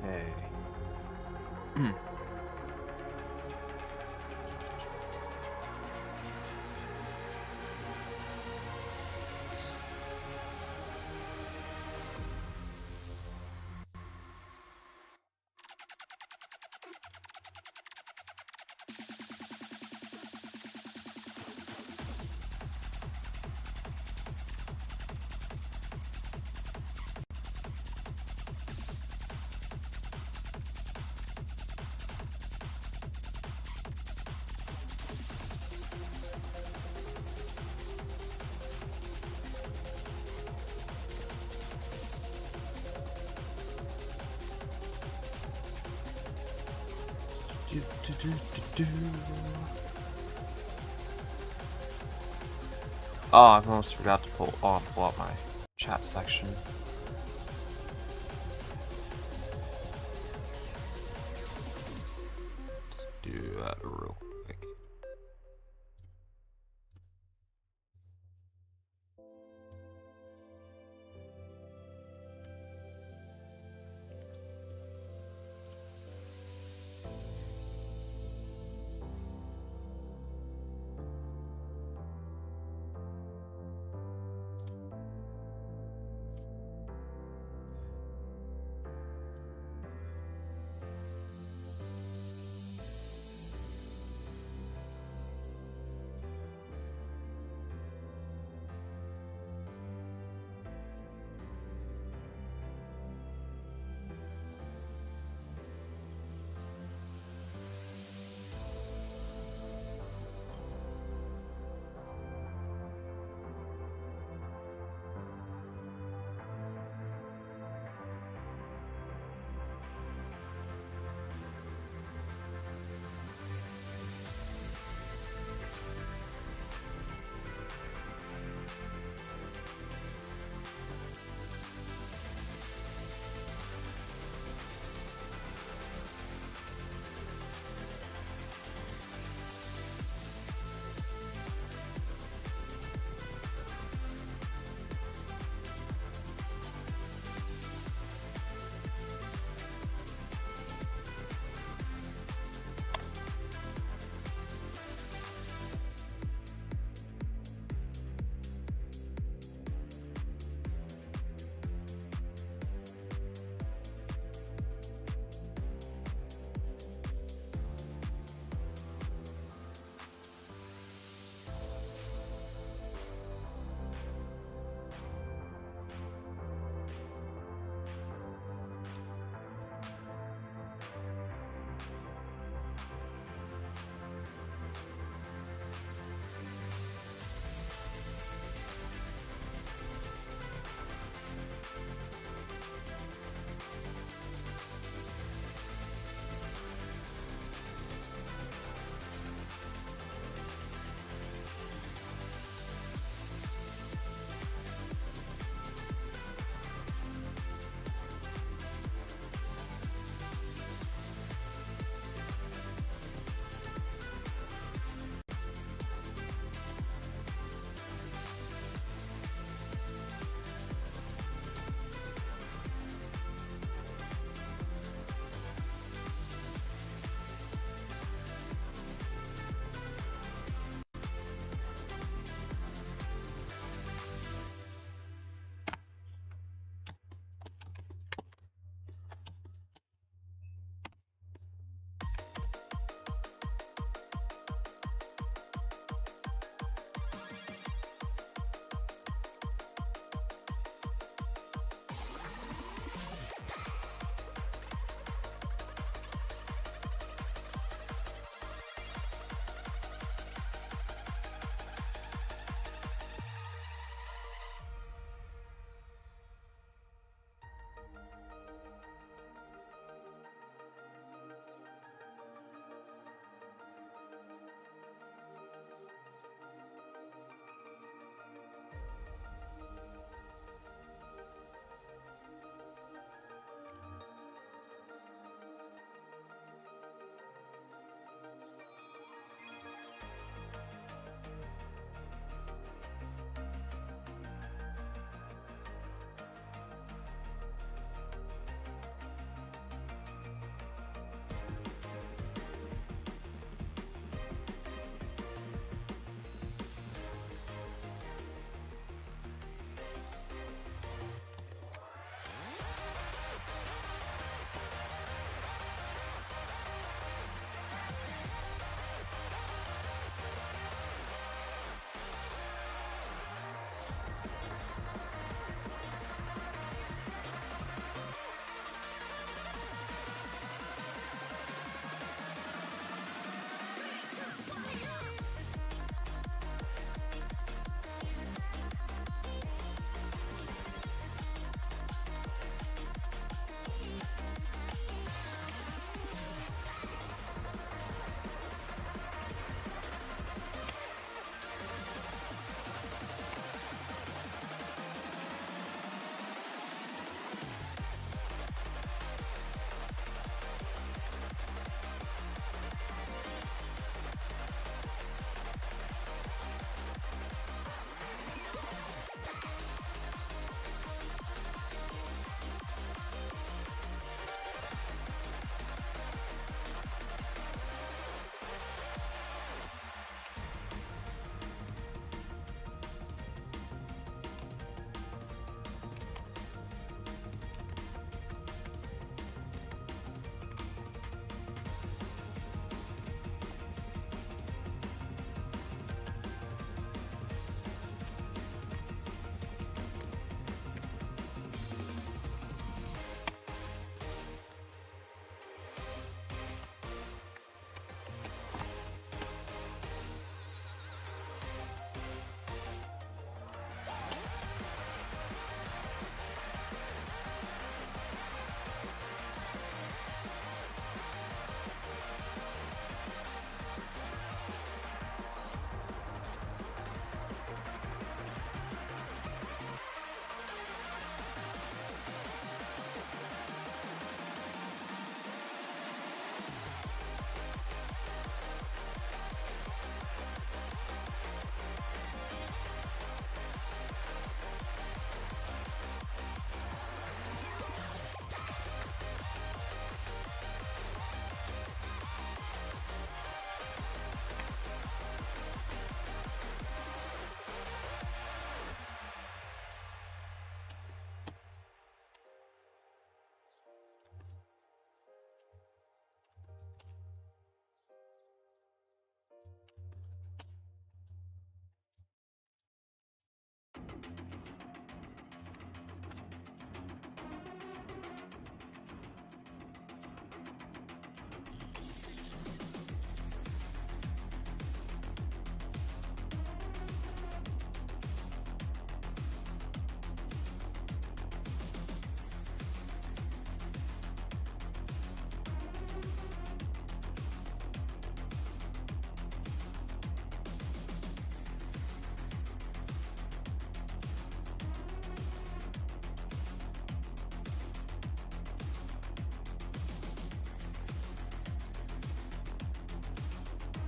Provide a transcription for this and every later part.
Okay. Oh, I almost forgot to pull up my chat section. Let's do that real quick.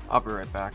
I'll be right back.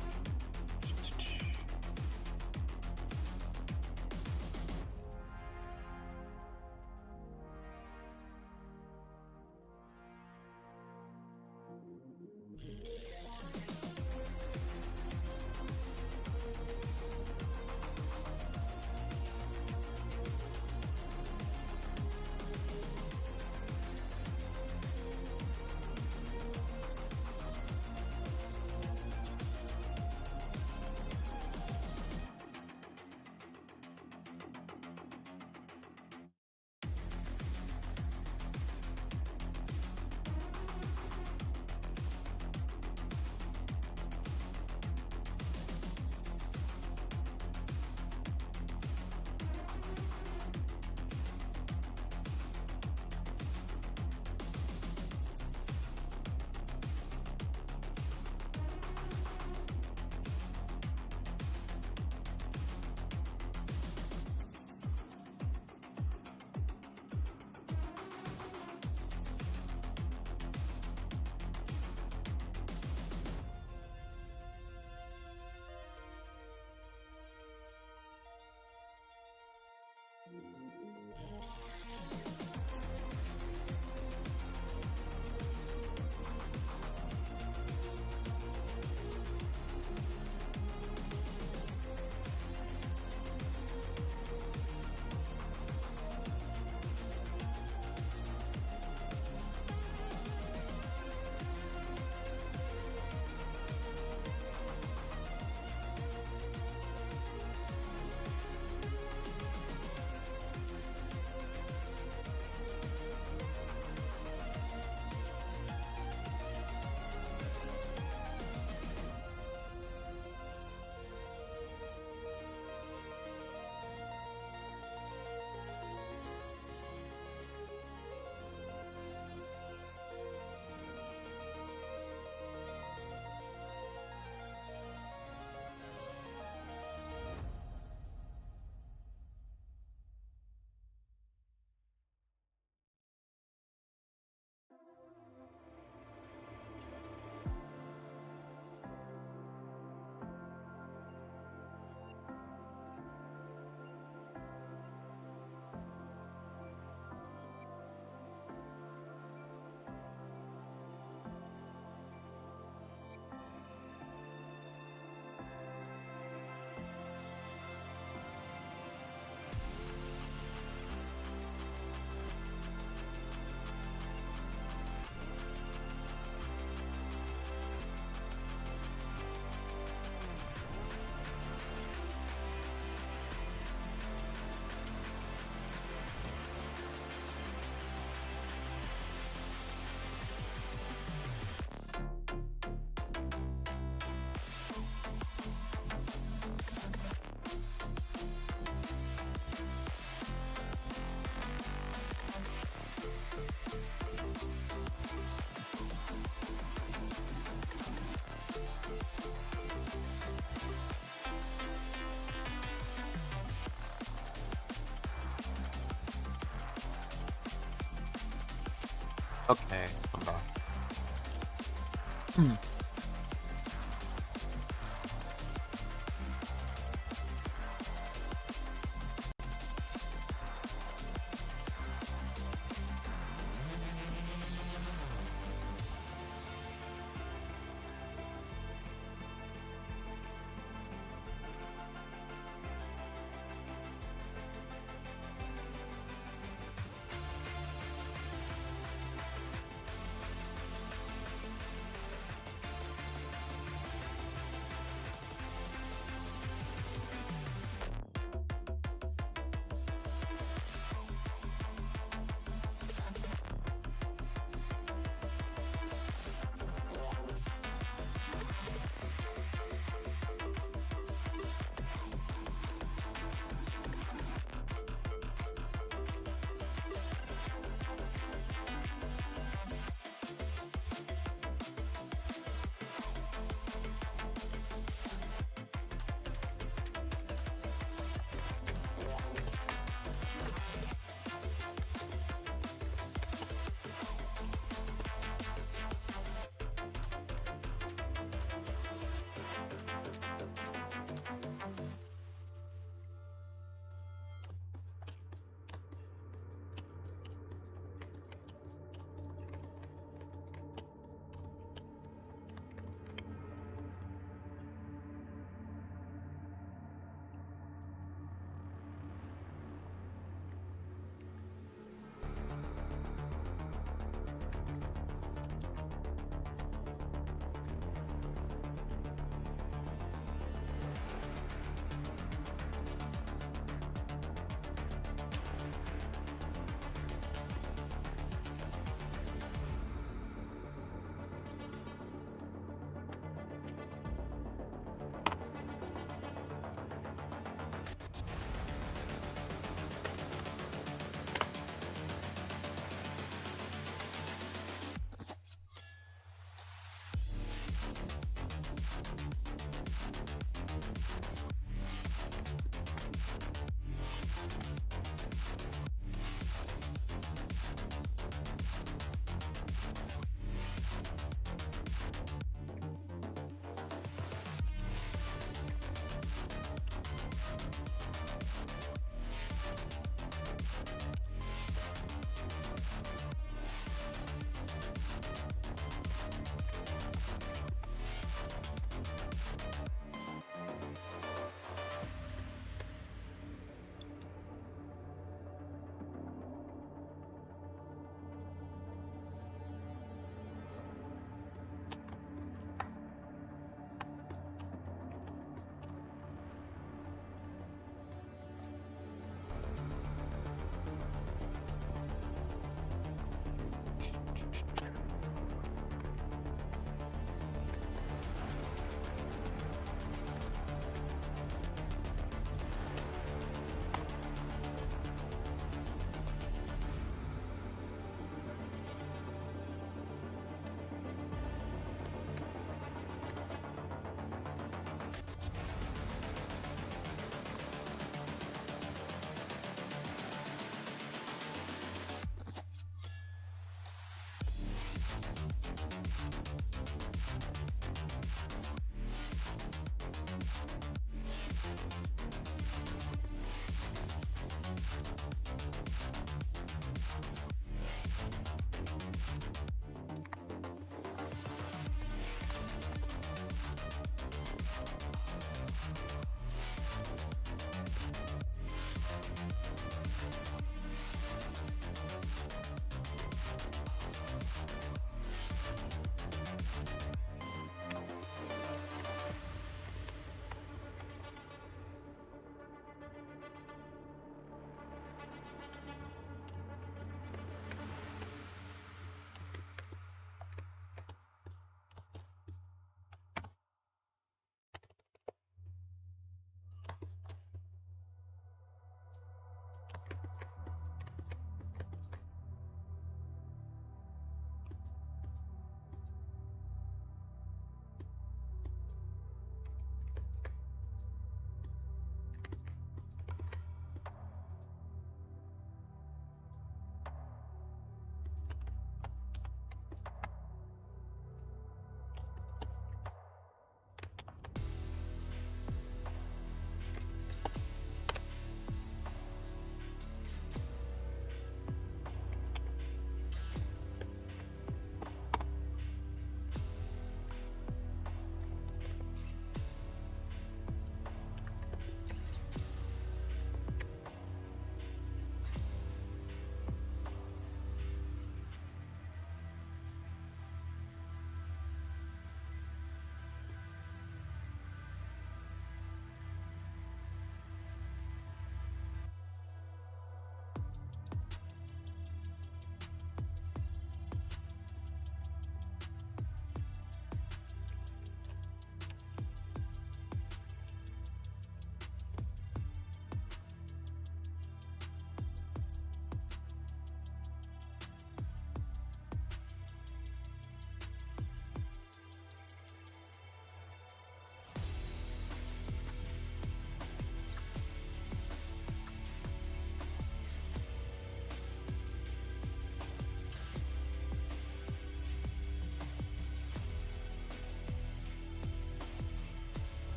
Okay, I'm back.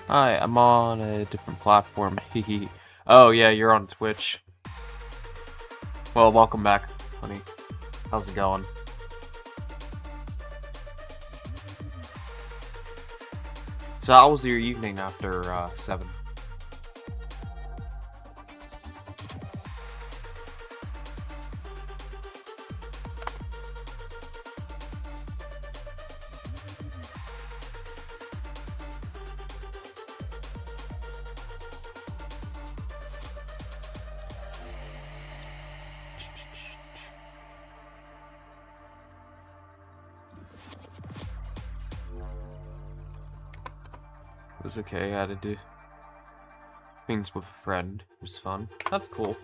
Hi, I'm on a different platform. Hehe. Oh yeah, you're on Twitch. Well, welcome back, honey. How's it going? So how was your evening after 7? It was okay. I had to do things with a friend. It was fun. That's cool.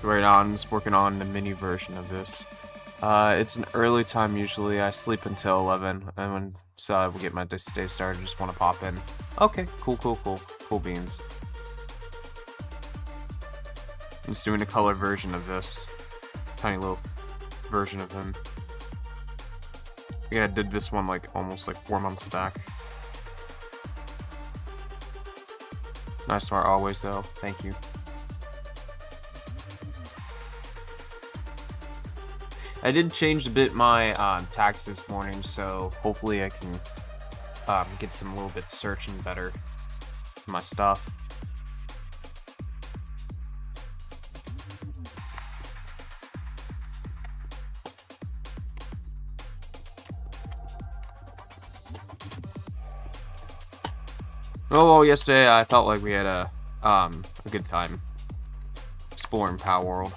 Right on, I'm just working on the mini version of this. It's an early time usually. I sleep until 11, and when we get my day started, just want to pop in. Okay, cool. Cool beans. I'm just doing a color version of this. Tiny little version of him. Yeah, I did this one almost 4 months back. Nice art always though, thank you. I did change a bit my tags this morning, so hopefully I can get some little bit searching better for my stuff. Oh, well, yesterday I felt like we had a good time exploring Power World.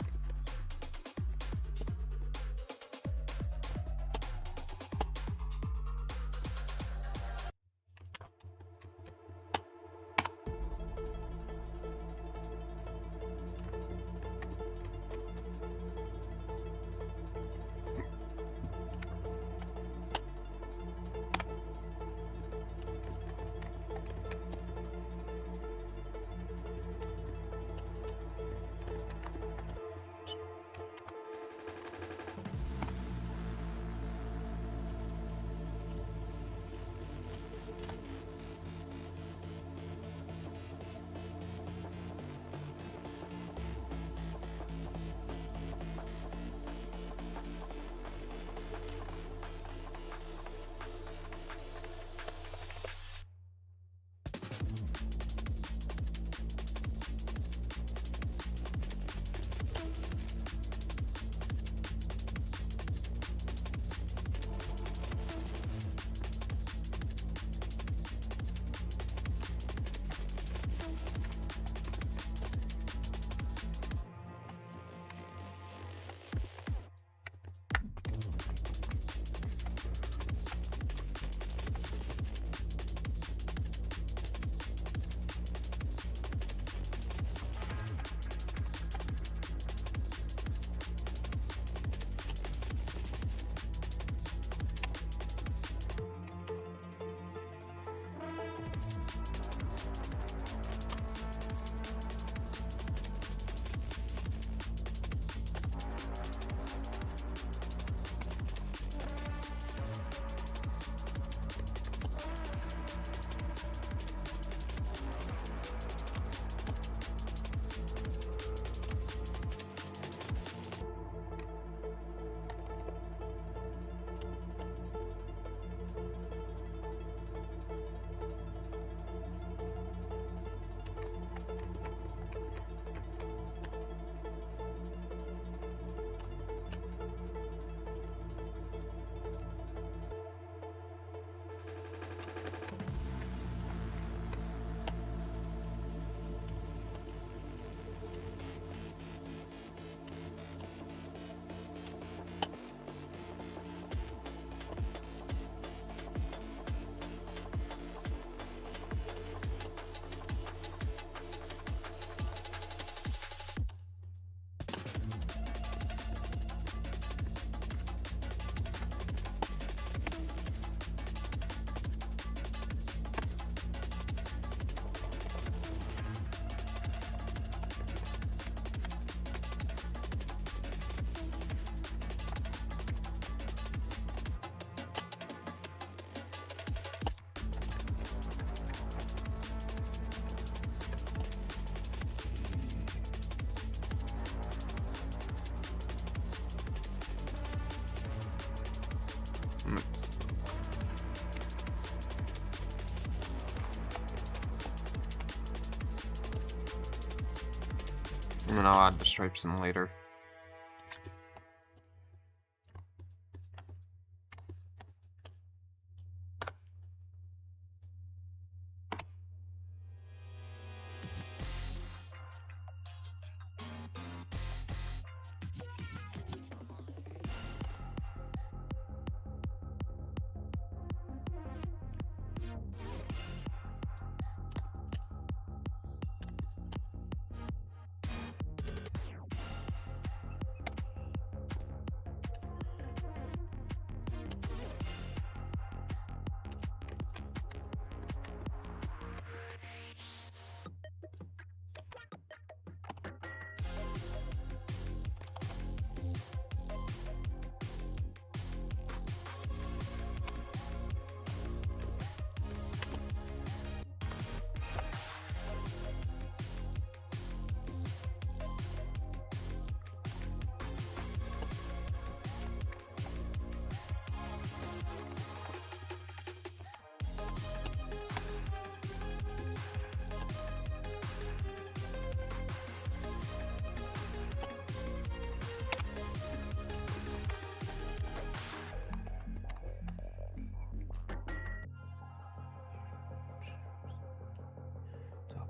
And then I'll add the stripes in later.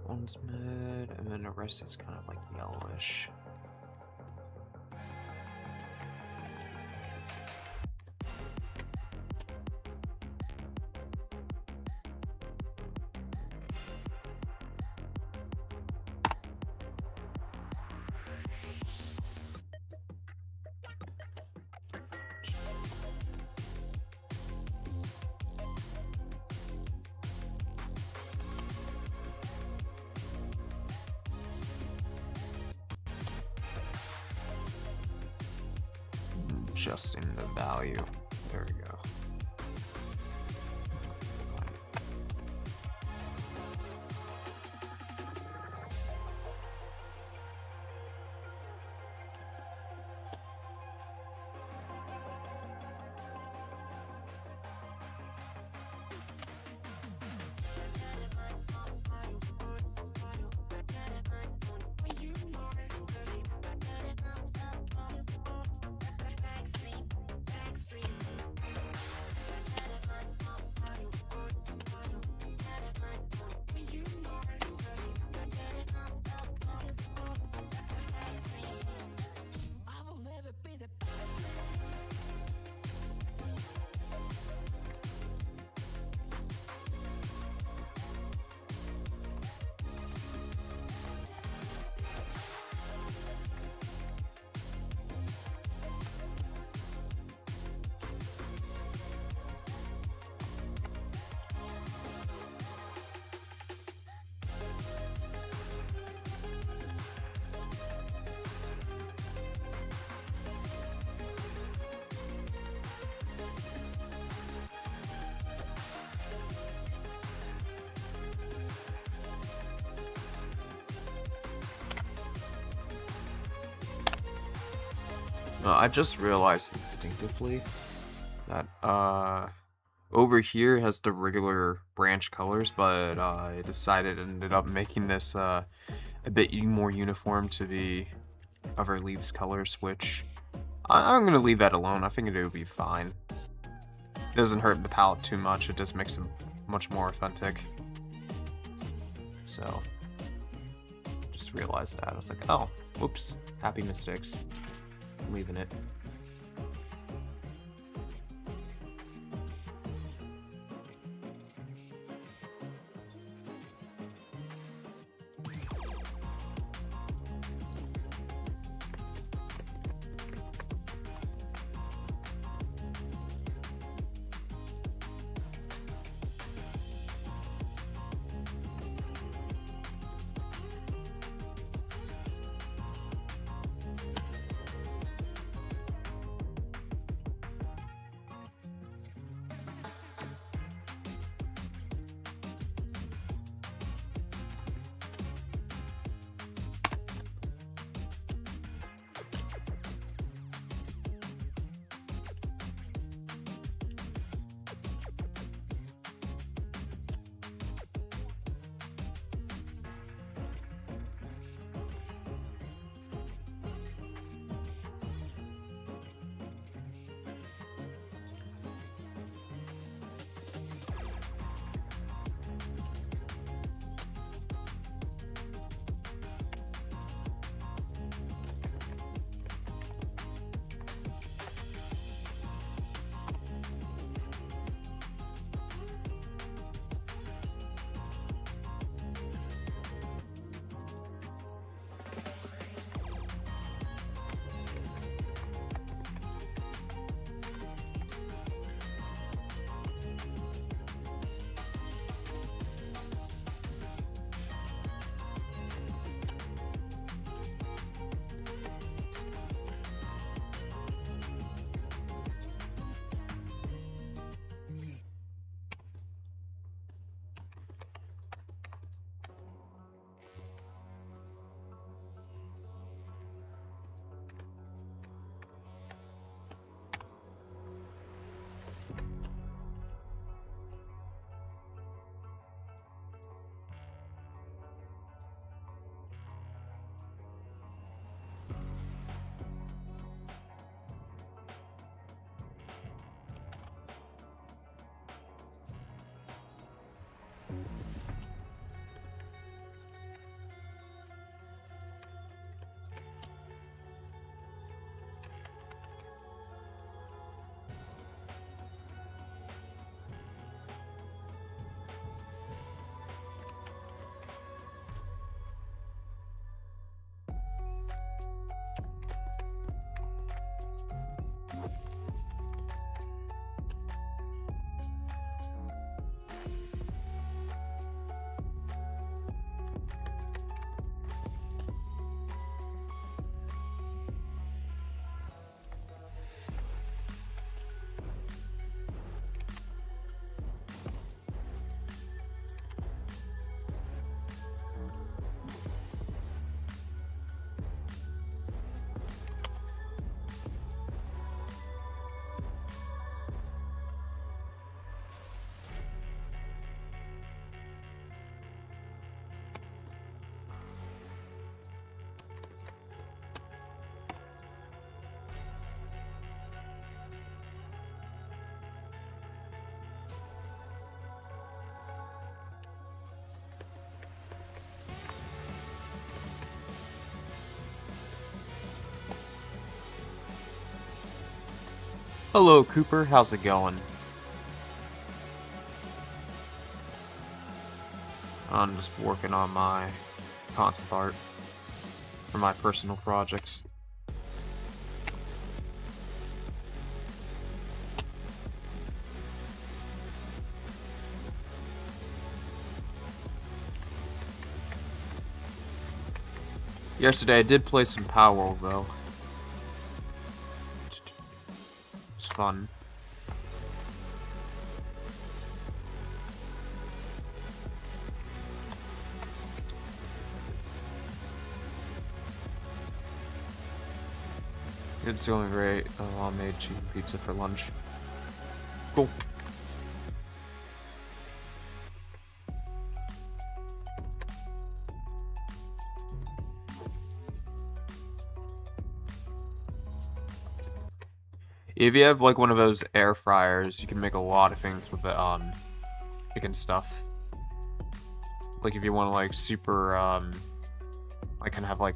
One's mid, and then the rest is kind of like yellowish. Adjusting the value. There we go. I just realized instinctively that over here has the regular branch colors, but I decided and ended up making this a bit more uniform to the other leaves colors, which I'm gonna leave that alone. I think it would be fine. It doesn't hurt the palette too much. It just makes it much more authentic. So just realized that. I was like, oh, whoops, happy mistakes. I'm leaving it. Hello, Cooper. How's it going? I'm just working on my concept art for my personal projects. Yesterday I did play some Power World though. It's fun. It's going great. Oh, I made chicken pizza for lunch. Cool. If you have like one of those air fryers, you can make a lot of things with it, chicken stuff. Like if you want to like super, I can have like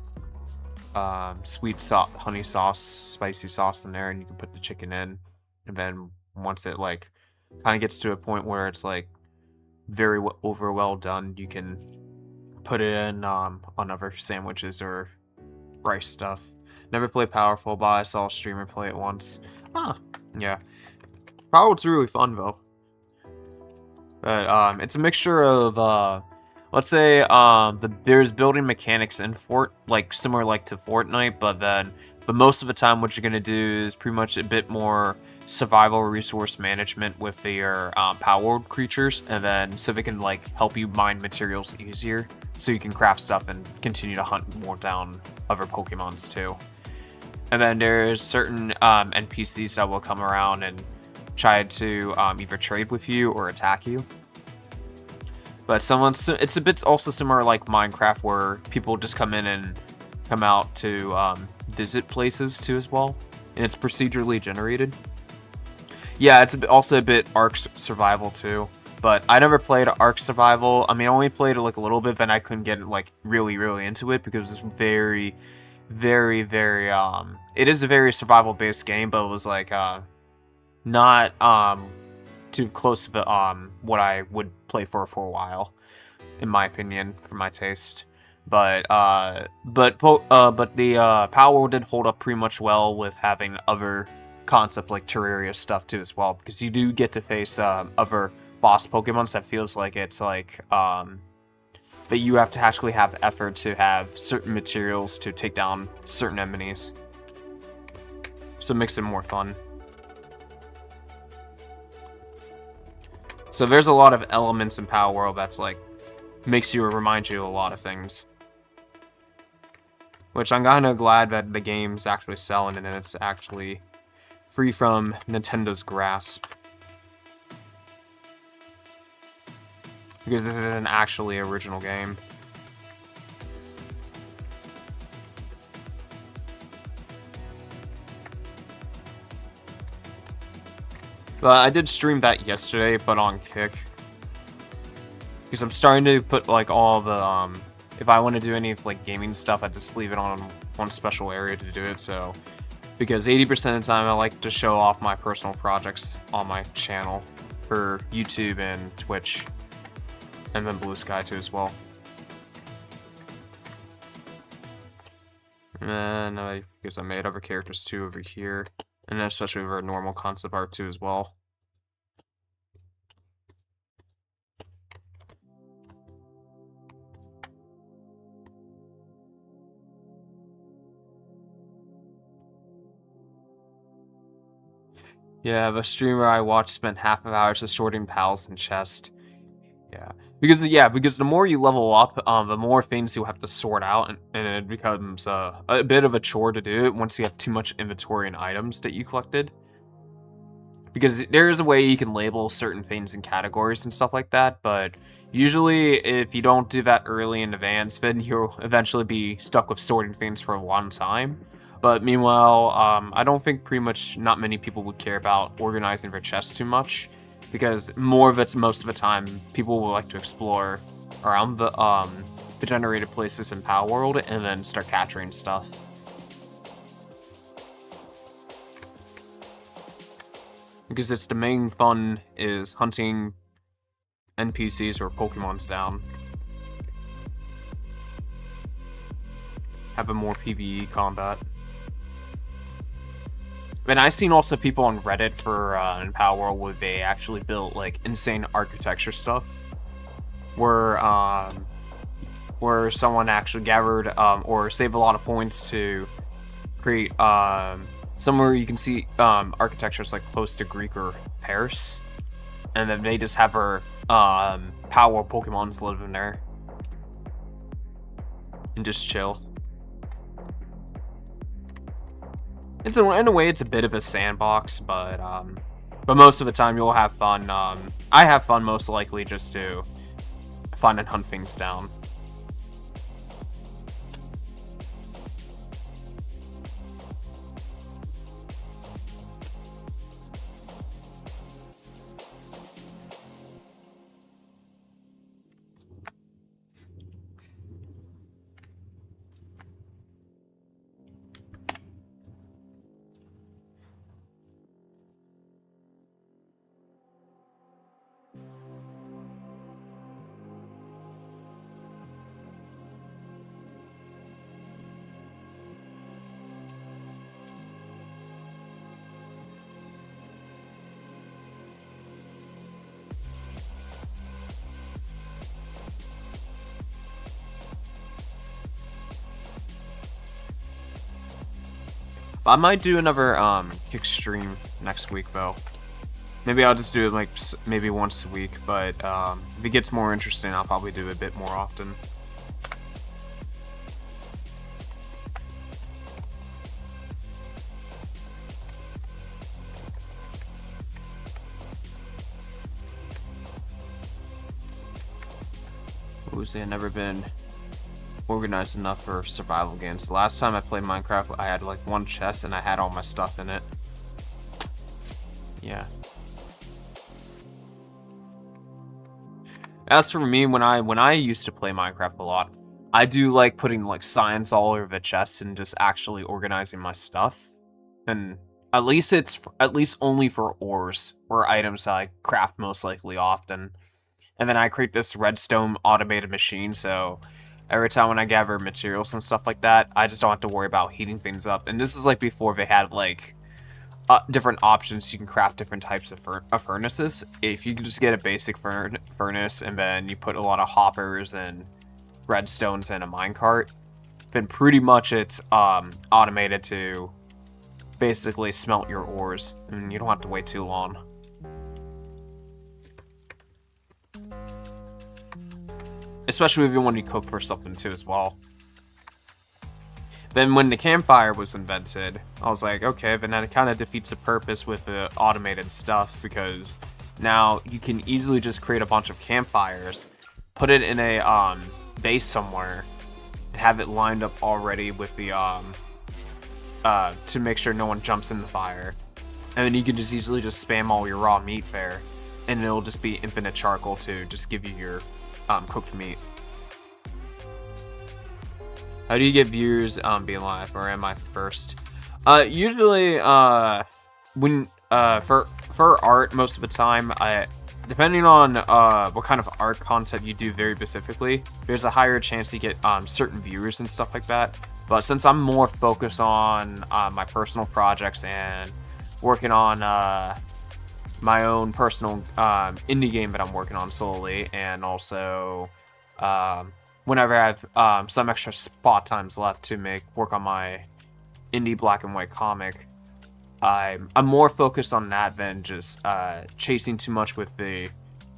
sweet honey sauce, spicy sauce in there, and you can put the chicken in, and then once it like kind of gets to a point where it's like very over well done, you can put it in on other sandwiches or rice stuff. Never played Powerful, but I saw a streamer play it once. Huh. Yeah. Powerful's really fun though. But it's a mixture of let's say there's building mechanics in like similar like to Fortnite, but most of the time what you're gonna do is pretty much a bit more survival resource management with your Power World creatures, and then so they can like help you mine materials easier, so you can craft stuff and continue to hunt more down other Pokemons too. And then there's certain NPCs that will come around and try to either trade with you or attack you. But it's a bit also similar like Minecraft, where people just come in and come out to visit places too as well, and it's procedurally generated. Yeah, it's also a bit Ark Survival too, but I never played Ark Survival. I mean, I only played it like a little bit, then I couldn't get like really into it because it's very it is a very survival based game, but it was like not too close to the what I would play for a while, in my opinion, for my taste. But the Power World did hold up pretty much well with having other concept like Terraria stuff too as well, because you do get to face other boss Pokemons that feels like it's like that you have to actually have effort to have certain materials to take down certain enemies. So it makes it more fun. So there's a lot of elements in Power World that's like makes you remind you of a lot of things. Which I'm kind of glad that the game's actually selling and it's actually free from Nintendo's grasp. Because this is an actually original game. But I did stream that yesterday, but on Kick. Because I'm starting to put like all the, if I want to do any like gaming stuff, I just leave it on one special area to do it, so. Because 80% of the time I like to show off my personal projects on my channel for YouTube and Twitch. And then Blue Sky too as well. And I guess I made other characters too over here. And then especially over normal concept art too as well. Yeah, the streamer I watched spent half of hours just sorting pals and chest. Yeah, because the more you level up, the more things you have to sort out, and it becomes a bit of a chore to do it once you have too much inventory and items that you collected. Because there is a way you can label certain things in categories and stuff like that, but usually if you don't do that early in advance, then you'll eventually be stuck with sorting things for a long time. But meanwhile, I don't think not many people would care about organizing their chests too much, because most of the time, people will like to explore around the generated places in Power World and then start capturing stuff. because it's the main fun is hunting NPCs or Pokemons down. Have a more PvE combat. And I've seen also people on Reddit for in Power World where they actually built like insane architecture stuff, where someone actually gathered or saved a lot of points to create somewhere you can see architectures like close to Greek or Paris, and then they just have her Power World Pokemons live in there and just chill. It's in a way, it's a bit of a sandbox, but most of the time you'll have fun. I have fun most likely just to find and hunt things down. I might do another kick stream next week though. Maybe I'll just do it like maybe once a week, but if it gets more interesting, I'll probably do it a bit more often. Usually I've never been organized enough for survival games. The last time I played Minecraft, I had like one chest and I had all my stuff in it. Yeah. As for me, when I used to play Minecraft a lot, I do like putting like signs all over the chest and just actually organizing my stuff. And at least it's at least only for ores or items that I craft most likely often. And then I create this redstone automated machine, so every time when I gather materials and stuff like that, I just don't have to worry about heating things up. And this is like before they had like different options. You can craft different types of furnaces. If you can just get a basic furnace and then you put a lot of hoppers and redstones in a minecart, then pretty much it's automated to basically smelt your ores, and you don't have to wait too long. Especially if you want to cook for something too as well. Then when the campfire was invented, I was like, okay, then that kind of defeats the purpose with the automated stuff, because now you can easily just create a bunch of campfires, put it in a base somewhere, and have it lined up already with the to make sure no one jumps in the fire. And then you can just easily just spam all your raw meat there, and it'll just be infinite charcoal to just give you your cooked meat. How do you get viewers being live, or am I first? Usually when for art, most of the time, depending on what kind of art content you do very specifically, there's a higher chance to get certain viewers and stuff like that. But since I'm more focused on my personal projects and working on my own personal indie game that I'm working on solely, and also whenever I have some extra spot times left to work on my indie black and white comic, I'm more focused on that than just chasing too much with the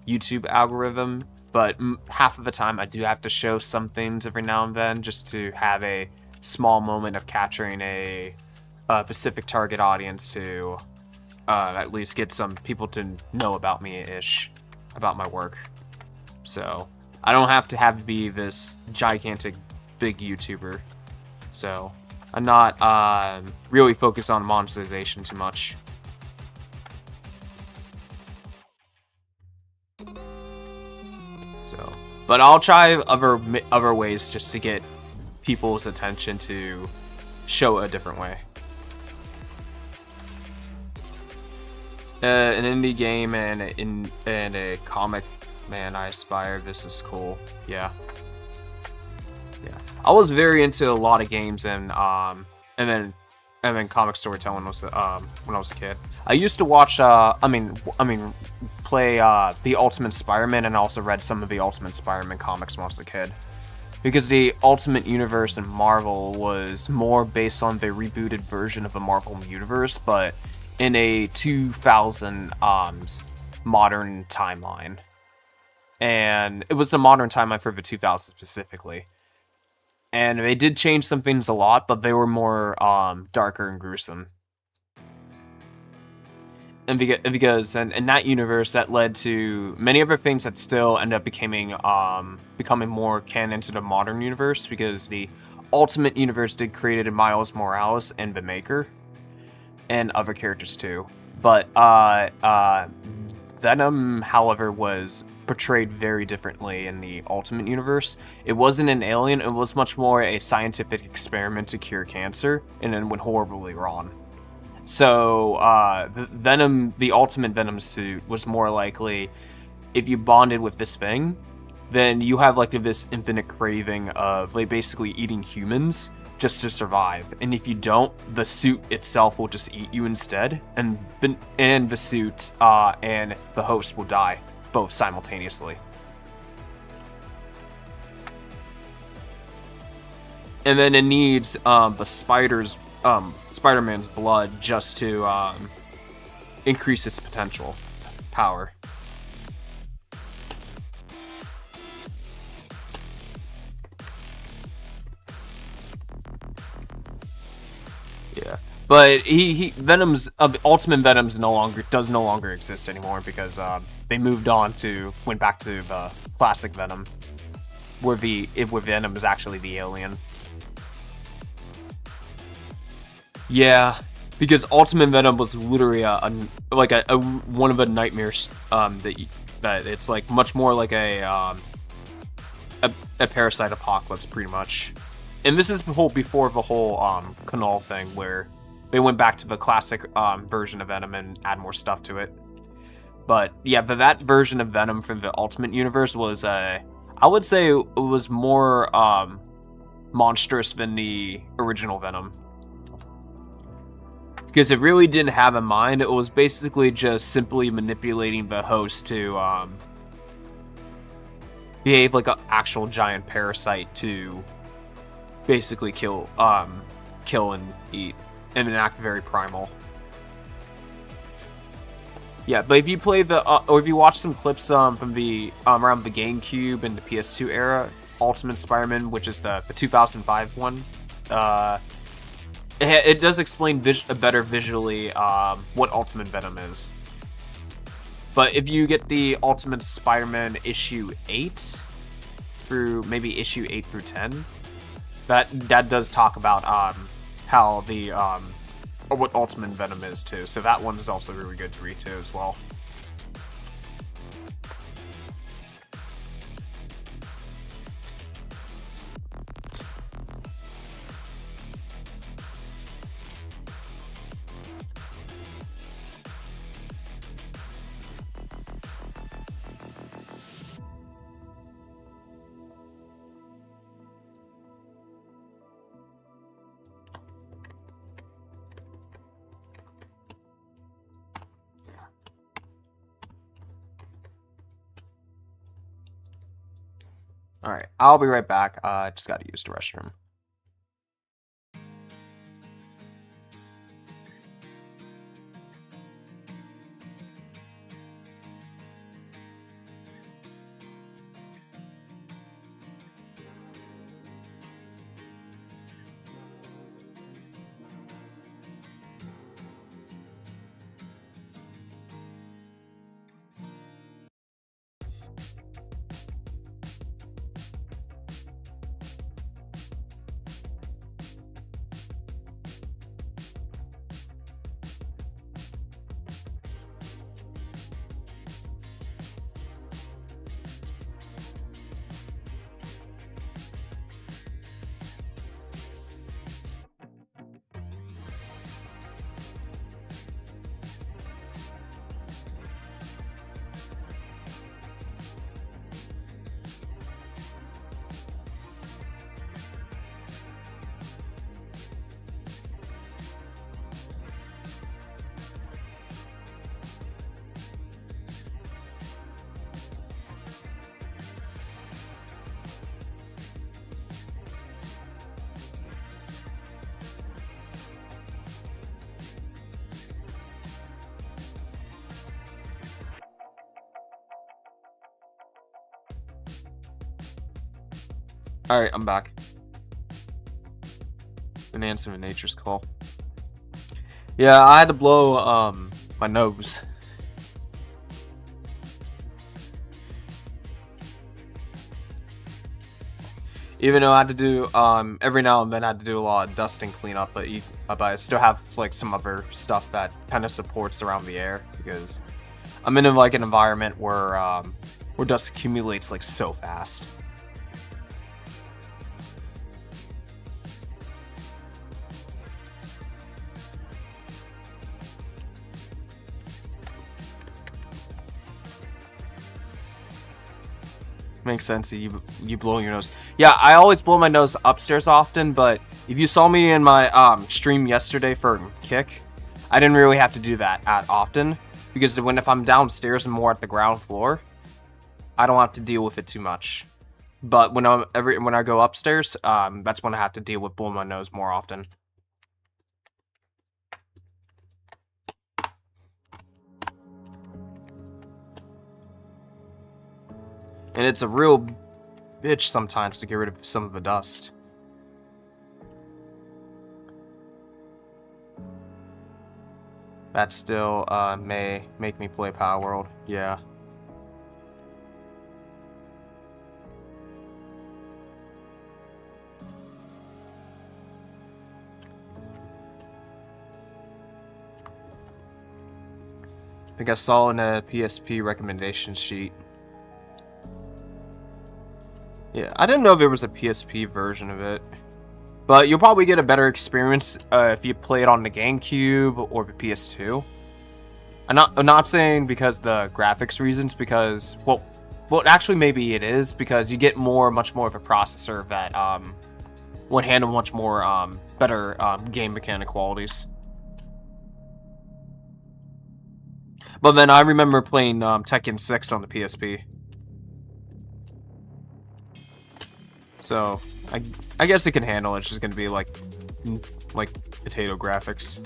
YouTube algorithm. But half of the time I do have to show some things every now and then, just to have a small moment of capturing a specific target audience to at least get some people to know about me-ish, about my work. So I don't have to be this gigantic big YouTuber. So I'm not really focused on monetization too much. So, but I'll try other ways just to get people's attention to show a different way. an indie game and a comic. Man, I aspire. This is cool. Yeah. I was very into a lot of games and then comic storytelling was when I was a kid. I used to watch play the Ultimate Spider-Man, and also read some of the Ultimate Spider-Man comics when I was a kid. Because the Ultimate Universe in Marvel was more based on the rebooted version of the Marvel Universe, but in a 2000 modern timeline. And it was the modern timeline for the 2000s specifically. And they did change some things a lot, but they were more darker and gruesome. And because in that universe, that led to many other things that still end up becoming more canon to the modern universe, because the Ultimate Universe did create Miles Morales and the Maker, and other characters too. But Venom, however, was portrayed very differently in the Ultimate Universe. It wasn't an alien, it was much more a scientific experiment to cure cancer, and then went horribly wrong. So, the Ultimate Venom suit was more likely, if you bonded with this thing, then you have like this infinite craving of like basically eating humans just to survive. And if you don't, the suit itself will just eat you instead, and the suit and the host will die both simultaneously. And then it needs the Spider-Man's blood just to increase its potential power. Yeah, but Venom's Ultimate Venom's does no longer exist anymore, because they went back to the classic Venom, where Venom is actually the alien. Yeah, because Ultimate Venom was literally one of the nightmares that it's like much more like a parasite apocalypse, pretty much. And this is before the whole Canal thing, where they went back to the classic version of Venom and add more stuff to it. But yeah, that version of Venom from the Ultimate Universe was I would say it was more monstrous than the original Venom. Because it really didn't have a mind, it was basically just simply manipulating the host to behave like an actual giant parasite to basically kill and eat, and act very primal. Yeah, but if you play or if you watch some clips from the around the GameCube and the PS2 era, Ultimate Spider-Man, which is the 2005 one, it does explain better visually what Ultimate Venom is. But if you get the Ultimate Spider-Man issue 8 through maybe issue 8 through 10, that does talk about how the what Ultimate Venom is too. So that one is also really good to read too as well. Alright, I'll be right back. I just gotta use the restroom. Alright, I'm back. Been answering nature's call. Yeah, I had to blow my nose. Even though I had to do every now and then I had to do a lot of dusting cleanup, but I still have like some other stuff that kind of supports around the air because I'm in like an environment where dust accumulates like so fast. Makes sense that you blow your nose. Yeah, I always blow my nose upstairs often, but if you saw me in my stream yesterday for Kick, I didn't really have to do that often because if I'm downstairs and more at the ground floor, I don't have to deal with it too much. But when I go upstairs, that's when I have to deal with blowing my nose more often. And it's a real bitch sometimes to get rid of some of the dust. That still may make me play Power World, yeah. I think I saw in a PSP recommendation sheet. Yeah, I didn't know if there was a PSP version of it. But you'll probably get a better experience if you play it on the GameCube or the PS2. I'm not saying because the graphics reasons, because well, actually maybe it is because you get much more of a processor that would handle much more better game mechanic qualities. But then I remember playing Tekken 6 on the PSP. So I guess it can handle it. It's just gonna be like potato graphics.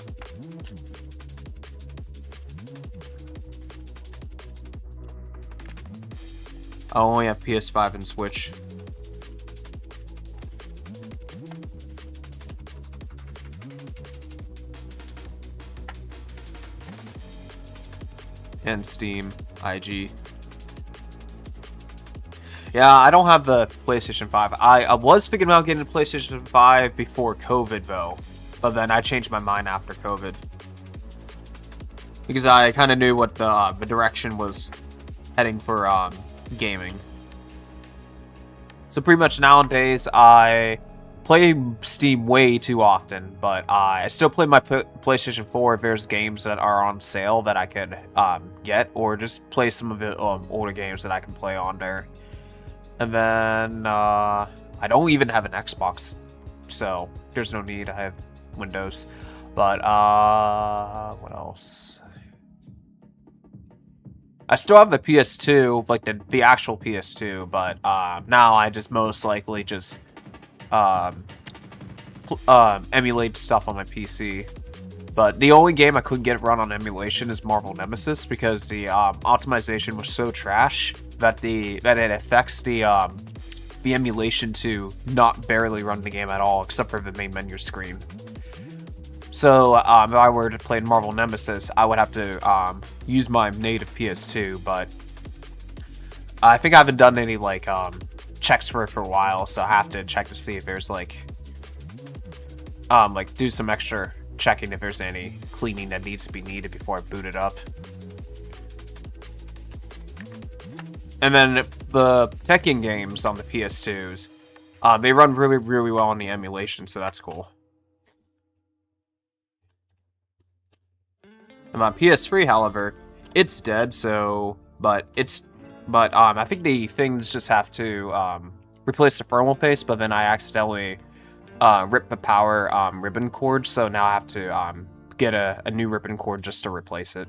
I only have PS5 and Switch. And Steam, IG. Yeah, I don't have the PlayStation 5. I was thinking about getting a PlayStation 5 before COVID, though. But then I changed my mind after COVID. Because I kind of knew what the direction was heading for gaming. So pretty much nowadays, I play Steam way too often. But I still play my PlayStation 4 if there's games that are on sale that I could get. Or just play some of the older games that I can play on there. And then, I don't even have an Xbox, so there's no need. I have Windows. But, what else? I still have the PS2, like the actual PS2, but, now I just most likely just, emulate stuff on my PC. But the only game I couldn't get it run on emulation is Marvel Nemesis because the optimization was so trash that it affects the emulation to not barely run the game at all, except for the main menu screen. So if I were to play Marvel Nemesis, I would have to use my native PS2, but I think I haven't done any like checks for it for a while, so I have to check to see if there's like do some extra checking if there's any cleaning that needs to be needed before I boot it up. And then the Tekken games on the PS2s, they run really, really well on the emulation, so that's cool. And my PS3, however, it's dead, so I think the things just have to replace the thermal paste, but then I accidentally ripped the power ribbon cord, so now I have to get a new ribbon cord just to replace it.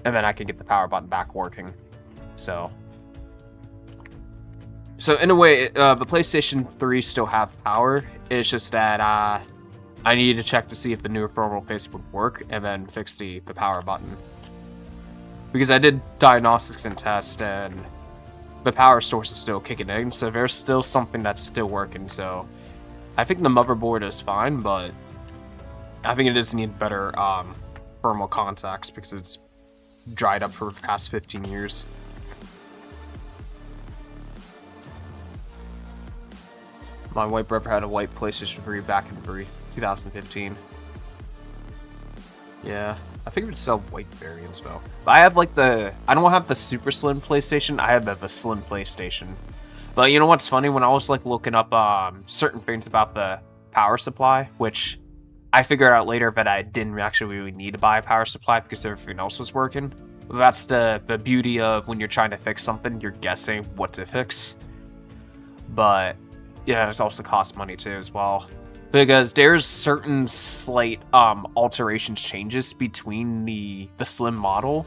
And then I can get the power button back working. So in a way, the PlayStation 3 still have power. It's just that I needed to check to see if the new thermal paste would work, and then fix the power button. Because I did diagnostics and test, and the power source is still kicking in, so there's still something that's still working. So I think the motherboard is fine, but I think it does need better thermal contacts because it's dried up for the past 15 years. My white brother had a white PlayStation 3 back in 2015. Yeah, I figured it'd sell white variants though. But I have like I don't have the super slim PlayStation, I have the slim PlayStation. But you know what's funny? When I was like looking up certain things about the power supply, which I figured out later that I didn't actually really need to buy a power supply because everything else was working. That's the beauty of when you're trying to fix something, you're guessing what to fix. But yeah, it also costs money too as well. Because there's certain slight alterations, changes between the slim model,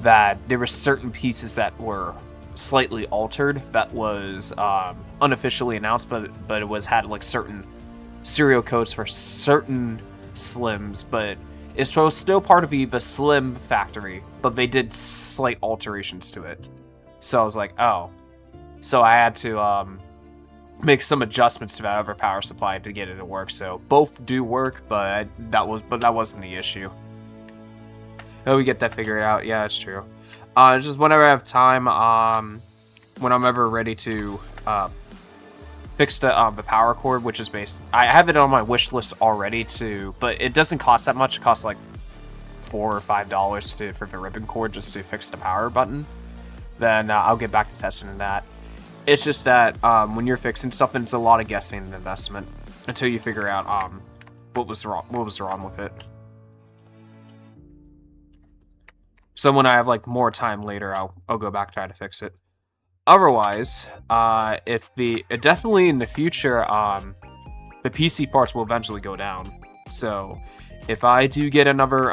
that there were certain pieces that were slightly altered that was unofficially announced, but it had like certain serial codes for certain slims, but it's still part of the slim factory, but they did slight alterations to it. So I was like, oh. So I had to make some adjustments to that other power supply to get it to work. So both do work, but that wasn't the issue. Oh, we get that figured out. Yeah, it's true. Just whenever I have time, when I'm ever ready to fix the power cord, which is I have it on my wish list already but it doesn't cost that much. It costs like $4 or $5 for the ribbon cord just to fix the power button. Then I'll get back to testing that. It's just that when you're fixing stuff, then it's a lot of guessing and investment until you figure out what was wrong with it. So when I have like more time later, I'll go back and try to fix it. Otherwise, definitely in the future, the PC parts will eventually go down. So if I do get another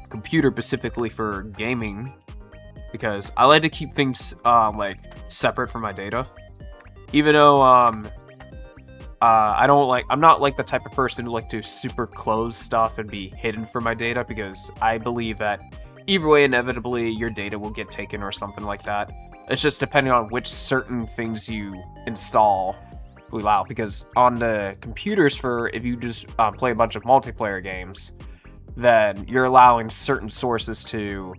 computer specifically for gaming, because I like to keep things like separate from my data, even though I'm not like the type of person who like to super close stuff and be hidden from my data, because I believe that either way, inevitably your data will get taken or something like that. It's just depending on which certain things you install will allow, because on the computers, if you just play a bunch of multiplayer games, then you're allowing certain sources to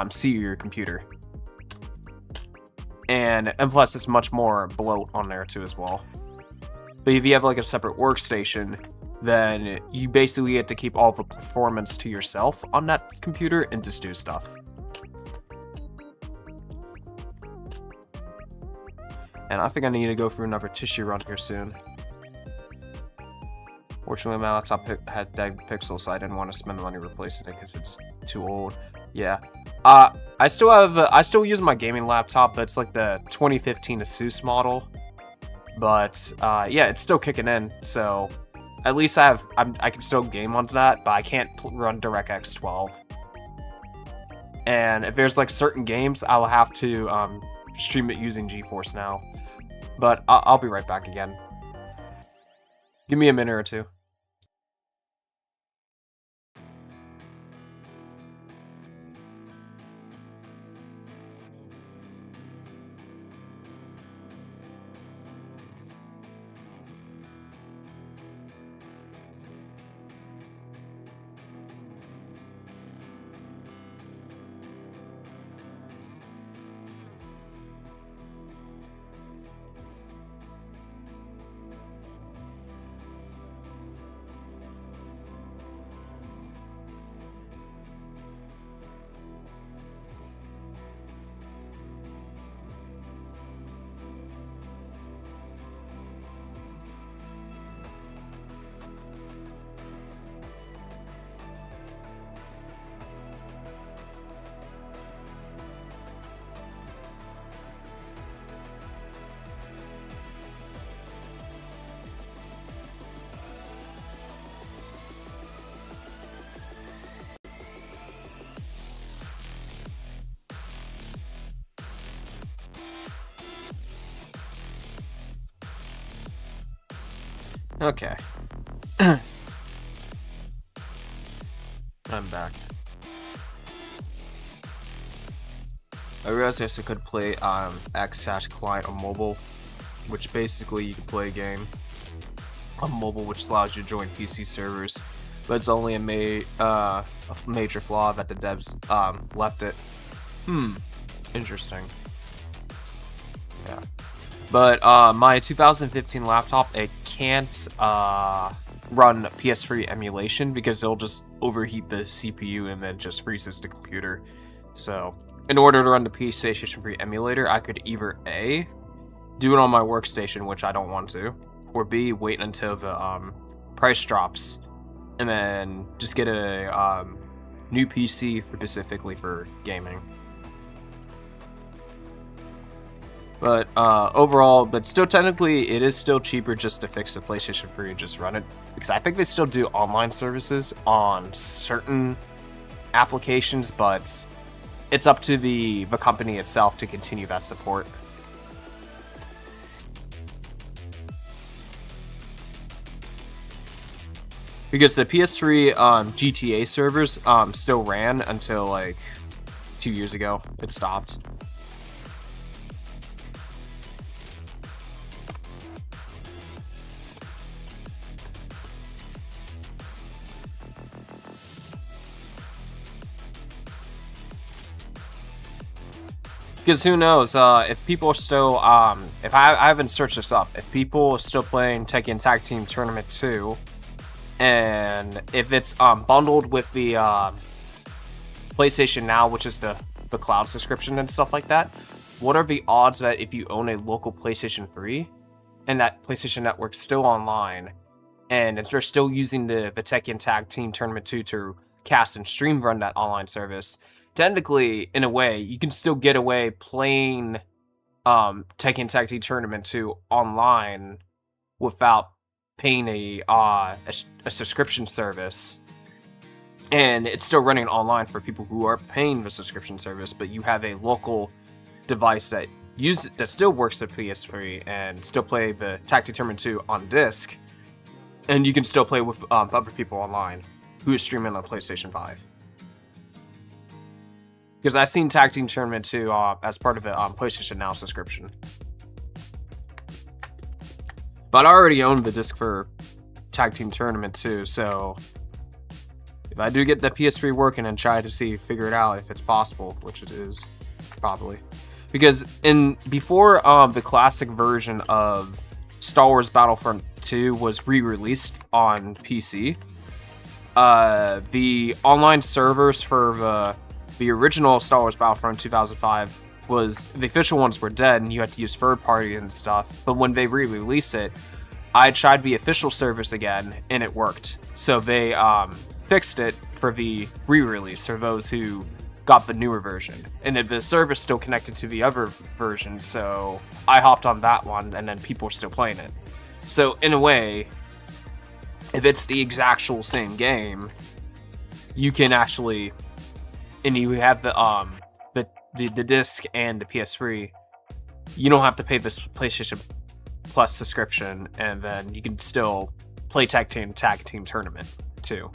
see your computer. And plus, it's much more bloat on there too as well. But if you have like a separate workstation, then you basically get to keep all the performance to yourself on that computer and just do stuff. And I think I need to go through another tissue run here soon. Fortunately, my laptop had dead pixels, so I didn't want to spend the money replacing it because it's too old. Yeah. I still use my gaming laptop, but it's like the 2015 Asus model. But yeah, it's still kicking in, so at least I can still game onto that, but I can't run DirectX 12. And if there's like certain games, I'll have to stream it using GeForce Now. But I'll be right back again. Give me a minute or two. Okay. I'm back. I realized I also could play X/client on mobile, which basically you can play a game on mobile, which allows you to join PC servers, but it's only a major flaw that the devs left it. Interesting. Yeah. But my 2015 laptop, it can't run PS3 emulation because it'll just overheat the CPU and then just freezes the computer. So in order to run the PlayStation 3 emulator, I could either A, do it on my workstation, which I don't want to, or B, wait until the price drops and then just get a new PC specifically for gaming. But overall, but still technically, it is still cheaper just to fix the PlayStation 3 and just run it. Because I think they still do online services on certain applications, but it's up to the company itself to continue that support. Because the PS3 GTA servers still ran until like 2 years ago. It stopped. Because who knows, if people are still, if I haven't searched this up, if people are still playing Tekken Tag Team Tournament 2, and if it's bundled with the PlayStation Now, which is the cloud subscription and stuff like that, what are the odds that if you own a local PlayStation 3, and that PlayStation Network's still online, and if they're still using the Tekken Tag Team Tournament 2 to cast and stream run that online service, technically, in a way, you can still get away playing Tekken Tag Team Tournament 2 online without paying a subscription service. And it's still running online for people who are paying the subscription service, but you have a local device that still works at PS3 and still play the Tag Team Tournament 2 on disc, and you can still play with other people online who is streaming on PlayStation 5. Because I've seen Tag Team Tournament 2 as part of the PlayStation Now subscription. But I already own the disc for Tag Team Tournament 2, so if I do get the PS3 working and try to figure it out if it's possible, which it is, probably. Because before the classic version of Star Wars Battlefront 2 was re-released on PC, the online servers for the original Star Wars Battlefront 2005 the official ones were dead and you had to use third party and stuff. But when they re-released it, I tried the official service again and it worked. So they fixed it for the re-release for those who got the newer version. And the service still connected to the other version, so I hopped on that one and then people are still playing it. So in a way, if it's the actual same game, you can actually, and you have the disc and the PS3, you don't have to pay this PlayStation Plus subscription, and then you can still play Tag Team Tournament too.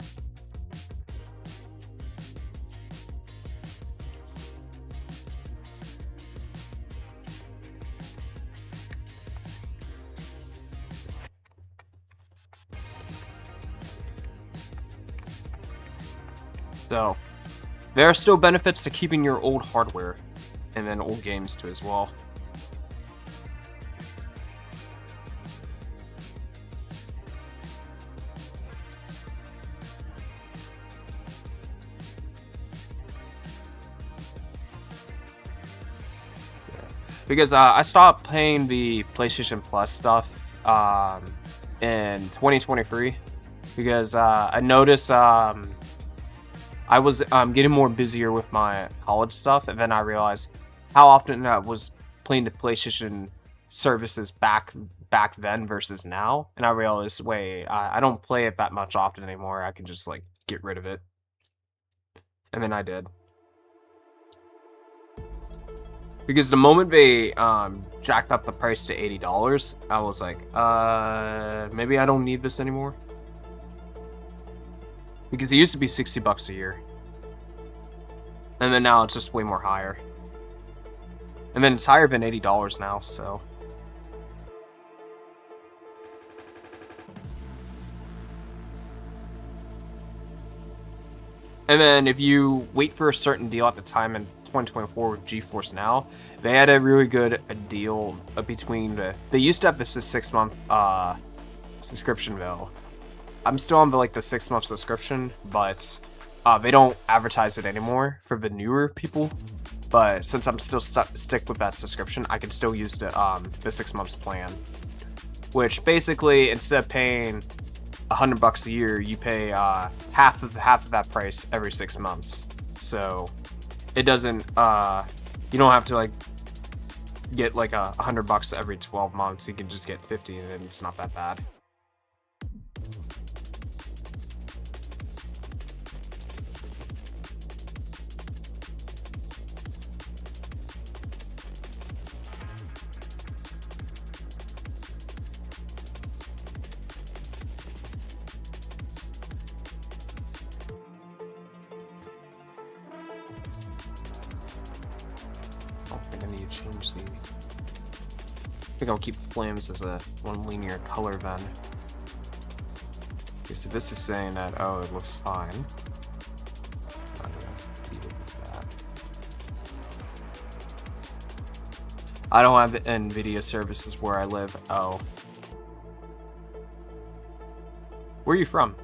So there are still benefits to keeping your old hardware, and then old games too as well. Because I stopped paying the PlayStation Plus stuff in 2023 because I noticed I was getting more busier with my college stuff, and then I realized how often I was playing the PlayStation services back then versus now, and I realized, wait, I don't play it that much often anymore. I can just like get rid of it, and then I did. Because the moment they jacked up the price to $80, I was like, maybe I don't need this anymore. Because it used to be $60 a year. And then now it's just way more higher. And then it's higher than $80 now, so. And then if you wait for a certain deal at the time in 2024 with GeForce Now, they had a really good deal between they used to have this 6-month subscription though. I'm still on the 6-month subscription, but they don't advertise it anymore for the newer people. But since I'm still stick with that subscription, I can still use the 6 months plan, which basically instead of paying $100 a year, you pay half of that price every 6 months. So it doesn't you don't have to get $100 every 12 months. You can just get 50 and it's not that bad. I think I need to change the. I think I'll keep flames as a one linear color then. Okay, so this is saying that it looks fine. I'm gonna leave it with that. I don't have NVIDIA services where I live. Oh, where are you from?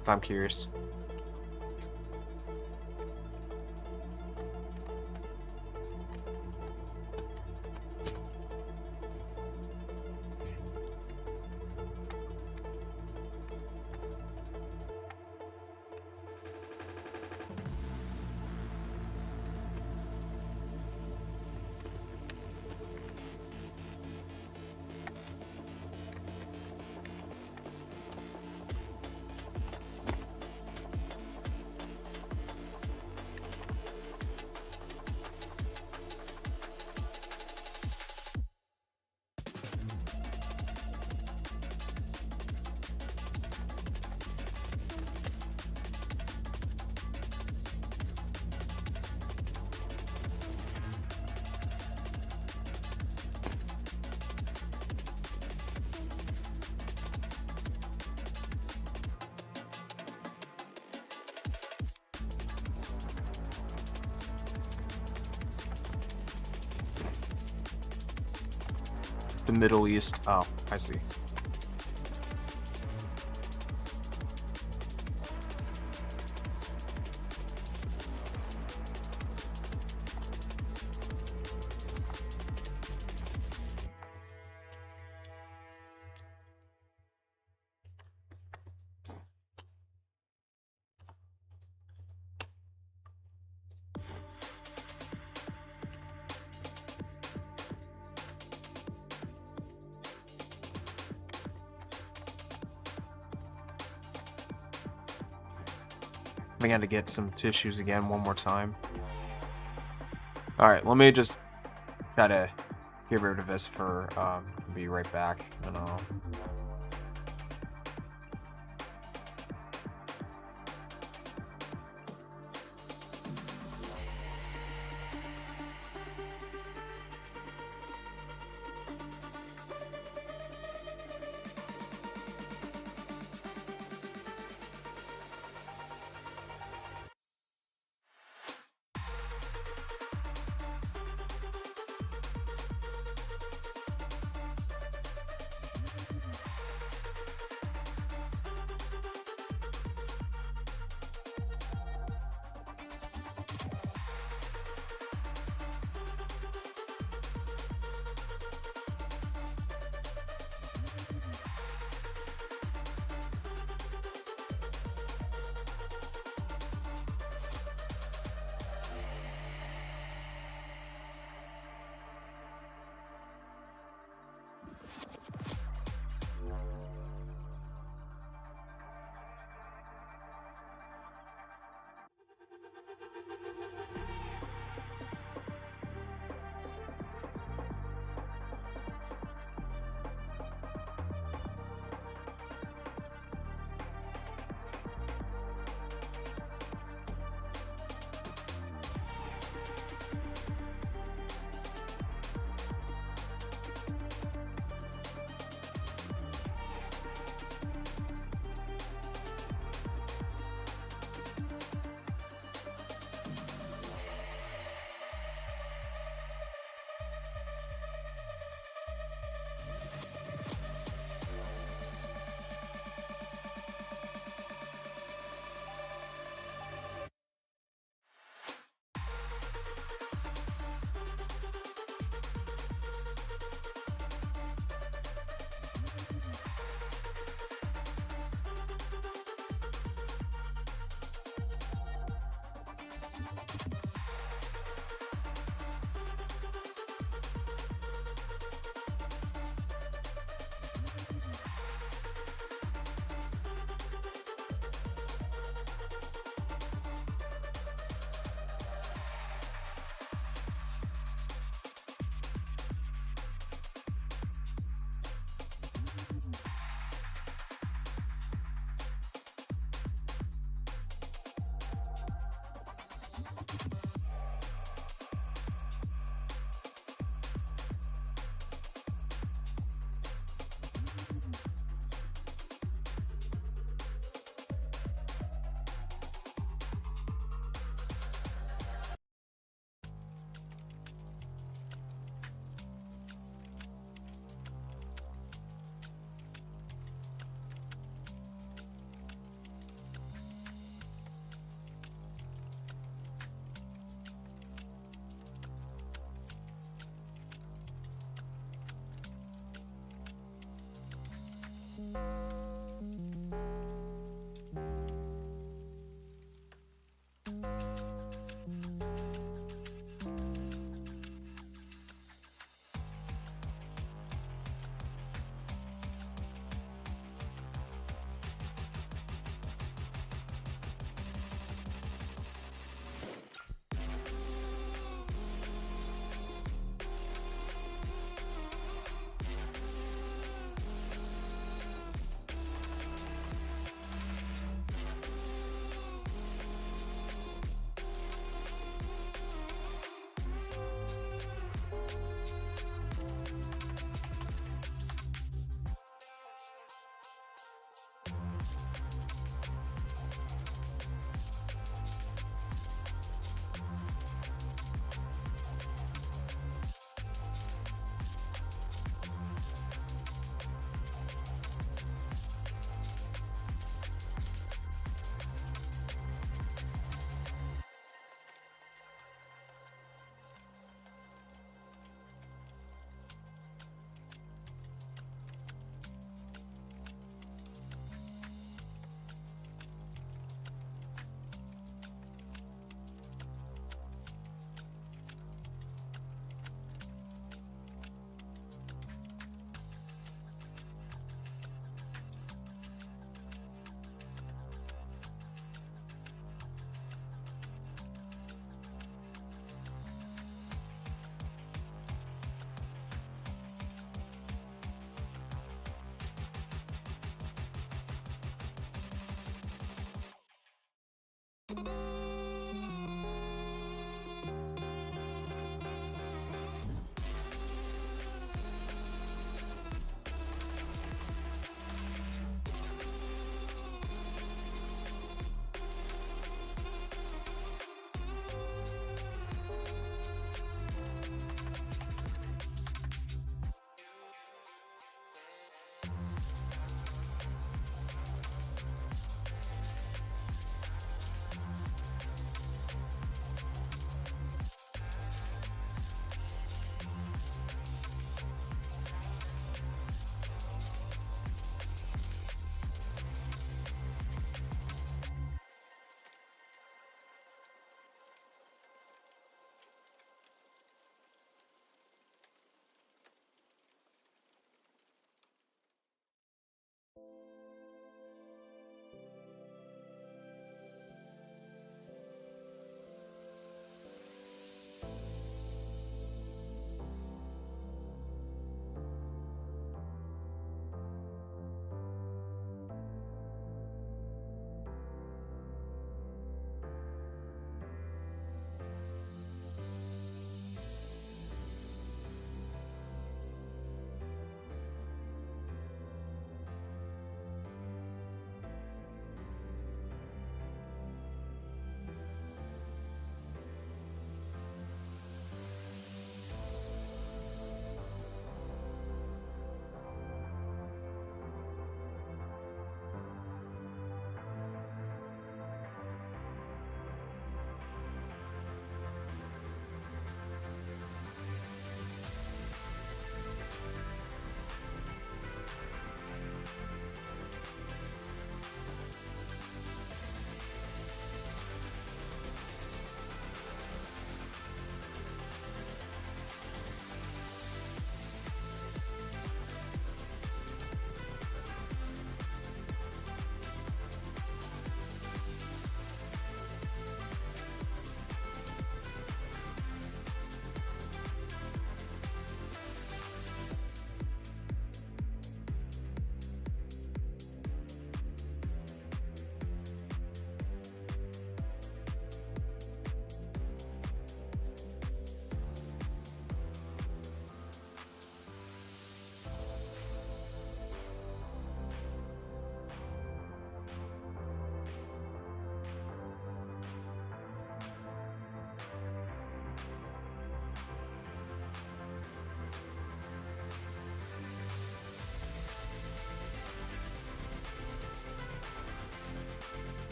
If I'm curious. The Middle East. Oh, I see. I got to get some tissues again one more time. Alright, let me just try to get rid of this for, be right back. And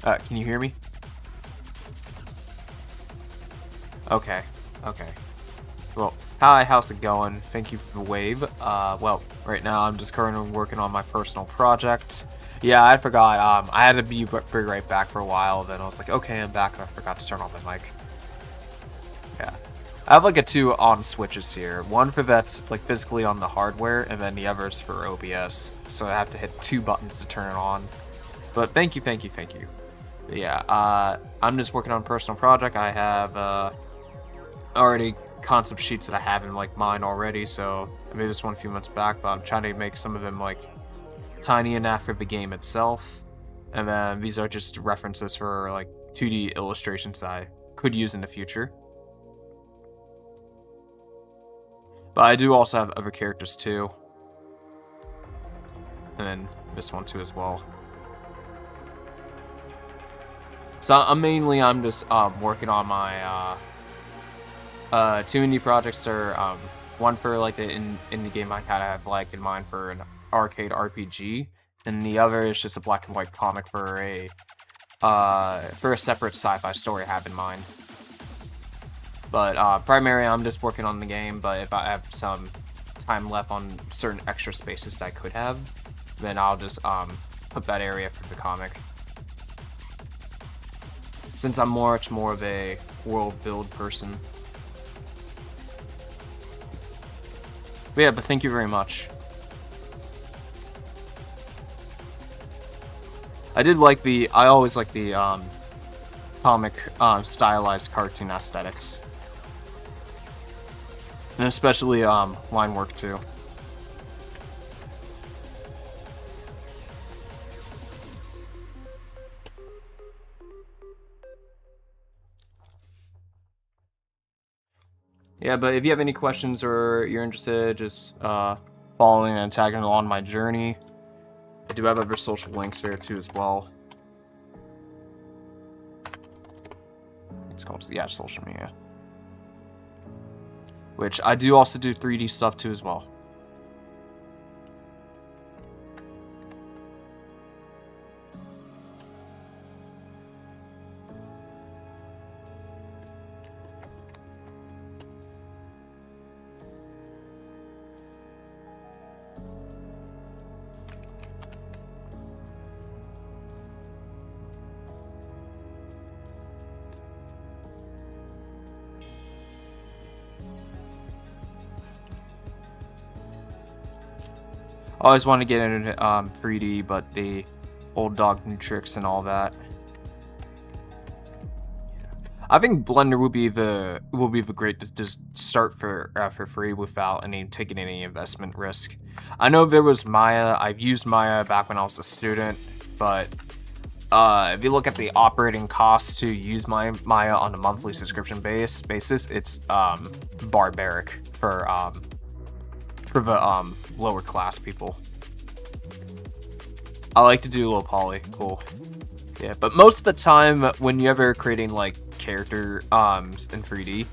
Can you hear me? Okay. Okay. Well, hi, how's it going? Thank you for the wave. Well, right now I'm just currently working on my personal project. Yeah, I forgot. I had to be right back for a while. Then I was like, okay, I'm back, and I forgot to turn on my mic. Yeah. I have like a 2 on switches here. One for that's like physically on the hardware, and then the other is for OBS. So I have to hit 2 buttons to turn it on. But thank you. But yeah, I'm just working on a personal project. I have already concept sheets that I have in like mine already. So I made this one a few months back, but I'm trying to make some of them like tiny enough for the game itself. And then these are just references for like 2D illustrations that I could use in the future. But I do also have other characters too. And then this one too as well. So I'm just working on my 2 indie projects. Are one for like the indie game I kind of have like in mind for an arcade RPG, and the other is just a black and white comic for a separate sci-fi story I have in mind. But primarily I'm just working on the game, but if I have some time left on certain extra spaces that I could have, then I'll just put that area for the comic. Since I'm much more of a world build person. But yeah, but thank you very much. I always like the comic stylized cartoon aesthetics. And especially line work too. Yeah, but if you have any questions or you're interested, just following and tagging along my journey. I do have other social links there too as well. It's called, yeah, social media. Which I do also do 3D stuff too as well. I always want to get into 3D, but the old dog new tricks and all that. I think Blender will be the great to just start for free without taking any investment risk. I know there was Maya. I've used Maya back when I was a student, but if you look at the operating costs to use Maya on a monthly subscription basis, it's barbaric for the lower class people. I like to do low poly, cool. Yeah, but most of the time when you're ever creating like character in 3D,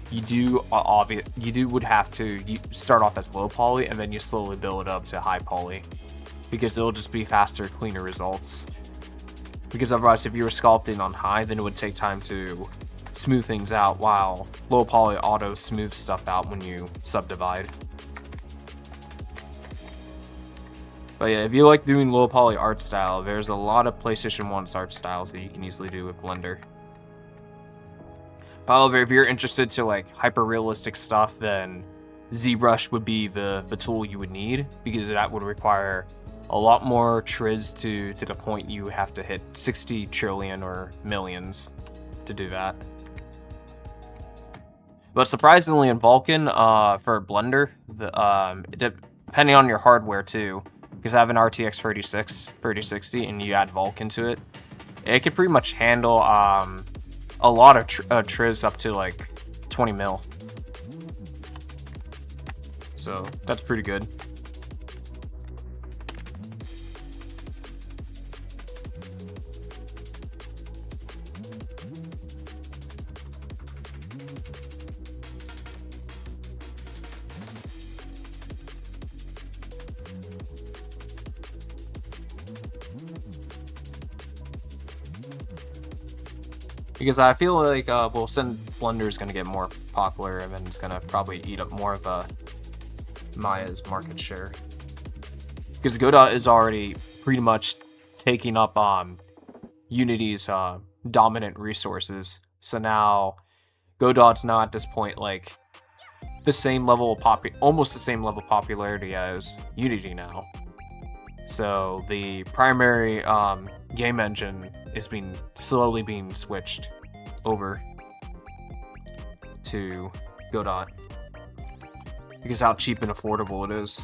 you would have to start off as low poly and then you slowly build it up to high poly, because it'll just be faster, cleaner results. Because otherwise, if you were sculpting on high, then it would take time to smooth things out, while low poly auto smooths stuff out when you subdivide. But yeah, if you like doing low poly art style, there's a lot of PlayStation 1's art styles that you can easily do with Blender. However, if you're interested to like hyper realistic stuff, then ZBrush would be the tool you would need, because that would require a lot more triz to the point you have to hit 60 trillion or millions to do that. But surprisingly, in Vulkan, for Blender, depending on your hardware too, because I have an RTX 3060 and you add Vulkan to it, it can pretty much handle a lot of triz up to like 20 mil. So that's pretty good. Because I feel like, well, since Blender is going to get more popular, and then it's going to probably eat up more of Maya's market share. Because Godot is already pretty much taking up Unity's dominant resources. So now Godot's now at this point like the same level of almost the same level of popularity as Unity now. So the primary game engine is slowly being switched over to Godot because how cheap and affordable it is.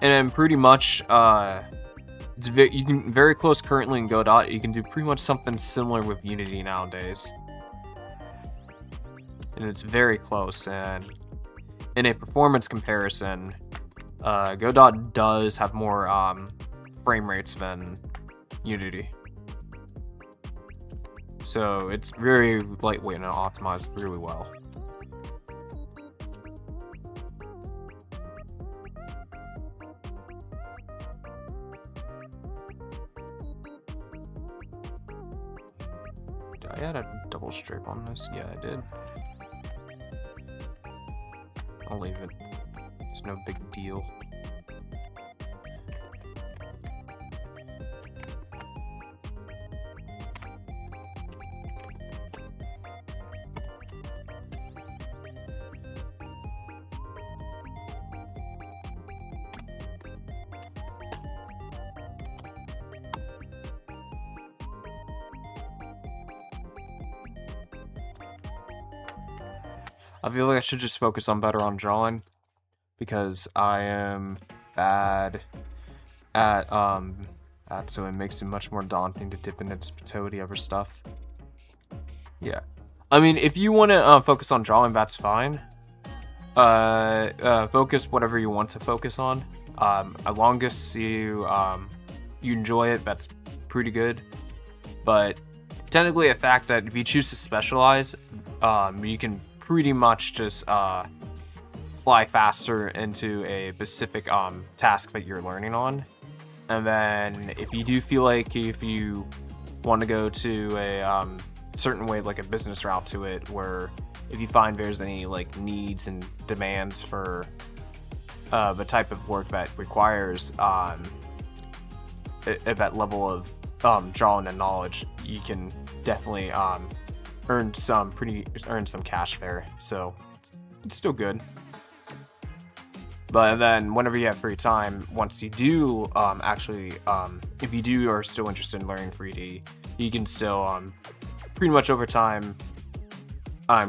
And then pretty much, you can very close currently in Godot. You can do pretty much something similar with Unity nowadays, and it's very close. And in a performance comparison, Godot does have more frame rates than Unity, so it's very lightweight and optimized really well. Did I add a double strip on this? Yeah, I did. I'll leave it. It's no big deal. I feel like I should just focus better on drawing, because I am bad at so it makes it much more daunting to dip into this toady other stuff. Yeah, I mean, if you want to focus on drawing, that's fine. Focus whatever you want to focus on. As long as you enjoy it, that's pretty good. But technically, a fact that if you choose to specialize, you can pretty much just fly faster into a specific task that you're learning on. And then if you do feel like if you want to go to a certain way, like a business route to it, where if you find there's any like needs and demands for the type of work that requires at that level of drawing and knowledge, you can definitely earn some cash there, so it's still good. But then whenever you have free time, once you do if you do are still interested in learning 3D, you can still pretty much over time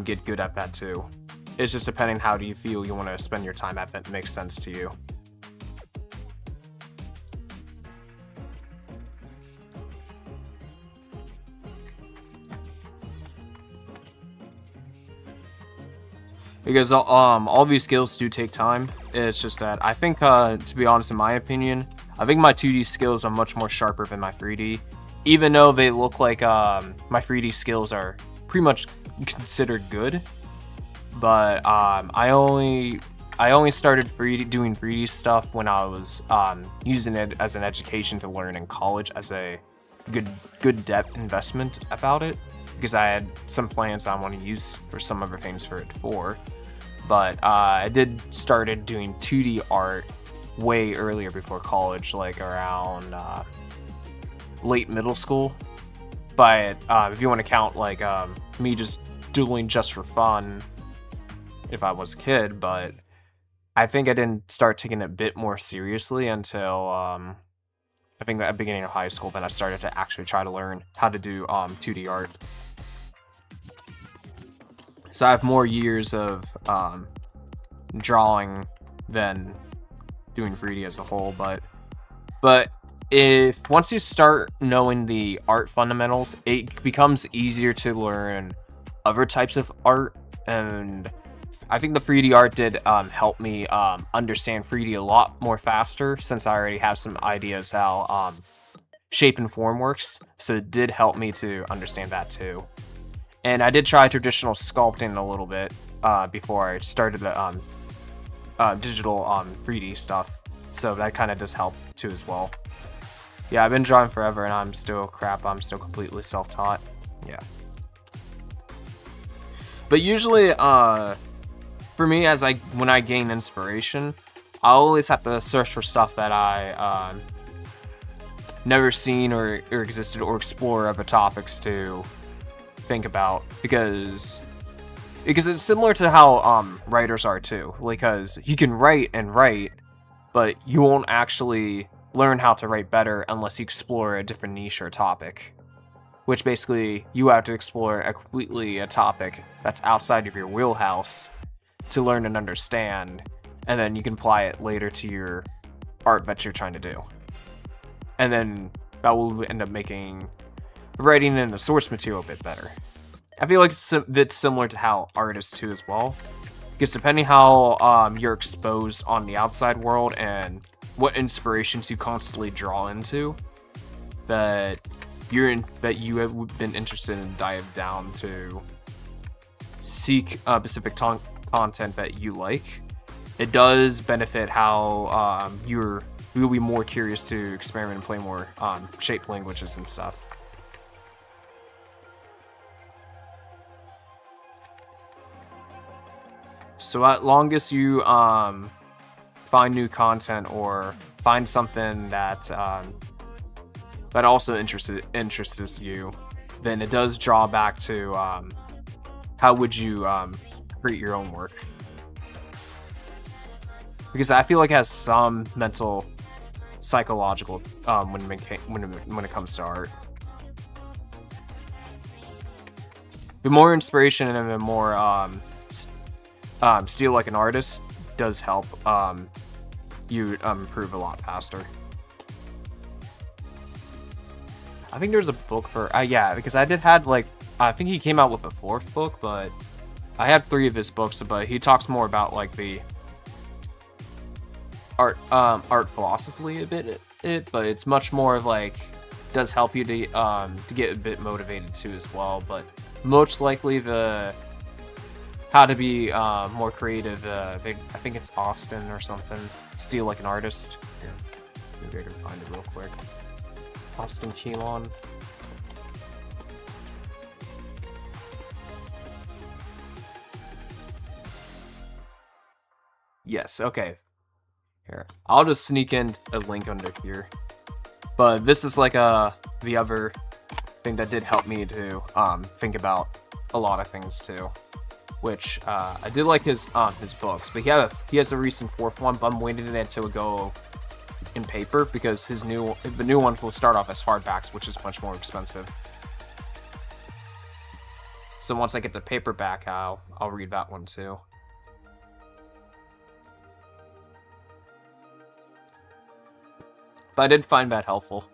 get good at that too. It's just depending how do you feel you want to spend your time at that makes sense to you. Because all these skills do take time. It's just that I think, to be honest, in my opinion, I think my 2D skills are much more sharper than my 3D. Even though they look like my 3D skills are pretty much considered good, but I only started doing 3D stuff when I was using it as an education to learn in college as a good depth investment about it. Because I had some plans I want to use for some other things for it for. But I started doing 2D art way earlier before college, like around late middle school. But if you want to count like me just doodling just for fun, if I was a kid, but I think I didn't start taking it a bit more seriously until I think at the beginning of high school. Then I started to actually try to learn how to do 2D art. So I have more years of drawing than doing 3D as a whole, but if once you start knowing the art fundamentals, it becomes easier to learn other types of art. And I think the 3D art did help me understand 3D a lot more faster, since I already have some ideas how shape and form works. So it did help me to understand that too. And I did try traditional sculpting a little bit before I started the digital 3D stuff, so that kind of does help too as well. Yeah, I've been drawing forever, and I'm still crap. I'm still completely self-taught. Yeah. But usually, for me, when I gain inspiration, I always have to search for stuff that I never seen or existed or explore other topics to think about, because it's similar to how writers are too. Because you can write and write, but you won't actually learn how to write better unless you explore a different niche or topic. Which basically, you have to explore a topic that's outside of your wheelhouse to learn and understand, and then you can apply it later to your art that you're trying to do. And then that will end up making writing in the source material a bit better. I feel like it's similar to how art is too as well. Because depending how you're exposed on the outside world and what inspirations you constantly draw into, that you have been interested in dive down to seek specific content that you like, it does benefit how you'll be more curious to experiment and play more shaped languages and stuff. So at longest you find new content or find something that that also interests you, then it does draw back to how would you create your own work. Because I feel like it has some mental, psychological when it comes to art. The more inspiration and the more steal like an artist does help you improve a lot faster. I think there's a book for yeah, because I think he came out with a 4th book, but I have 3 of his books, but he talks more about like the art philosophy a bit, but it's much more of like does help you to get a bit motivated too as well. But most likely the how to be more creative, I think it's Austin or something. Steal like an artist. Here, maybe I can find it real quick. Austin Keelan. Yes, okay. Here, I'll just sneak in a link under here. But this is like the other thing that did help me to think about a lot of things too. Which I did like his books, but he has a recent 4th one, but I'm waiting until it go in paper because the new one will start off as hardbacks, which is much more expensive. So once I get the paperback, I'll read that one too. But I did find that helpful.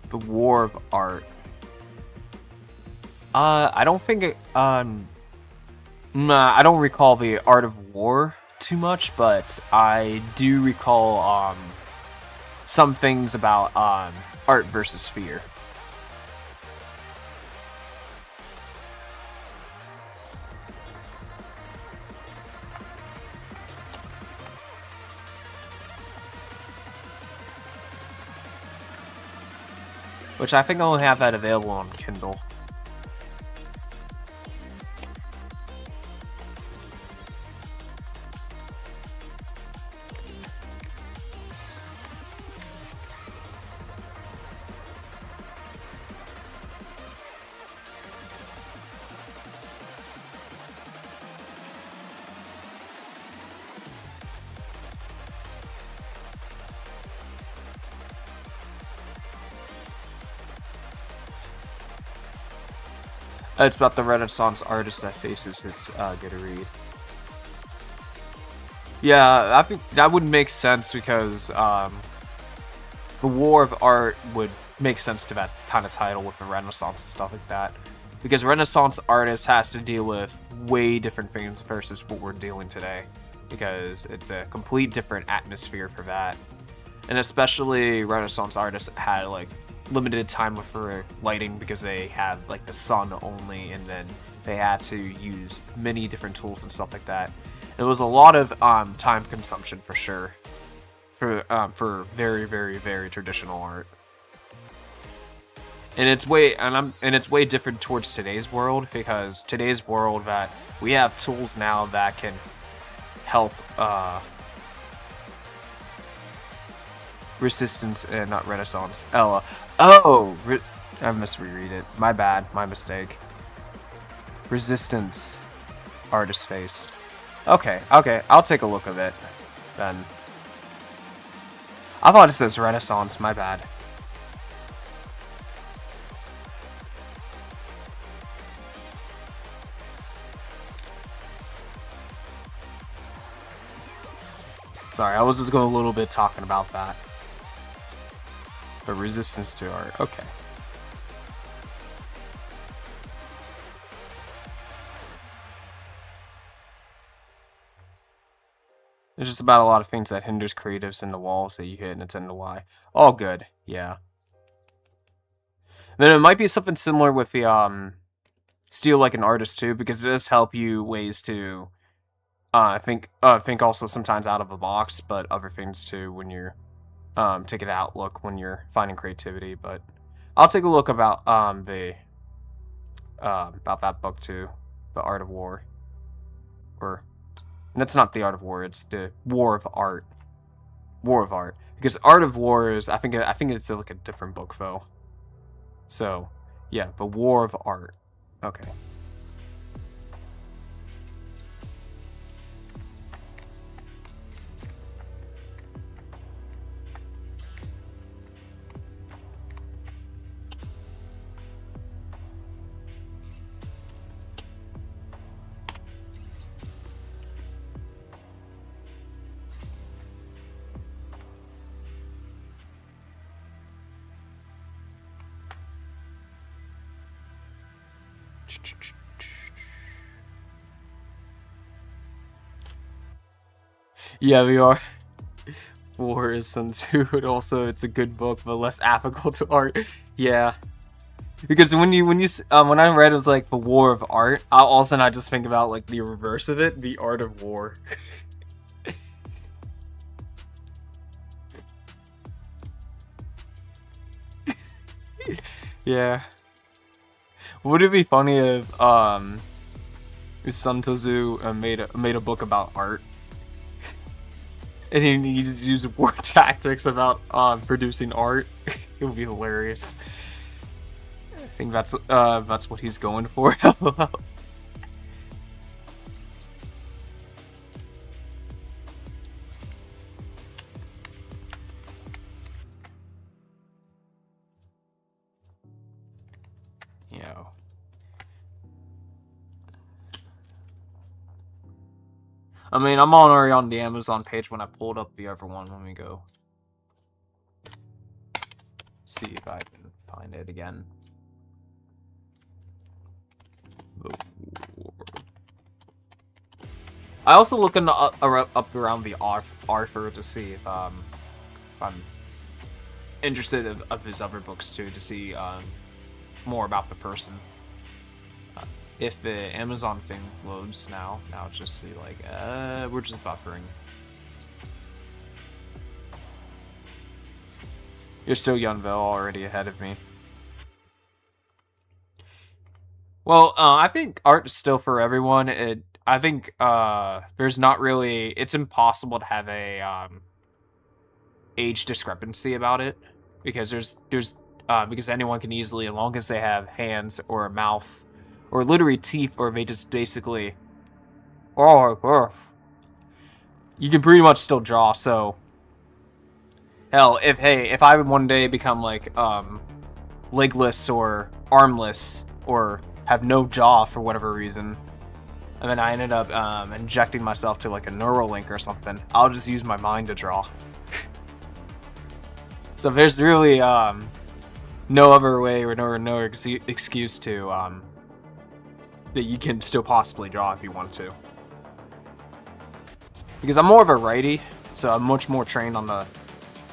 The War of Art. I don't think I don't recall the Art of War too much, but I do recall some things about art versus fear. Which I think I only have that available on Kindle. It's about the Renaissance artist that faces its get a read. Yeah, I think that would make sense because the War of Art would makes sense to that kind of title with the Renaissance and stuff like that. Because Renaissance artists has to deal with way different things versus what we're dealing today. Because it's a complete different atmosphere for that. And especially Renaissance artists had like limited time for lighting because they have like the sun only, and then they had to use many different tools and stuff like that. It was a lot of time consumption for sure, for very, very, very traditional art. And it's way different towards today's world, because today's world that we have tools now that can help resistance and not Renaissance. Ella. Oh, I must reread it. My bad. My mistake. Resistance. Artist face. Okay. I'll take a look at it then. I thought it says Renaissance. My bad. Sorry, I was just going a little bit talking about that. But resistance to art. Okay. It's just about a lot of things that hinders creatives in the walls that you hit, and it's in the Y. All good, yeah. Then it might be something similar with the Steal Like an Artist too, because it does help you ways to think also sometimes out of the box, but other things too when you're taking an outlook when you're finding creativity. But I'll take a look about about that book too, The Art of War, or that's not The Art of War, it's The War of Art. War of Art, because Art of War is I think it's like a different book though. So yeah, The War of Art. Okay. Yeah, we are. War is Sun Tzu, and also it's a good book, but less applicable to art. Yeah, because when I read it was like The War of Art, all of a sudden I just think about like the reverse of it, The Art of War. Yeah. Would it be funny if Sun Tzu made a book about art? And he needed to use war tactics about producing art. It would be hilarious. I think that's what he's going for. Yeah. I mean, I'm already on the Amazon page when I pulled up the other one. Let me go see if I can find it again. I also look in the, up around the Arthur to see if I'm interested of his other books too, to see more about the person. If the Amazon thing loads now it's just like, we're just buffering. You're still young, though, already ahead of me. Well, I think art is still for everyone. I think there's not really, it's impossible to have a age discrepancy about it, because because anyone can easily, as long as they have hands or a mouth or literally teeth, or they just basically, you can pretty much still draw. So hell, if I would one day become like legless or armless or have no jaw for whatever reason, and then I ended up injecting myself to like a Neuralink or something, I'll just use my mind to draw. So there's really no other way or no excuse to that you can still possibly draw if you want to. Because I'm more of a righty, so I'm much more trained on the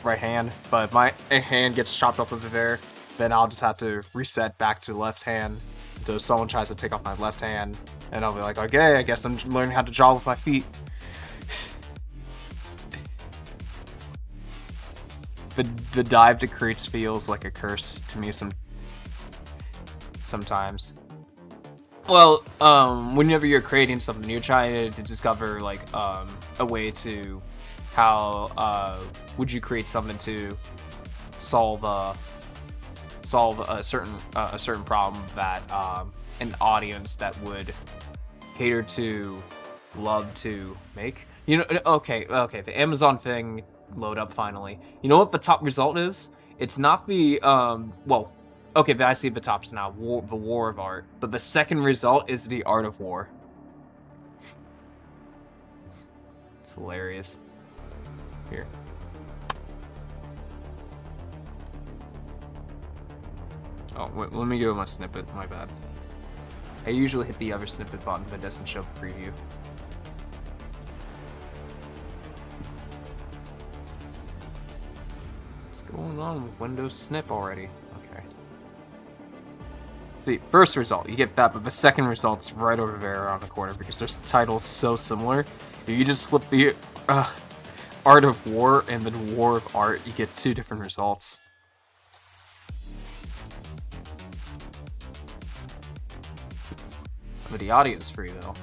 right hand. But if my hand gets chopped off over there, then I'll just have to reset back to left hand. So if someone tries to take off my left hand, and I'll be like, okay, I guess I'm learning how to draw with my feet. The dive to creates feels like a curse to me sometimes. Well, whenever you're creating something, you're trying to discover like a way to how would you create something to solve a certain problem that an audience that would cater to love to make. You know, okay, the Amazon thing load up finally. You know what the top result is? It's not the well, okay, I see the top is now the War of Art, but the second result is the Art of War. It's hilarious. Here. Oh, wait, let me go with my snippet. My bad. I usually hit the other snippet button, but it doesn't show the preview. What's going on with Windows Snip already? Okay. See, first result, you get that, but the second result's right over there around the corner because their title's so similar. If you just flip the Art of War and then War of Art, you get two different results. But the audio's free though.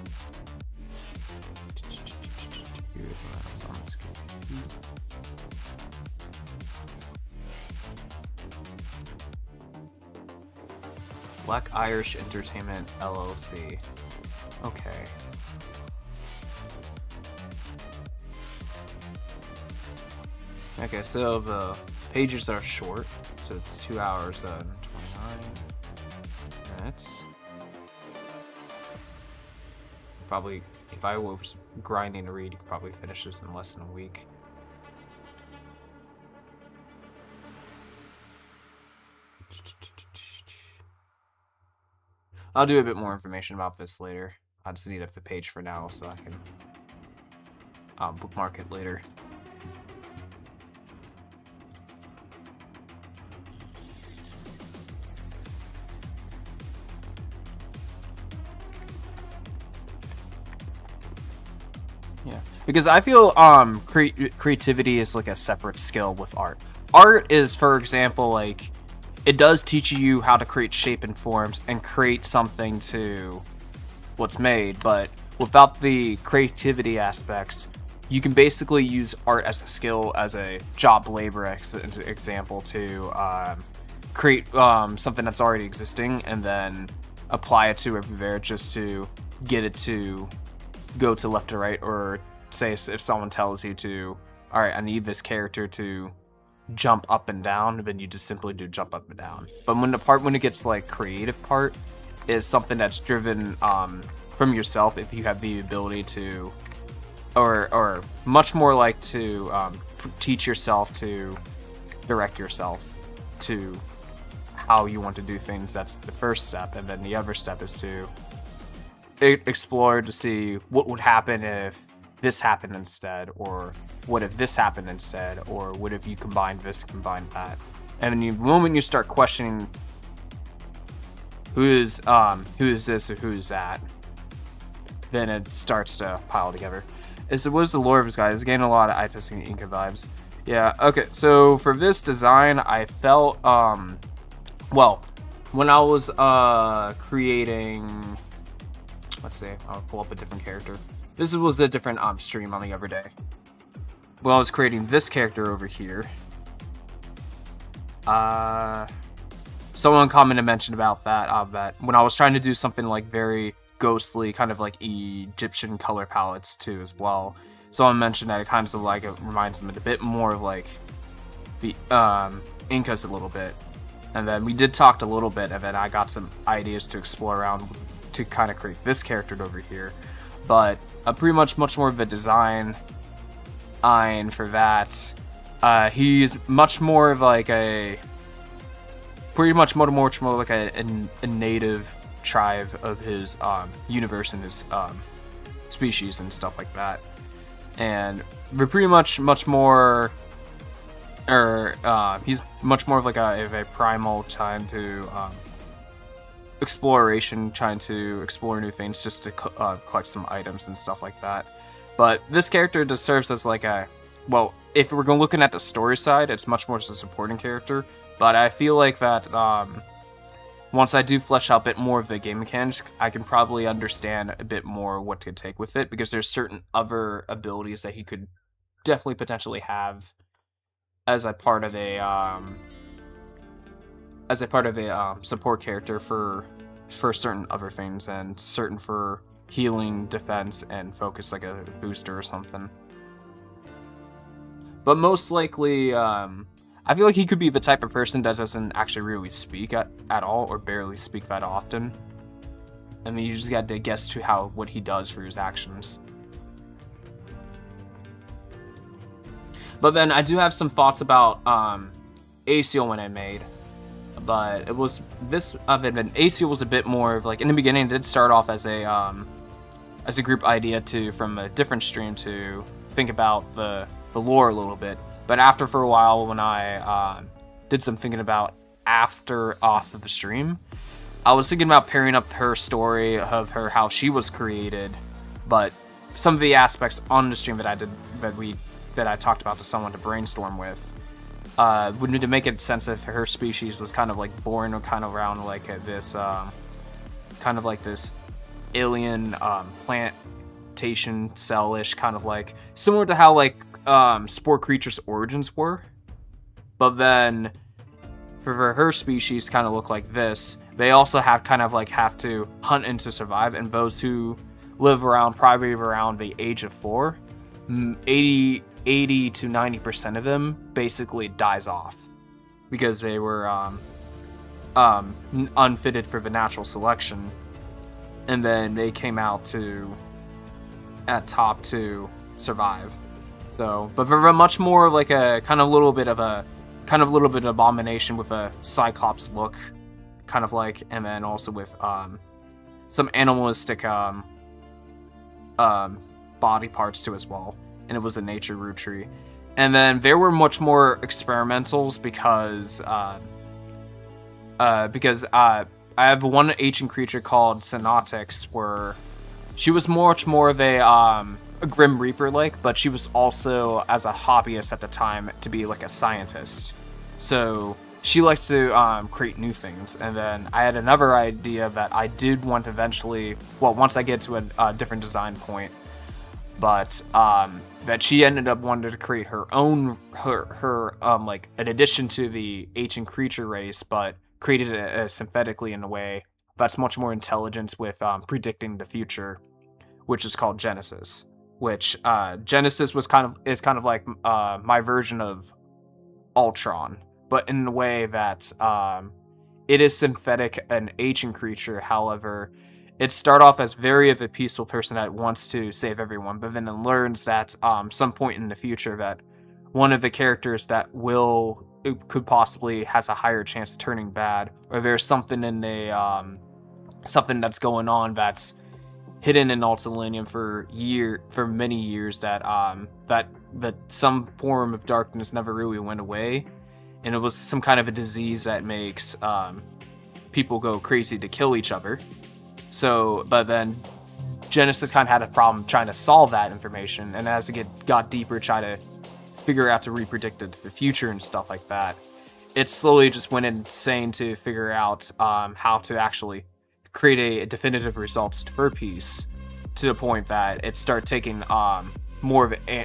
Black Irish Entertainment LLC. Okay. Okay, so the pages are short, so it's 2 hours and 29 minutes. Probably, if I was grinding to read, you could probably finish this in less than a week. I'll do a bit more information about this later. I just need the page for now so I can bookmark it later. Yeah, because I feel creativity is like a separate skill with art. Art is, for example, like it does teach you how to create shape and forms and create something to what's made, but without the creativity aspects, you can basically use art as a skill, as a job labor example to create something that's already existing and then apply it to over there just to get it to go to left or right, or say if someone tells you to, all right, I need this character to jump up and down, then you just simply do jump up and down. But when it gets like creative part is something that's driven from yourself, if you have the ability to, or much more like to teach yourself to direct yourself to how you want to do things. That's the first step, and then the other step is to explore to see what would happen if this happened instead, or what if this happened instead, or what if you combined this, combined that. And then the moment you start questioning who is this or who is that, then it starts to pile together. What is the lore of this guy? It's getting a lot of eye-testing Inca vibes. Yeah, okay, so for this design, I felt, well, when I was creating, let's see, I'll pull up a different character. This was a different stream on the other day. When I was creating this character over here, someone commented mentioned about that, that when I was trying to do something like very ghostly, kind of like Egyptian color palettes too as well. Someone mentioned that it kind of like it reminds them a bit more of like the Incas a little bit. And then we did talk a little bit, and then I got some ideas to explore around to kind of create this character over here. But pretty much more of a design for that. He's much more of like a pretty much much more like a native tribe of his universe and his species and stuff like that. And we're pretty much more, he's much more of like a primal trying to exploration, trying to explore new things just to collect some items and stuff like that. But this character just serves as like well, if we're looking at the story side, it's much more as a supporting character. But I feel like that once I do flesh out a bit more of the game mechanics, I can probably understand a bit more what to take with it, because there's certain other abilities that he could definitely potentially have as a part of a support character for certain other things, and certain for healing, defense, and focus, like a booster or something. But most likely, I feel like he could be the type of person that doesn't actually really speak at all, or barely speak that often. I mean, you just got to guess to what he does for his actions. But then I do have some thoughts about ASEAL when I made. But it was ASEAL was a bit more of like, in the beginning it did start off as a group idea from a different stream to think about the lore a little bit. But after, for a while, when I did some thinking about off of the stream, I was thinking about pairing up her story of how she was created, but some of the aspects on the stream that I talked about to someone to brainstorm with, would need to make it sense if her species was kind of like born or kind of around like this alien plantation cell-ish, kind of like similar to how like spore creatures' origins were. But then for her species kind of look like this. They also have to hunt and to survive, and those who live probably around the age of 4, 80 to 90% of them basically dies off because they were unfitted for the natural selection, and then they came out at top to survive. So, but for a much more like a kind of little bit of abomination with a cyclops look, kind of like, and then also with some animalistic body parts too as well. And it was a nature root tree. And then there were much more experimentals because I have one ancient creature called Synotix, where she was much more of a Grim Reaper like, but she was also, as a hobbyist at the time, to be like a scientist. So she likes to create new things. And then I had another idea that I did want to eventually, well, once I get to a different design point, but that she ended up wanting to create her own, like an addition to the ancient creature race, but created it synthetically in a way that's much more intelligent with predicting the future, which is called Genesis. Which Genesis is kind of like my version of Ultron, but in a way that it is synthetic, an ancient creature. However, it starts off as very of a peaceful person that wants to save everyone, but then it learns that some point in the future that one of the characters that could possibly has a higher chance of turning bad, or there's something in something that's going on that's hidden in Ultilinium for many years that some form of darkness never really went away, and it was some kind of a disease that makes people go crazy to kill each other. So, but then Genesis kind of had a problem trying to solve that information, and as it got deeper, try to figure out to repredict the future and stuff like that, it slowly just went insane to figure out how to actually create a definitive results for peace, to the point that it started taking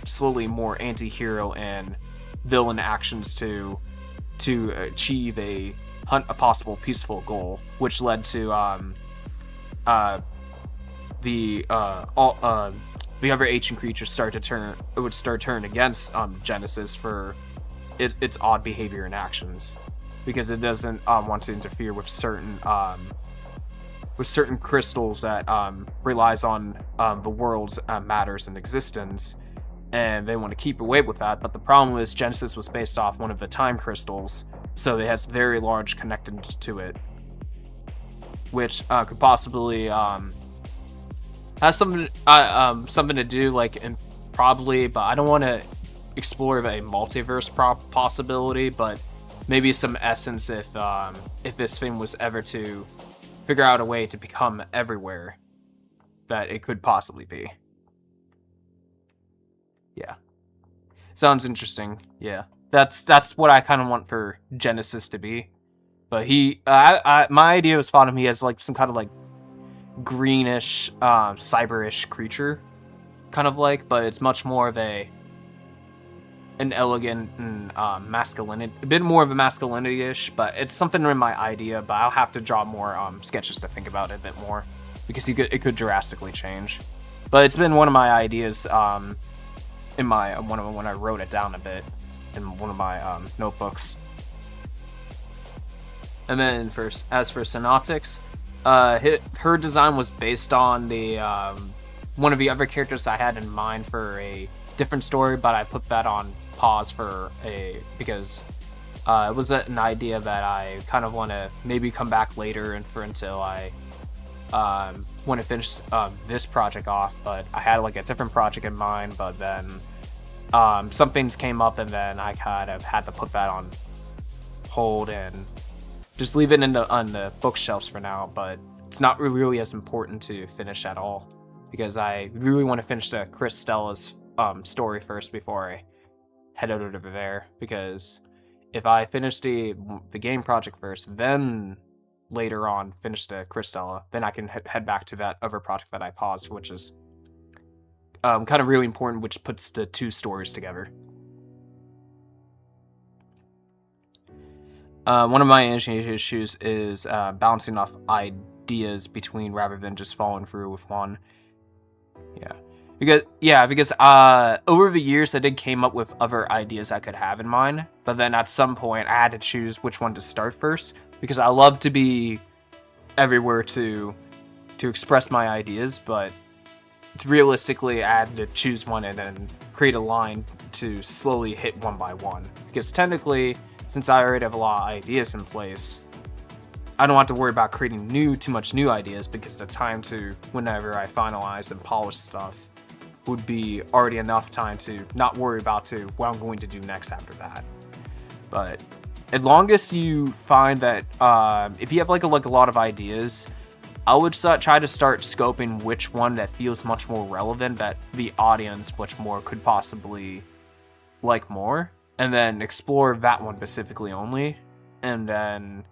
slowly more anti-hero and villain actions to achieve a possible peaceful goal, which led to the other ancient creatures would start turning against Genesis for its odd behavior and actions, because it doesn't want to interfere with certain crystals that relies on the world's matters and existence, and they want to keep away with that. But the problem is Genesis was based off one of the time crystals, so it has very large connections to it, which could possibly has something to do like in probably, but I don't want to explore a multiverse possibility, but maybe some essence if this thing was ever to figure out a way to become everywhere, that it could possibly be. Yeah, sounds interesting. Yeah, that's what I kind of want for Genesis to be. But my idea was thought of me as like some kind of like greenish, cyberish creature, kind of like, but it's much more of an elegant and masculinity, a bit more of a masculinity-ish, but it's something in my idea, but I'll have to draw more sketches to think about it a bit more, because it could drastically change. But it's been one of my ideas in my when I wrote it down a bit in one of my notebooks. And then as for Synoptics, her design was based on the one of the other characters I had in mind for a different story, but I put that on pause because it was an idea that I kind of want to maybe come back later until I want to finish this project off. But I had like a different project in mind, but then some things came up, and then I kind of had to put that on hold and just leave it on the bookshelves for now. But it's not really as important to finish at all, because I really want to finish the Chris Stella's story first before I head over there. Because if I finish the game project first, then later on finish the Chris Stella, then I can head back to that other project that I paused, which is kind of really important, which puts the two stories together. One of my issues is bouncing off ideas between rather than just following through with one. Because over the years I did came up with other ideas I could have in mind, but then at some point I had to choose which one to start first, because I love to be everywhere to express my ideas, but realistically I had to choose one and then create a line to slowly hit one by one, because technically, since I already have a lot of ideas in place, I don't have to worry about creating too much new ideas, because the time to whenever I finalize and polish stuff would be already enough time to not worry about what I'm going to do next after that. But as long as you find that if you have like a lot of ideas, I would try to start scoping which one that feels much more relevant, that the audience much more could possibly like more, and then explore that one specifically only, and then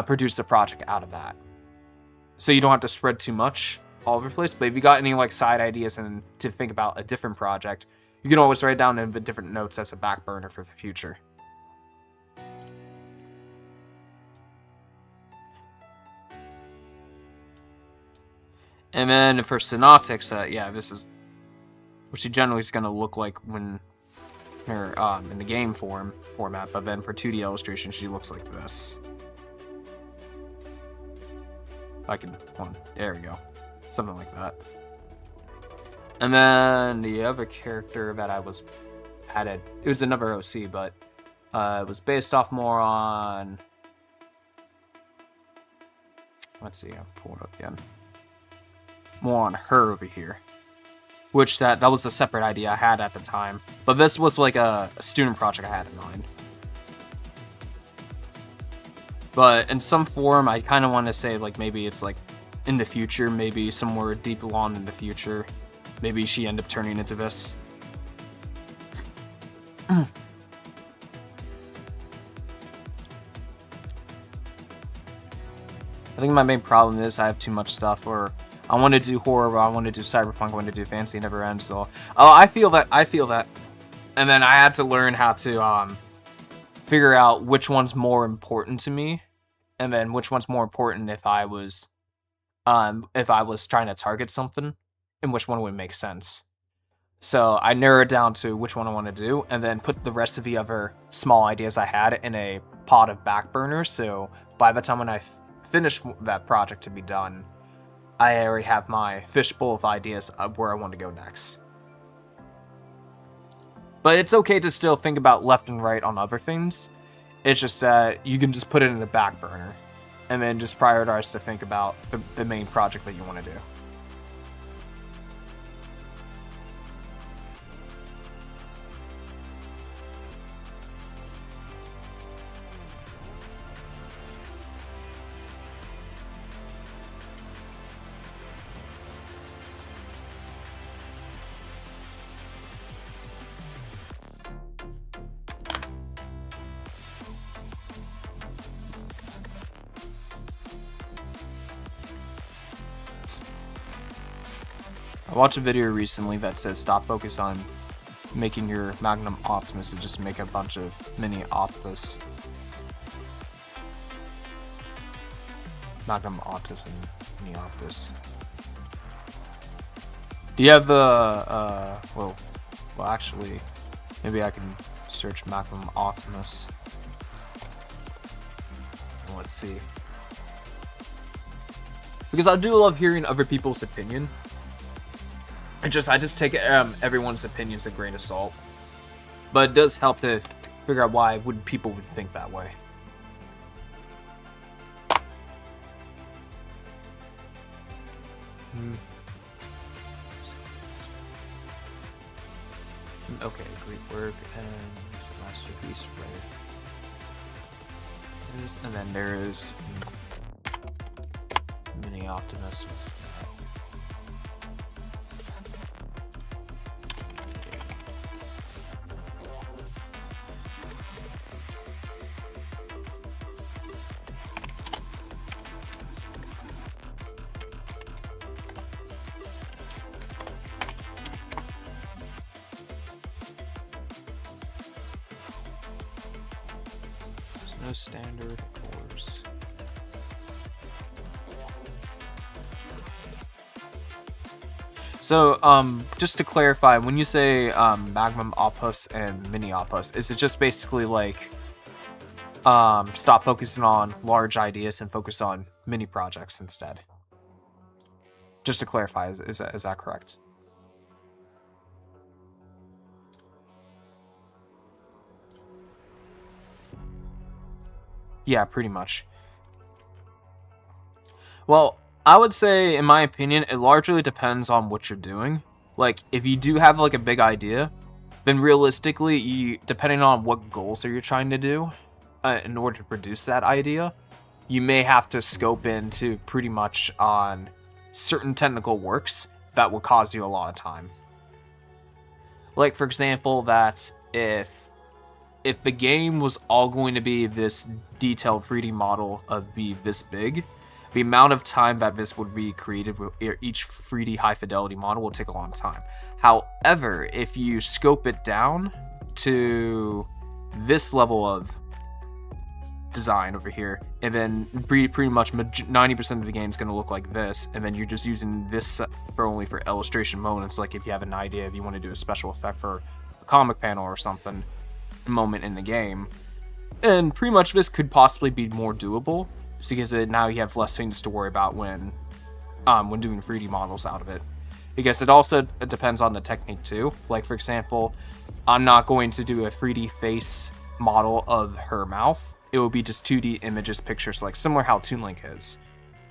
produce a project out of that. So you don't have to spread too much all over the place. But if you got any like side ideas and to think about a different project, you can always write down in the different notes as a back burner for the future. And then for Synoptics, this is what she generally is going to look like when her in the game format, but then for 2D illustration, she looks like this. If I can, there we go, something like that. And then the other character that I it was another OC, but it was based off more on, let's see, I'll pull it up again. More on her over here, which that was a separate idea I had at the time, but this was like a student project I had in mind. But in some form, I kind of want to say like maybe it's like in the future, maybe somewhere deep along in the future, maybe she ended up turning into this. I think my main problem is I have too much stuff, or I want to do horror, I want to do cyberpunk, I want to do fantasy never ends. So, I feel that, and then I had to learn how to figure out which one's more important to me, and then which one's more important if I was trying to target something, and which one would make sense. So I narrowed down to which one I want to do, and then put the rest of the other small ideas I had in a pot of back burners. So by the time when I finish that project to be done, I already have my fishbowl of ideas of where I want to go next. But it's okay to still think about left and right on other things. It's just that you can just put it in the back burner and then just prioritize to think about the main project that you want to do. I watched a video recently that says stop focus on making your Magnum Optimus and just make a bunch of mini Optus. Magnum Optus and mini Optus. Do you have the, well actually, maybe I can search Magnum Optimus. Let's see. Because I do love hearing other people's opinion. I just take everyone's opinions a grain of salt, but it does help to figure out why people would think that way. Okay, great work and masterpiece, right? And then there is Mini Optimus. No standard course. So, just to clarify, when you say Magnum Opus and Mini Opus, is it just basically like stop focusing on large ideas and focus on mini projects instead? Just to clarify, is that correct? Yeah, pretty much. Well, I would say, in my opinion, it largely depends on what you're doing. Like, if you do have, like, a big idea, then realistically, depending on what goals are you trying to do in order to produce that idea, you may have to scope into pretty much on certain technical works that will cause you a lot of time. Like, for example, that if the game was all going to be this detailed 3D model of be this big, the amount of time that this would be created with each 3D high fidelity model will take a long time. However, if you scope it down to this level of design over here, and then pretty much 90% of the game is going to look like this, and then you're just using this only for illustration moments, like if you have an idea, if you want to do a special effect for a comic panel or something, moment in the game, and pretty much this could possibly be more doable because now you have less things to worry about when doing 3D models out of it. Because it also depends on the technique too. Like, for example, I'm not going to do a 3D face model of her mouth. It will be just 2D images, pictures, like similar how Toon Link is.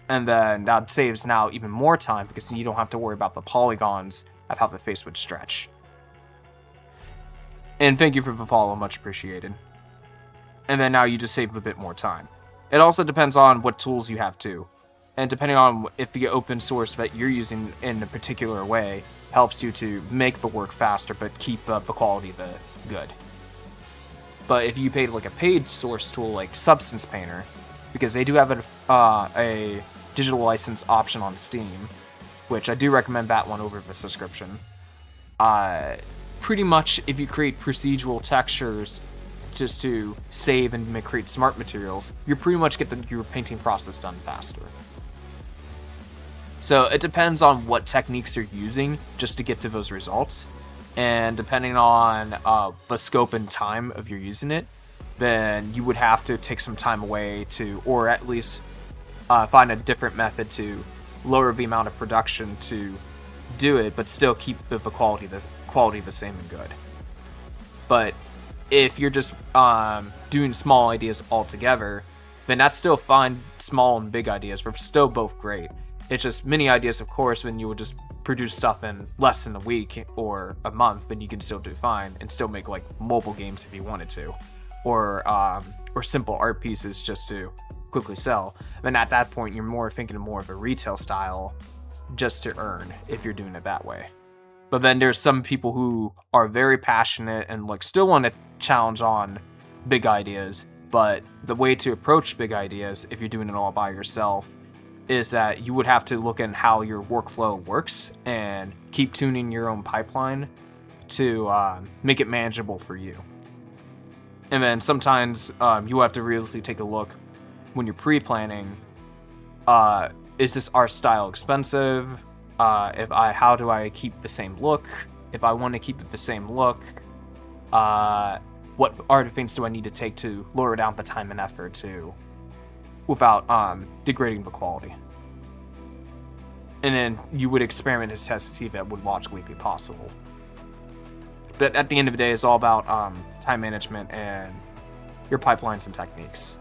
And then that saves now even more time because you don't have to worry about the polygons of how the face would stretch. And thank you for the follow, much appreciated. And then now you just save a bit more time. It also depends on what tools you have too. And depending on if the open source that you're using in a particular way helps you to make the work faster but keep up the quality of the good. But if you paid like a paid source tool like Substance Painter, because they do have a digital license option on Steam, which I do recommend that one over the subscription. Pretty much, if you create procedural textures just to save and create smart materials, you pretty much get your painting process done faster. So it depends on what techniques you're using just to get to those results, and depending on the scope and time of your using it, then you would have to take some time away to, or at least find a different method to lower the amount of production to do it, but still keep the quality the same and good. But If you're just doing small ideas altogether, then that's still fine. Small and big ideas are still both great. It's just mini ideas, of course, when you would just produce stuff in less than a week or a month, then you can still do fine and still make like mobile games if you wanted to, or simple art pieces just to quickly sell. Then at that point, you're more thinking more of a retail style, just to earn if you're doing it that way. But then there's some people who are very passionate and like still want to challenge on big ideas, but the way to approach big ideas, if you're doing it all by yourself, is that you would have to look at how your workflow works and keep tuning your own pipeline to make it manageable for you. And then sometimes you have to realistically take a look when you're pre-planning, is this art style expensive? How do I keep the same look? If I want to keep it the same look, what artifacts do I need to take to lower down the time and effort to, without degrading the quality? And then you would experiment and test to see if that would logically be possible. But at the end of the day, it's all about time management and your pipelines and techniques.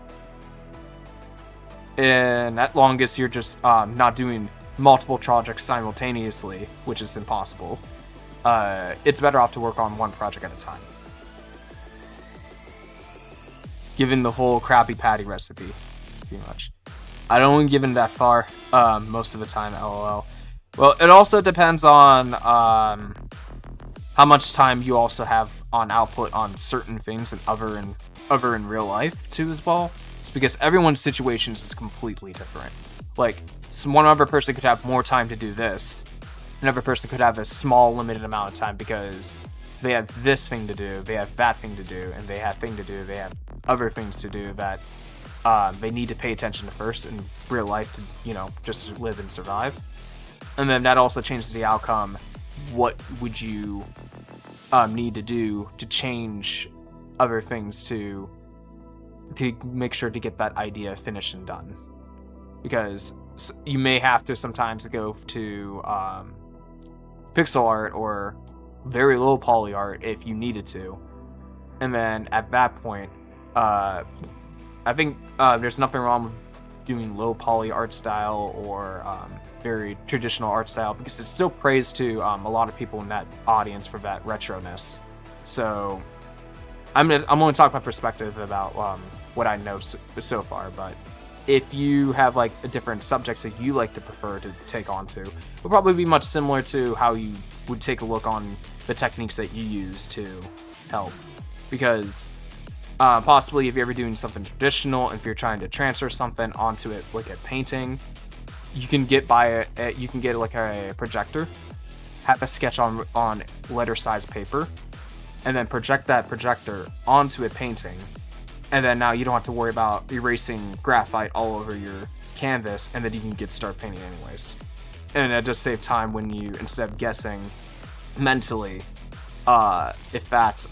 And at longest, you're just not doing multiple projects simultaneously, which is impossible. It's better off to work on one project at a time. Given the whole Krabby Patty recipe, pretty much. I don't even give it that far most of the time, lol. Well, it also depends on how much time you also have on output on certain things and other in real life too as well. It's because everyone's situations is completely different. Like, one other person could have more time to do this, another person could have a small limited amount of time because they have this thing to do, they have that thing to do, and they have thing to do, they have other things to do that they need to pay attention to first in real life to, just to live and survive. And then that also changes the outcome. What would you need to do to change other things to make sure to get that idea finished and done? Because you may have to sometimes go to pixel art or very low poly art if you needed to. And then at that point, I think there's nothing wrong with doing low poly art style or very traditional art style, because it still prays to a lot of people in that audience for that retroness. So I'm only talking my perspective about what I know so far, but if you have like a different subjects that you like to prefer to take onto, it will probably be much similar to how you would take a look on the techniques that you use to help. Because possibly if you're ever doing something traditional, if you're trying to transfer something onto it like a painting, you can get like a projector, have a sketch on letter size paper, and then project that projector onto a painting. And then now you don't have to worry about erasing graphite all over your canvas, and then you can start painting anyways. And that does save time when you, instead of guessing mentally if that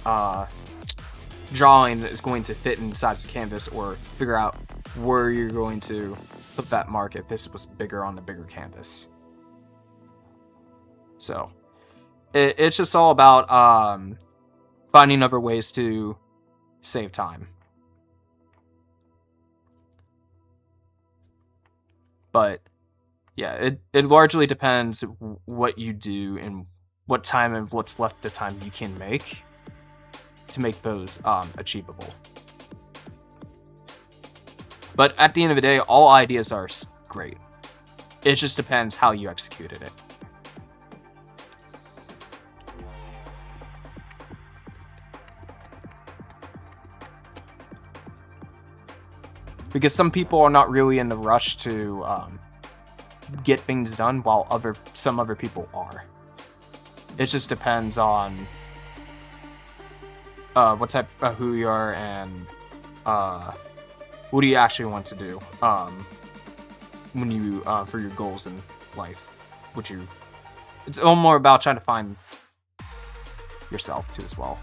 drawing is going to fit inside the canvas, or figure out where you're going to put that mark if this was bigger on the bigger canvas. So it's just all about finding other ways to save time. But yeah, it largely depends what you do and what time and what's left of time you can make to make those achievable. But at the end of the day, all ideas are great. It just depends how you executed it. Because some people are not really in the rush to get things done, while some other people are. It just depends on what type of who you are and what do you actually want to do when you for your goals in life. It's all more about trying to find yourself too as well.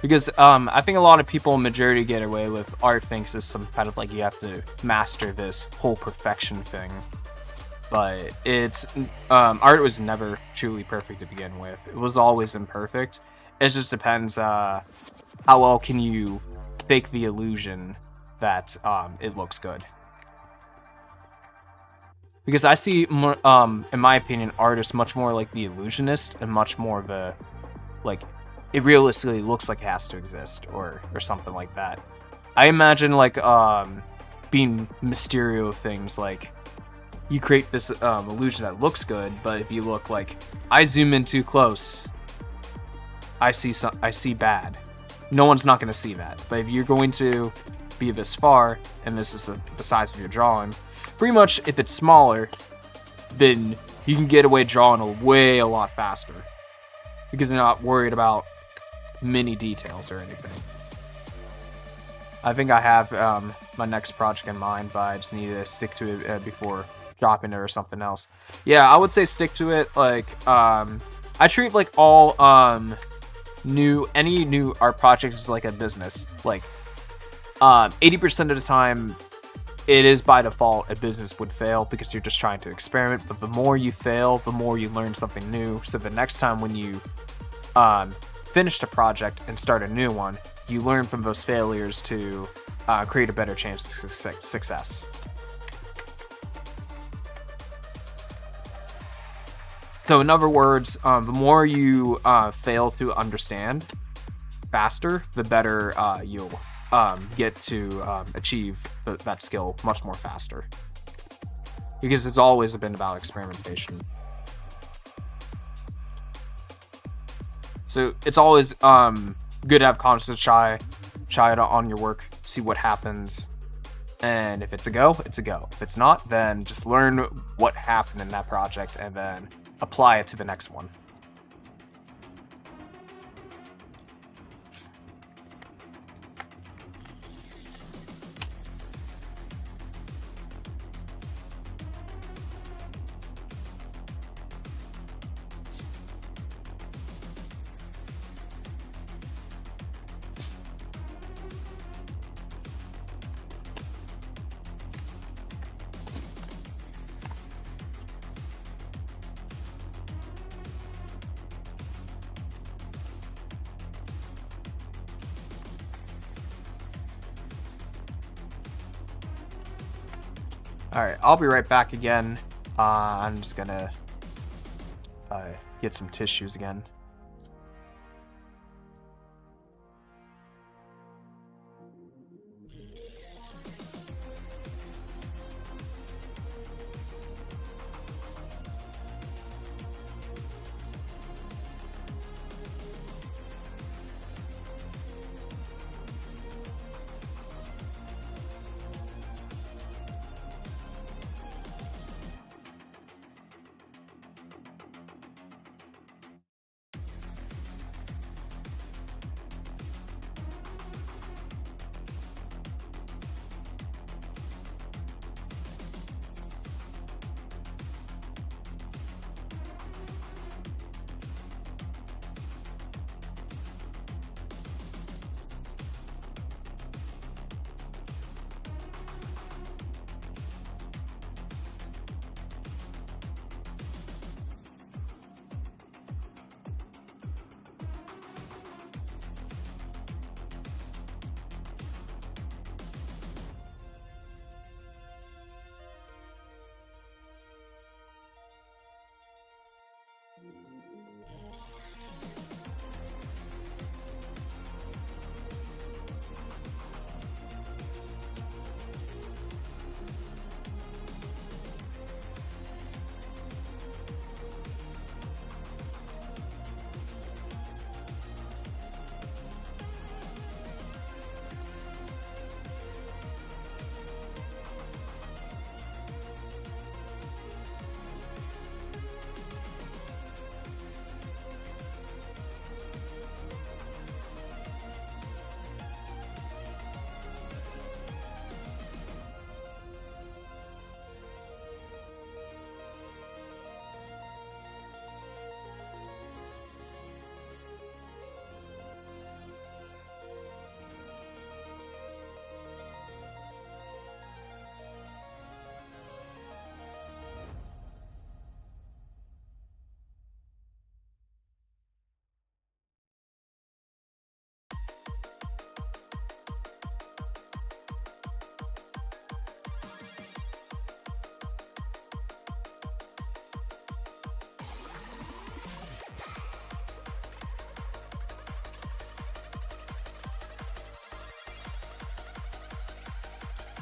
Because I think a lot of people, majority, get away with art thinks is some kind of like you have to master this whole perfection thing. But it's art was never truly perfect to begin with. It was always imperfect. It just depends how well can you fake the illusion that it looks good. Because I see more, in my opinion, art is much more like the illusionist and much more of a like it realistically looks like it has to exist or something like that. I imagine like being Mysterio things like you create this illusion that looks good, but if you look like I zoom in too close, I see bad. No one's not going to see that. But if you're going to be this far and this is the size of your drawing, pretty much if it's smaller, then you can get away drawing a lot faster because you're not worried about many details or anything. I think I have my next project in mind, but I just need to stick to it before dropping it or something else. Yeah, I would say stick to it. Like, I treat like all any new art project is like a business. Like, 80% of the time, it is by default a business would fail because you're just trying to experiment. But the more you fail, the more you learn something new. So the next time when you finish a project and start a new one, you learn from those failures to create a better chance of success. So in other words, the more you fail to understand faster, the better you'll get to achieve that skill much more faster. Because it's always been about experimentation. So it's always good to have constant try it on your work, see what happens, and if it's a go, it's a go. If it's not, then just learn what happened in that project and then apply it to the next one. Alright, I'll be right back again. I'm just gonna get some tissues again.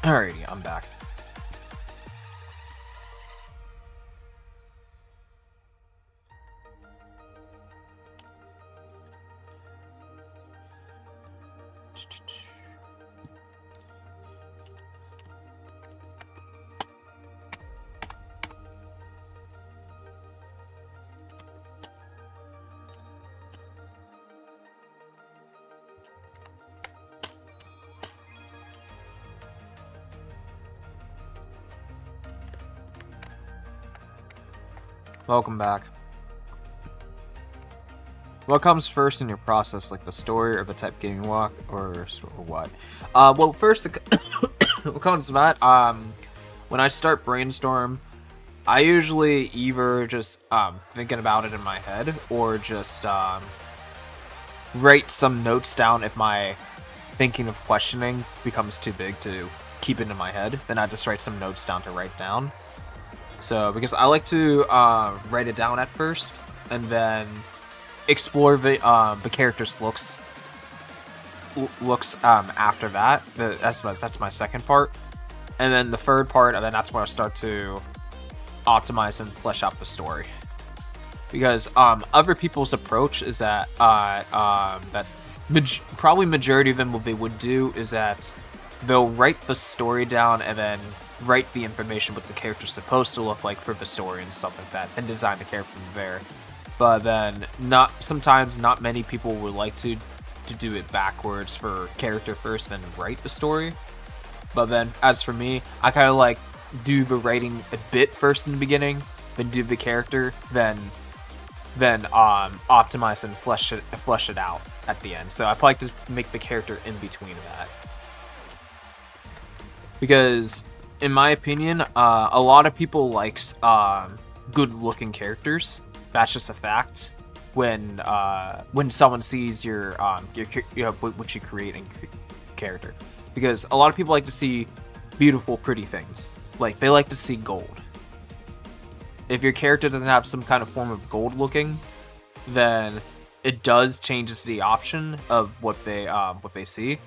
Alrighty, I'm back. Welcome back. What comes first in your process, like the story or the type gaming walk, or what? Well, first, what comes to that, when I start brainstorm, I usually either just thinking about it in my head, or just write some notes down if my thinking of questioning becomes too big to keep it in my head. Then I just write some notes down to write down. So, because I like to write it down at first, and then explore the character's looks after that. That's my second part, and then the third part, and then that's where I start to optimize and flesh out the story. Because other people's approach is that probably majority of them, what they would do is that they'll write the story down and then write the information what the character's supposed to look like for the story and stuff like that, and design the character from there. But then sometimes not many people would like to do it backwards, for character first, then write the story. But then as for me, I kind of like do the writing a bit first in the beginning, then do the character, then optimize and flesh it out at the end. So I like to make the character in between that, because in my opinion, a lot of people likes good-looking characters. That's just a fact. When someone sees your what you create in character, because a lot of people like to see beautiful, pretty things. Like, they like to see gold. If your character doesn't have some kind of form of gold looking, then it does changes the option of what they see.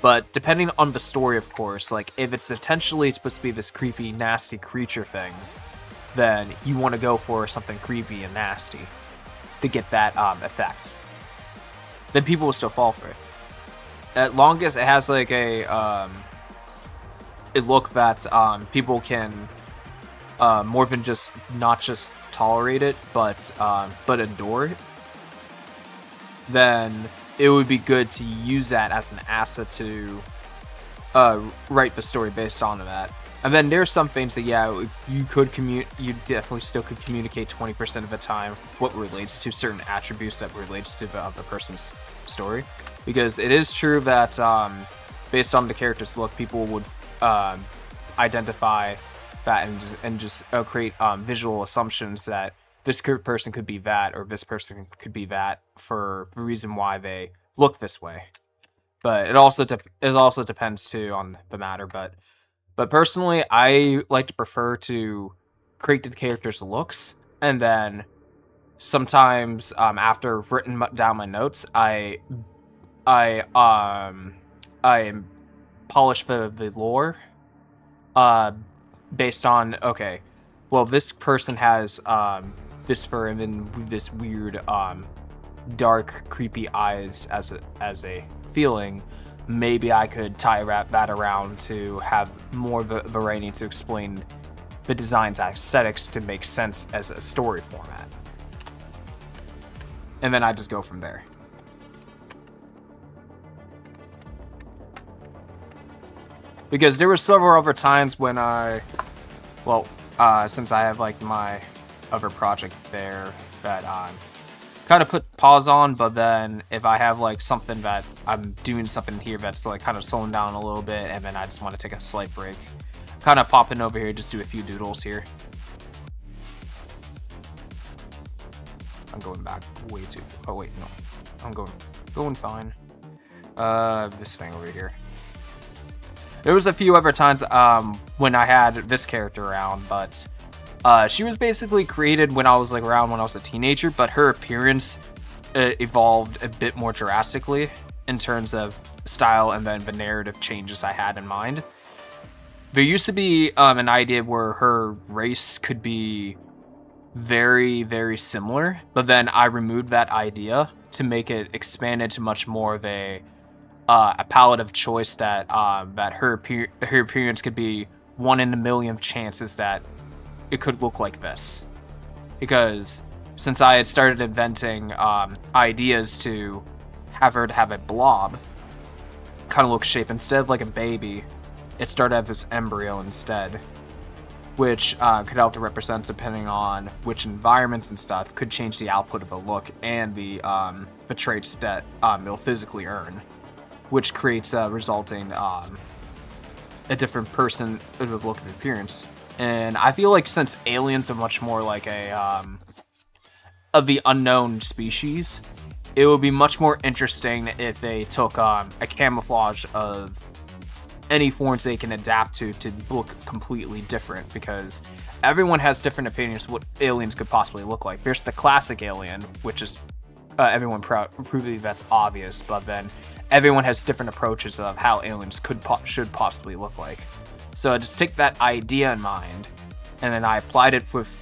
But depending on the story, of course, like if it's intentionally supposed to be this creepy, nasty creature thing, then you want to go for something creepy and nasty to get that effect. Then people will still fall for it. At longest, it has like a look that people can more than just not just tolerate it, but endure it. Then it would be good to use that as an asset to write the story based on that. And then there's some things that, yeah, you definitely still could communicate 20% of the time what relates to certain attributes that relates to the other person's story. Because it is true that based on the character's look, people would identify that and just create visual assumptions that this person could be that, or this person could be that, for the reason why they look this way. But it also depends too on the matter. But personally, I like to prefer to create the character's looks, and then sometimes after I've written down my notes, I polish the lore based on, okay, well, this person has this fur and then this weird dark creepy eyes as a feeling. Maybe I could tie that around to have more variety to explain the design's aesthetics to make sense as a story format, and then I just go from there. Because there were several other times when since I have like my other project there that kind of put pause on, but then if I have like something that I'm doing something here that's like kind of slowing down a little bit, and then I just want to take a slight break, kind of pop in over here, just do a few doodles here. I'm going back way too. Oh wait, no, I'm going fine. This thing over here. There was a few other times when I had this character around, but she was basically created when I was like around when I was a teenager, but her appearance evolved a bit more drastically in terms of style and then the narrative changes I had in mind. there used to be an idea where her race could be very, very similar, but then I removed that idea to make it expand into much more of a palette of choice that that her appearance could be 1 in a million chances that it could look like this. Because since I had started inventing ideas to have her to have a blob kind of look shape instead of like a baby, it started as this embryo instead, which could help to represent, depending on which environments and stuff, could change the output of the look and the traits that it'll physically earn, which creates resulting a different person with look and appearance. And I feel like since aliens are much more like a of the unknown species, it would be much more interesting if they took a camouflage of any forms they can adapt to look completely different, because everyone has different opinions of what aliens could possibly look like. There's the classic alien, which is everyone proving that's obvious, but then everyone has different approaches of how aliens should possibly look like. So I just take that idea in mind, and then I applied it with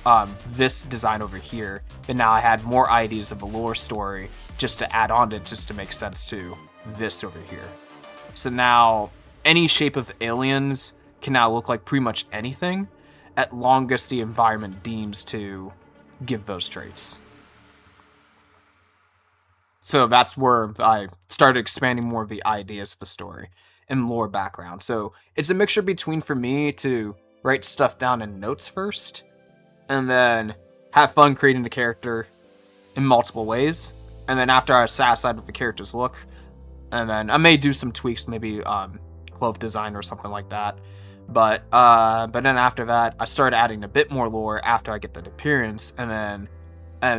this design over here, and now I had more ideas of the lore story just to add on to it, just to make sense to this over here. So now any shape of aliens can now look like pretty much anything, at longest the environment deems to give those traits. So that's where I started expanding more of the ideas of the story and lore background. So it's a mixture between, for me, to write stuff down in notes first, and then have fun creating the character in multiple ways, and then after I was satisfied with the character's look, and then I may do some tweaks, maybe clove design or something like that. But then after that, I started adding a bit more lore after I get that appearance, and then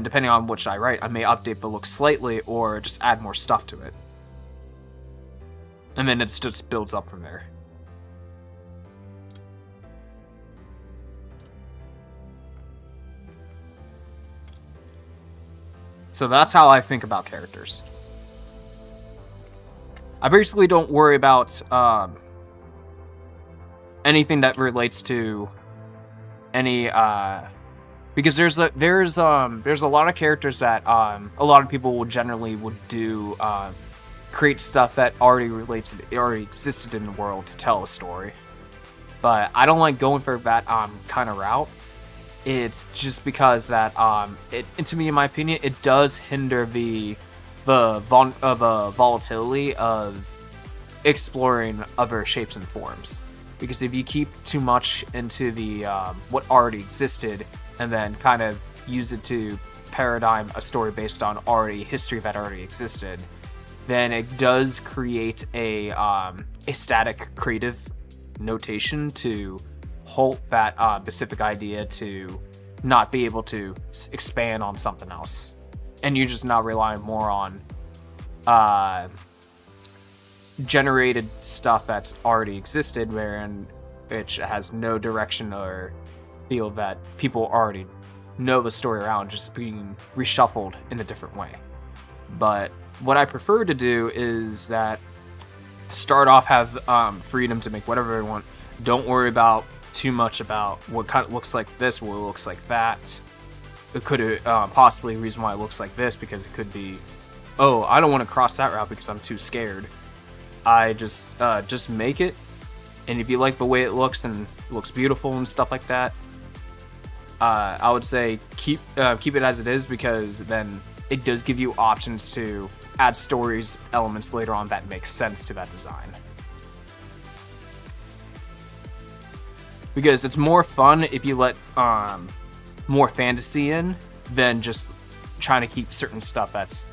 depending on which I write, I may update the look slightly or just add more stuff to it. And then it just builds up from there. So that's how I think about characters. I basically don't worry about anything that relates to any because there's a lot of characters that a lot of people would generally do create stuff that already existed in the world to tell a story. But I don't like going for that kind of route. It's just because that to me, in my opinion, it does hinder the volatility of exploring other shapes and forms. Because if you keep too much into the what already existed and then kind of use it to paradigm a story based on history that already existed, then it does create a static creative notation to halt that specific idea to not be able to expand on something else, and you're just not relying more on generated stuff that's already existed, wherein which has no direction or feel that people already know the story around, just being reshuffled in a different way. But what I prefer to do is that start off, have freedom to make whatever I want. Don't worry about too much about what kind of looks like this, what looks like that. It could possibly reason why it looks like this, because it could be, oh, I don't want to cross that route because I'm too scared. I just make it, and if you like the way it looks and it looks beautiful and stuff like that, I would say keep it as it is, because then it does give you options to add stories elements later on that make sense to that design. Because it's more fun if you let more fantasy in than just trying to keep certain stuff that's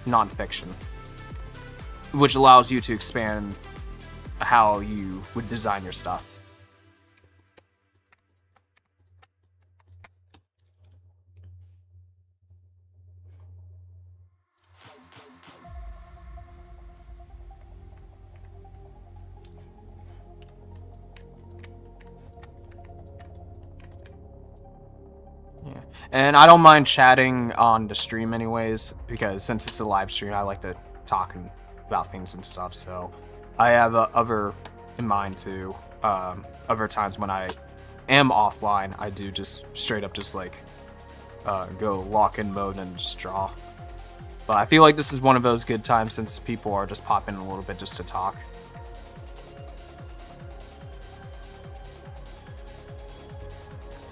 non-fiction, which allows you to expand how you would design your stuff. Yeah. And I don't mind chatting on the stream anyways, because since it's a live stream, I like to talk about things and stuff, so I have other in mind too. other times when I am offline, I do just straight up just like go lock-in mode and just draw. But I feel like this is one of those good times since people are just popping a little bit just to talk.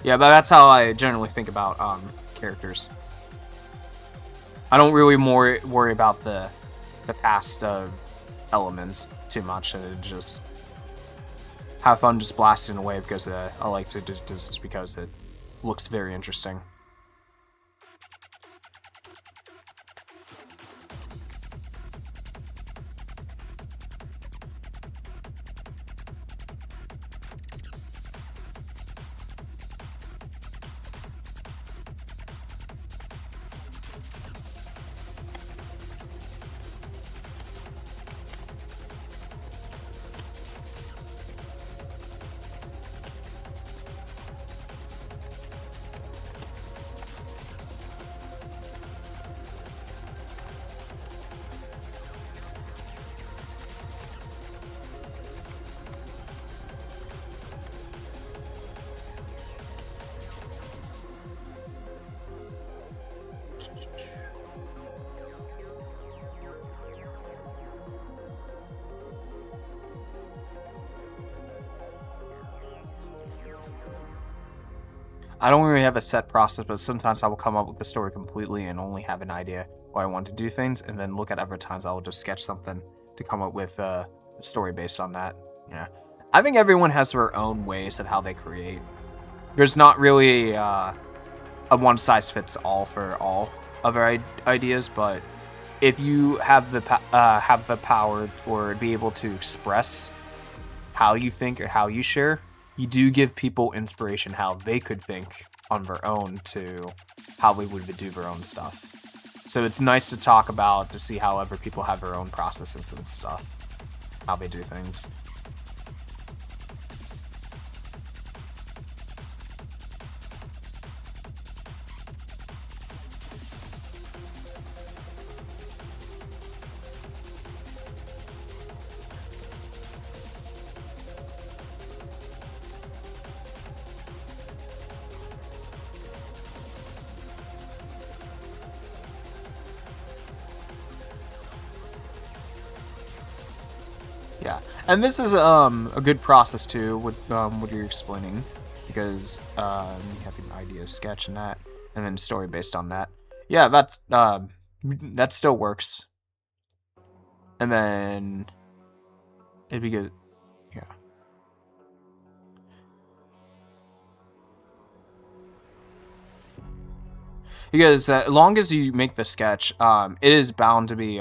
Yeah, but that's how I generally think about characters. I don't really worry about the past elements too much, and just have fun just blasting away because I like to just because it looks very interesting. I don't really have a set process, but sometimes I will come up with the story completely and only have an idea why I want to do things, and then look at other times I will just sketch something to come up with a story based on that. Yeah, I think everyone has their own ways of how they create. There's not really a one-size-fits-all for all other ideas, but if you have the power or be able to express how you think or how you share, you do give people inspiration how they could think on their own to how they would do their own stuff. So it's nice to talk about to see how other people have their own processes and stuff, how they do things. Yeah, and this is a good process too. What you're explaining, because you have an idea, sketch, and that, and then story based on that. Yeah, that still works. And then it'd be good. Yeah. Because as long as you make the sketch, it is bound to be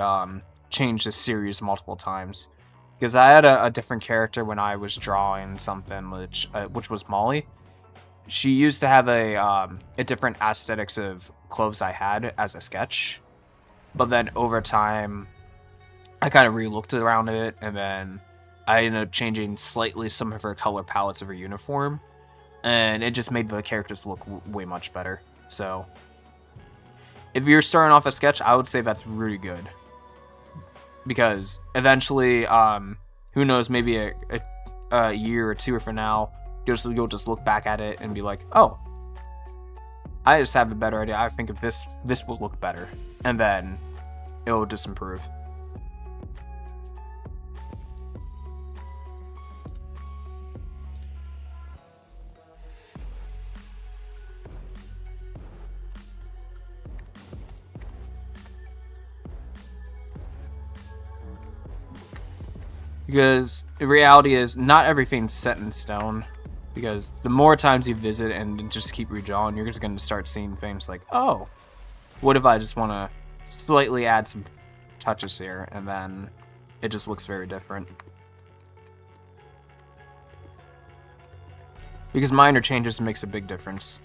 changed this series multiple times. Because I had a different character when I was drawing something, which was Molly. She used to have a different aesthetics of clothes I had as a sketch, but then over time, I kind of re-looked around it, and then I ended up changing slightly some of her color palettes of her uniform, and it just made the characters look way much better. So, if you're starting off a sketch, I would say that's really good. Because eventually, who knows, maybe a year or two from now, you'll just look back at it and be like, oh, I just have a better idea. I think if this will look better, and then it'll just improve. Because the reality is, not everything's set in stone. Because the more times you visit and just keep redrawing, you're just going to start seeing things like, oh, what if I just want to slightly add some touches here, and then it just looks very different. Because minor changes makes a big difference.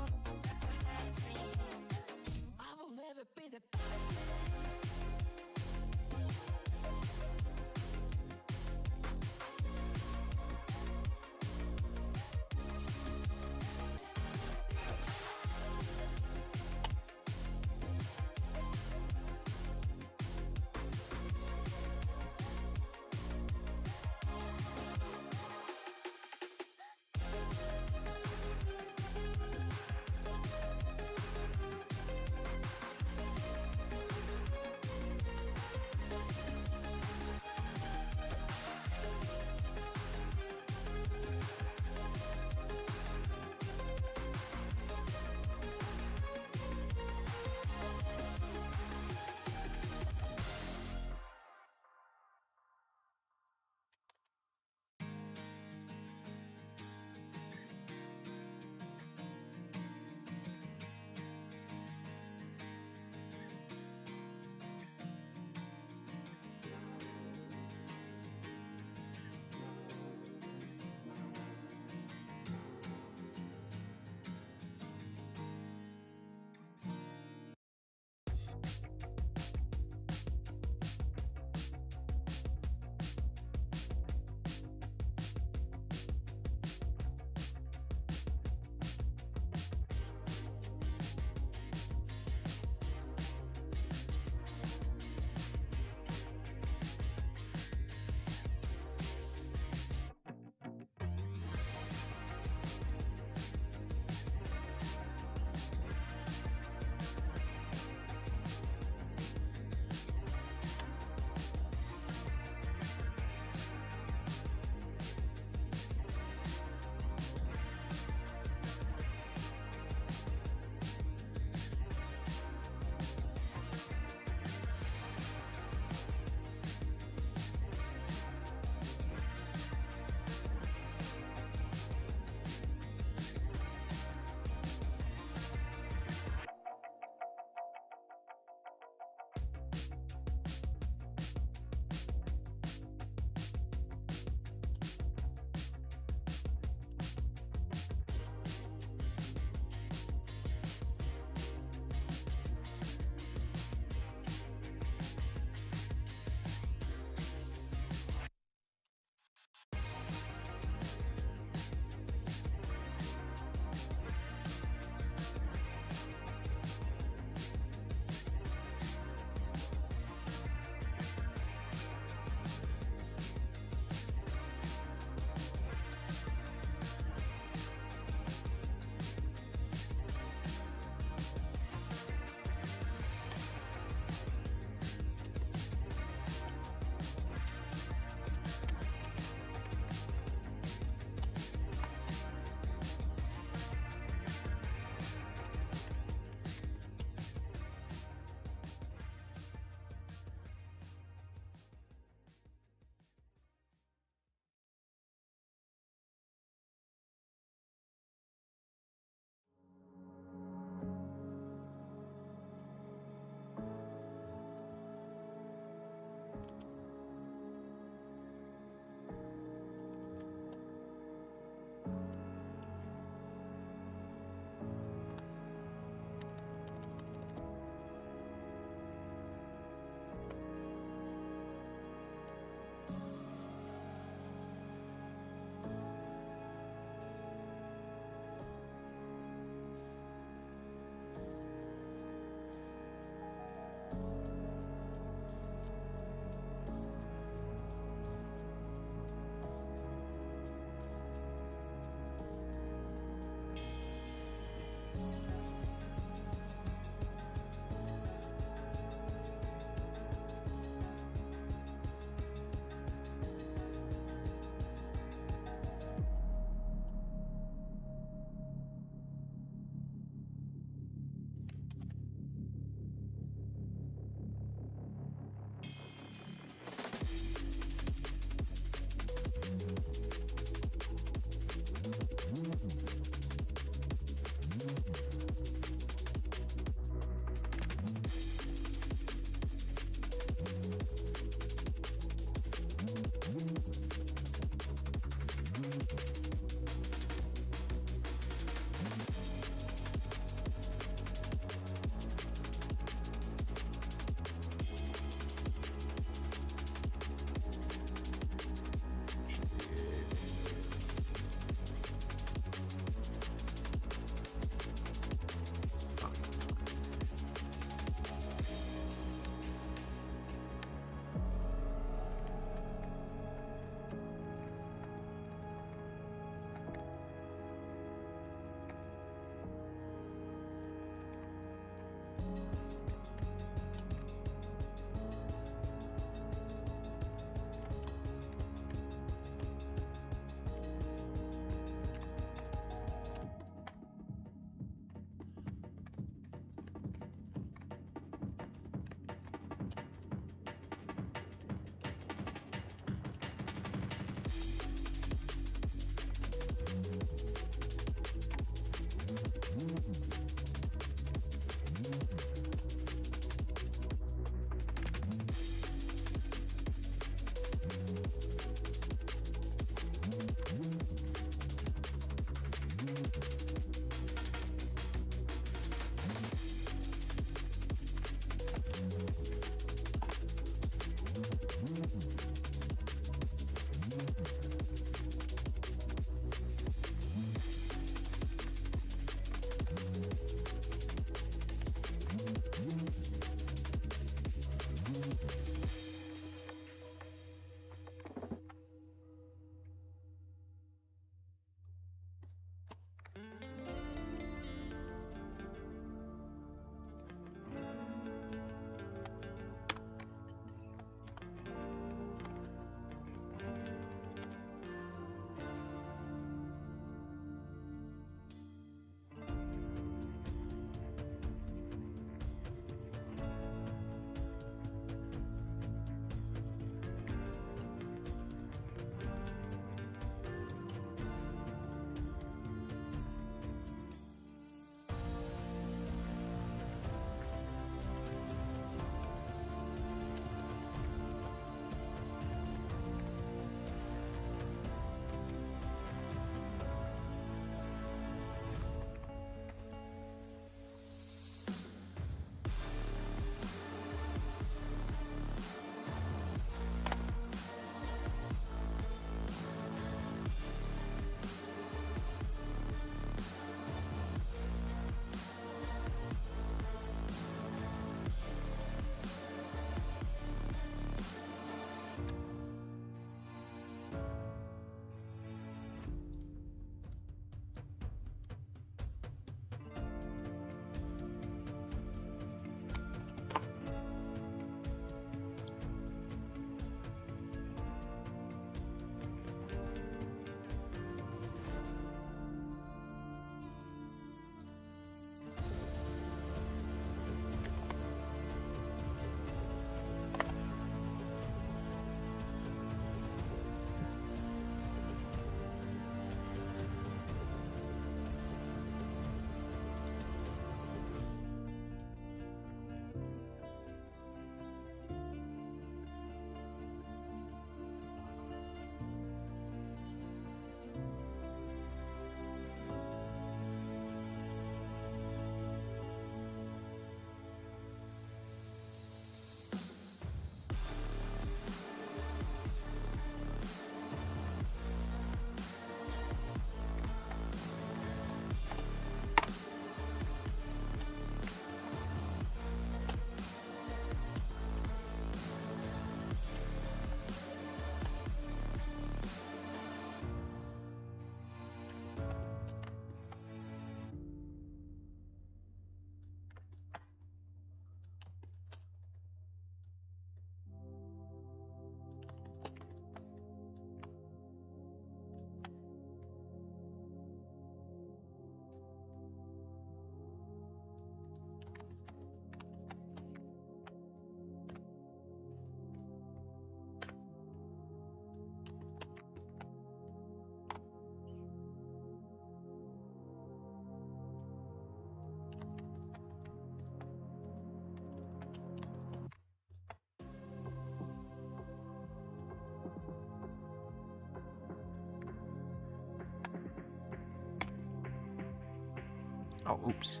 Oh, oops.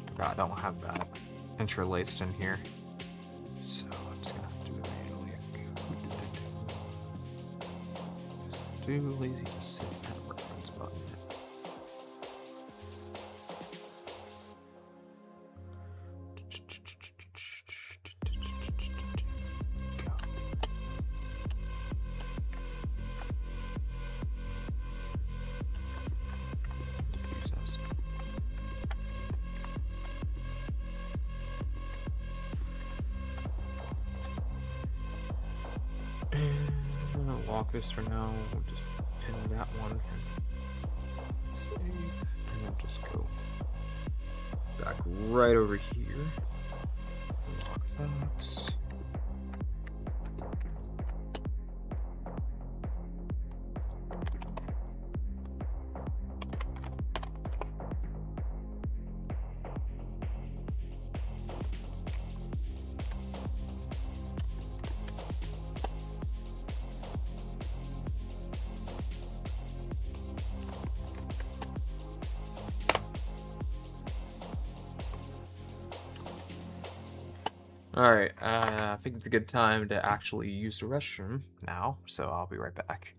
Forgot I don't have that interlaced in here. So I'm just gonna have to do it manually. Too lazy to set that reference button. I'm gonna lock this for now. We'll just pin that one from save, and then just go back right over here. Lock that. Alright, I think it's a good time to actually use the restroom now, so I'll be right back.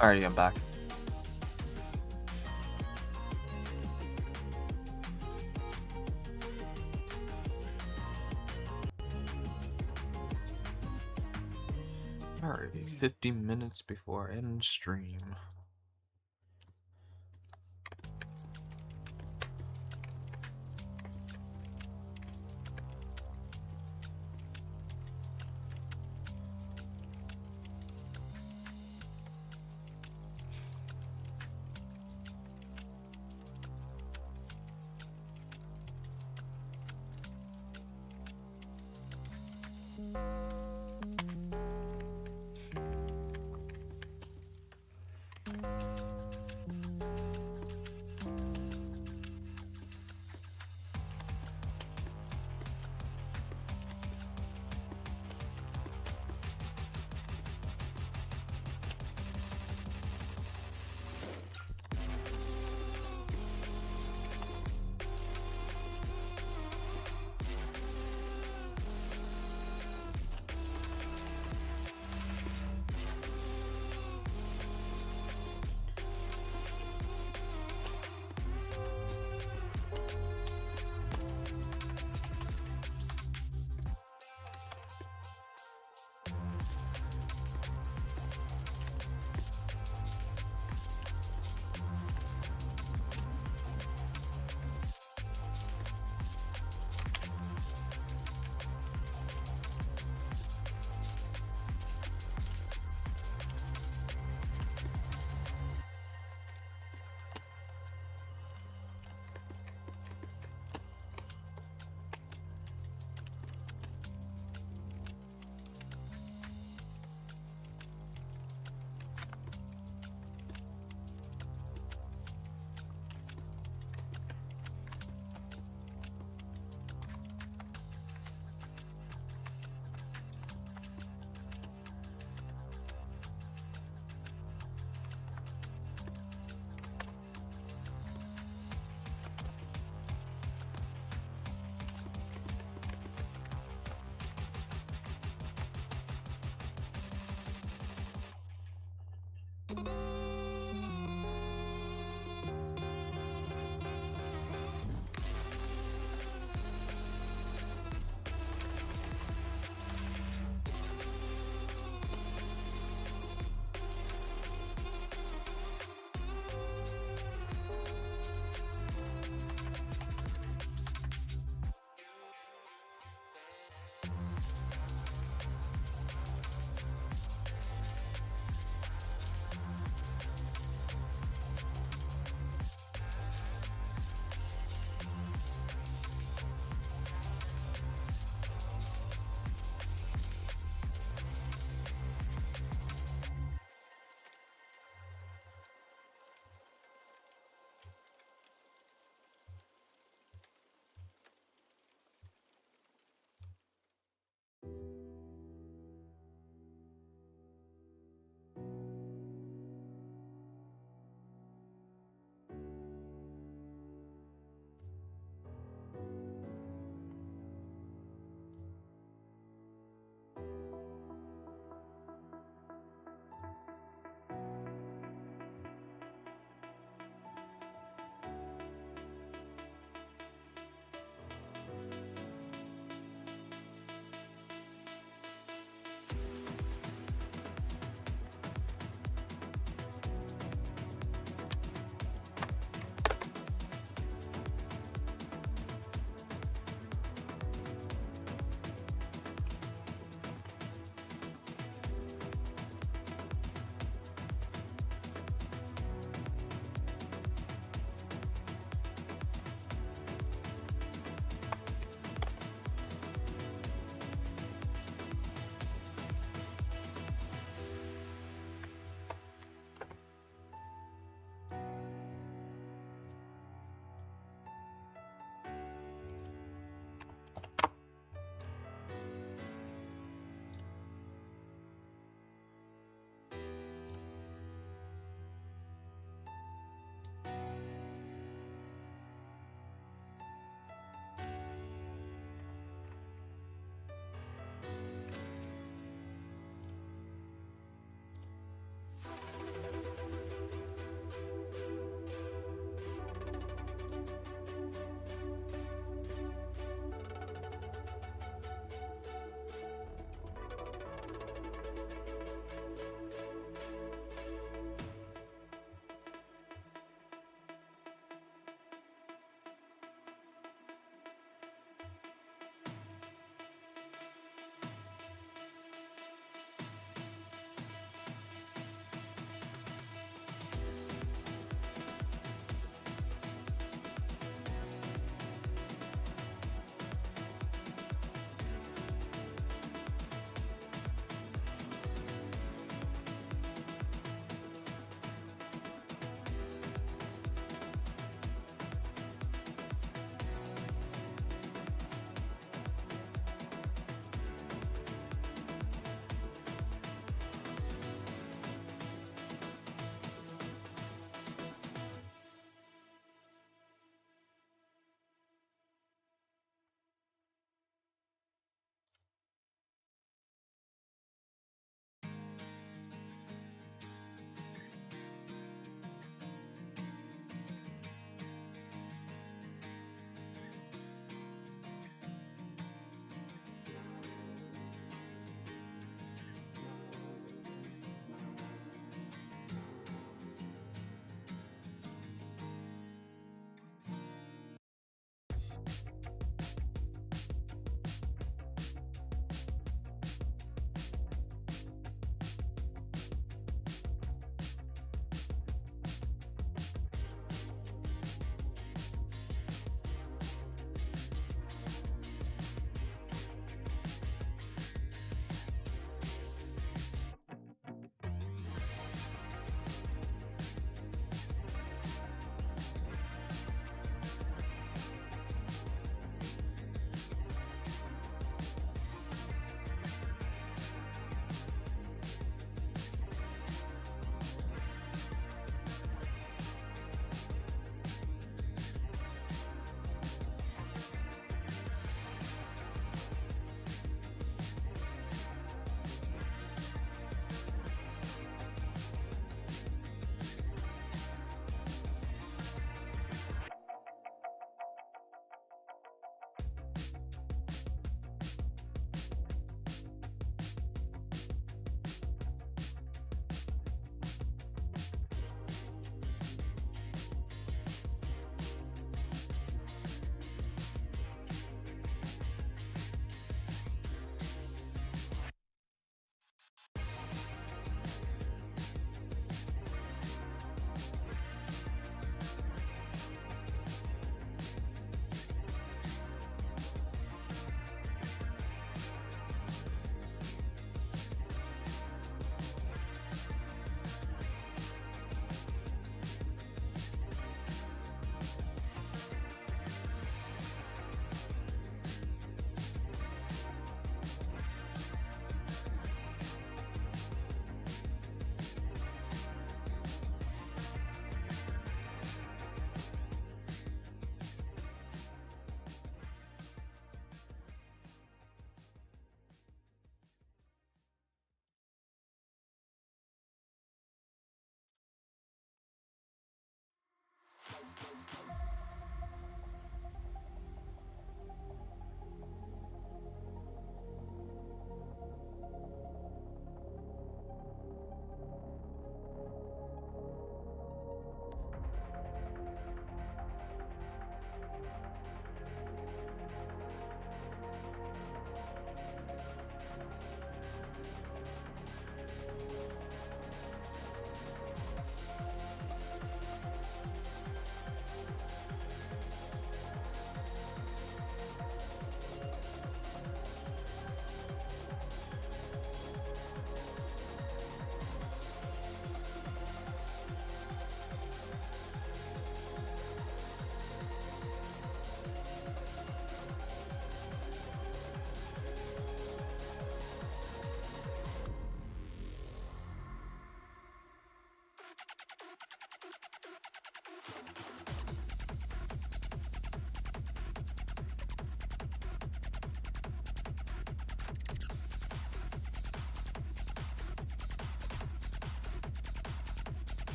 Alrighty, I'm back. Alrighty, 50 minutes before end stream.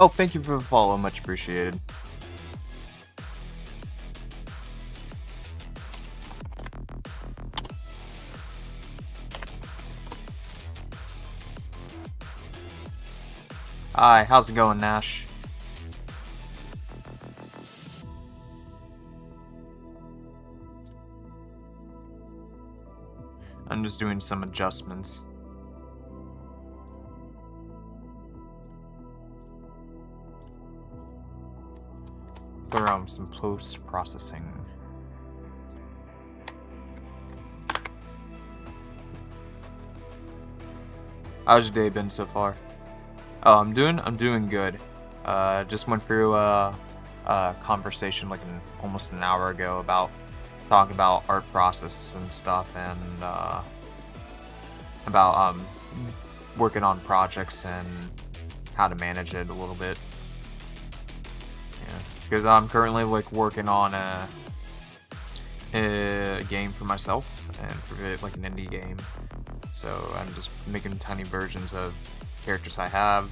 Oh, thank you for the follow, much appreciated. Hi, how's it going, Nash? I'm just doing some adjustments. Go around some post-processing. How's your day been so far? Oh, I'm doing good. Just went through a conversation like almost an hour ago about talking about art processes and stuff, and about working on projects and how to manage it a little bit. Yeah, because I'm currently like working on a game for myself, and for it, like an indie game. So I'm just making tiny versions of characters I have,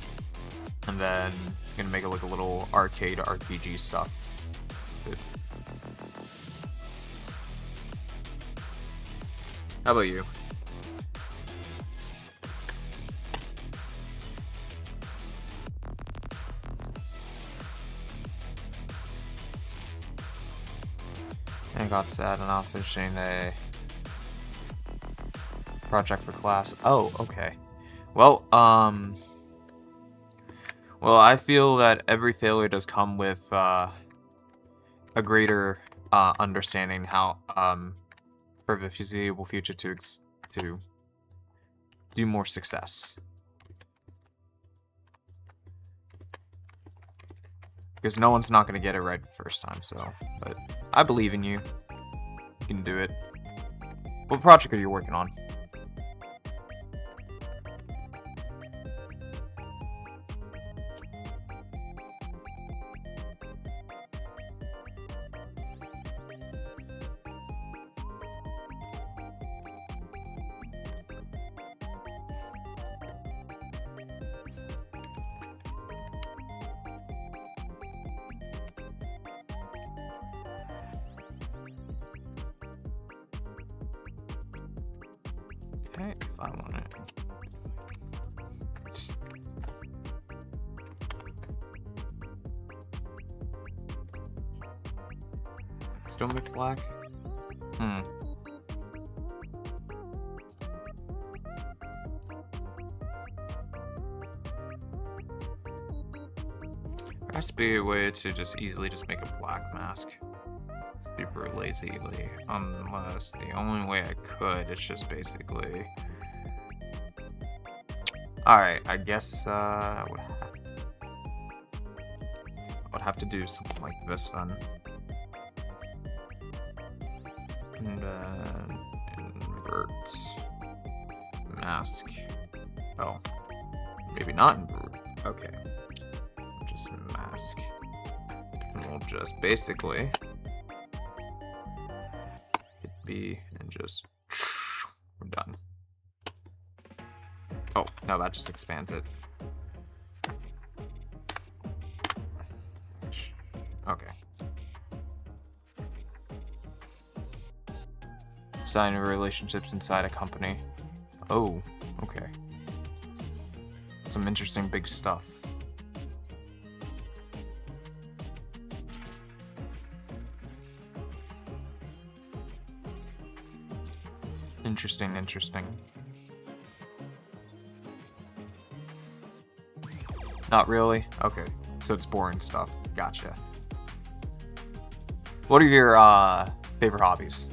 and then gonna make it like a little arcade RPG stuff. How about you? I got sad and off finishing a project for class. Oh, okay. Well, I feel that every failure does come with a greater understanding how for the foreseeable future to do more success. Because no one's not going to get it right the first time, so... But I believe in you. You can do it. What project are you working on? Okay, if I want it. Still make black? There has to be a way to just easily just make a black mask. Super lazily, unless the only way I could, it's just basically... Alright, I guess I would have to do something like this then. And invert mask. Oh, maybe not invert. Okay, just mask, and we'll just basically hit B and just we're done. Oh no, that just expands it. Okay. Sign of relationships inside a company. Oh, okay. Some interesting big stuff. Interesting, interesting. Not really? Okay, so it's boring stuff. Gotcha. What are your favorite hobbies?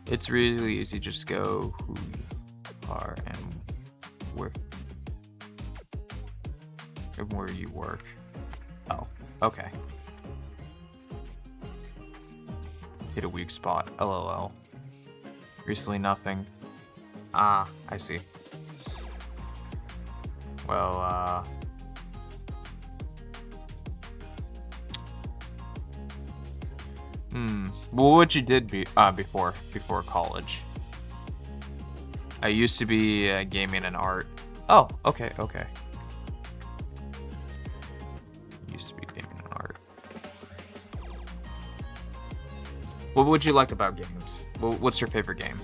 It's really easy, just go who you are and where you work. Oh, okay. hit a weak spot. LOL. Recently nothing. Ah, I see. Well, well, what you did before college? I used to be gaming and art. Oh, okay. Used to be gaming and art. What would you like about games? What's your favorite game?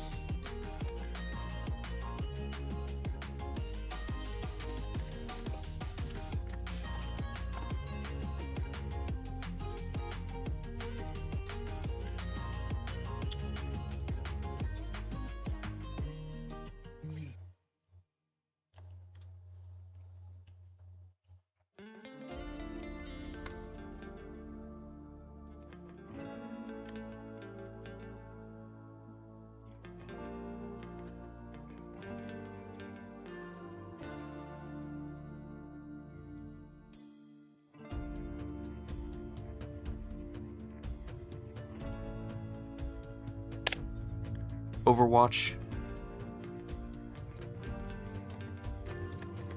Overwatch.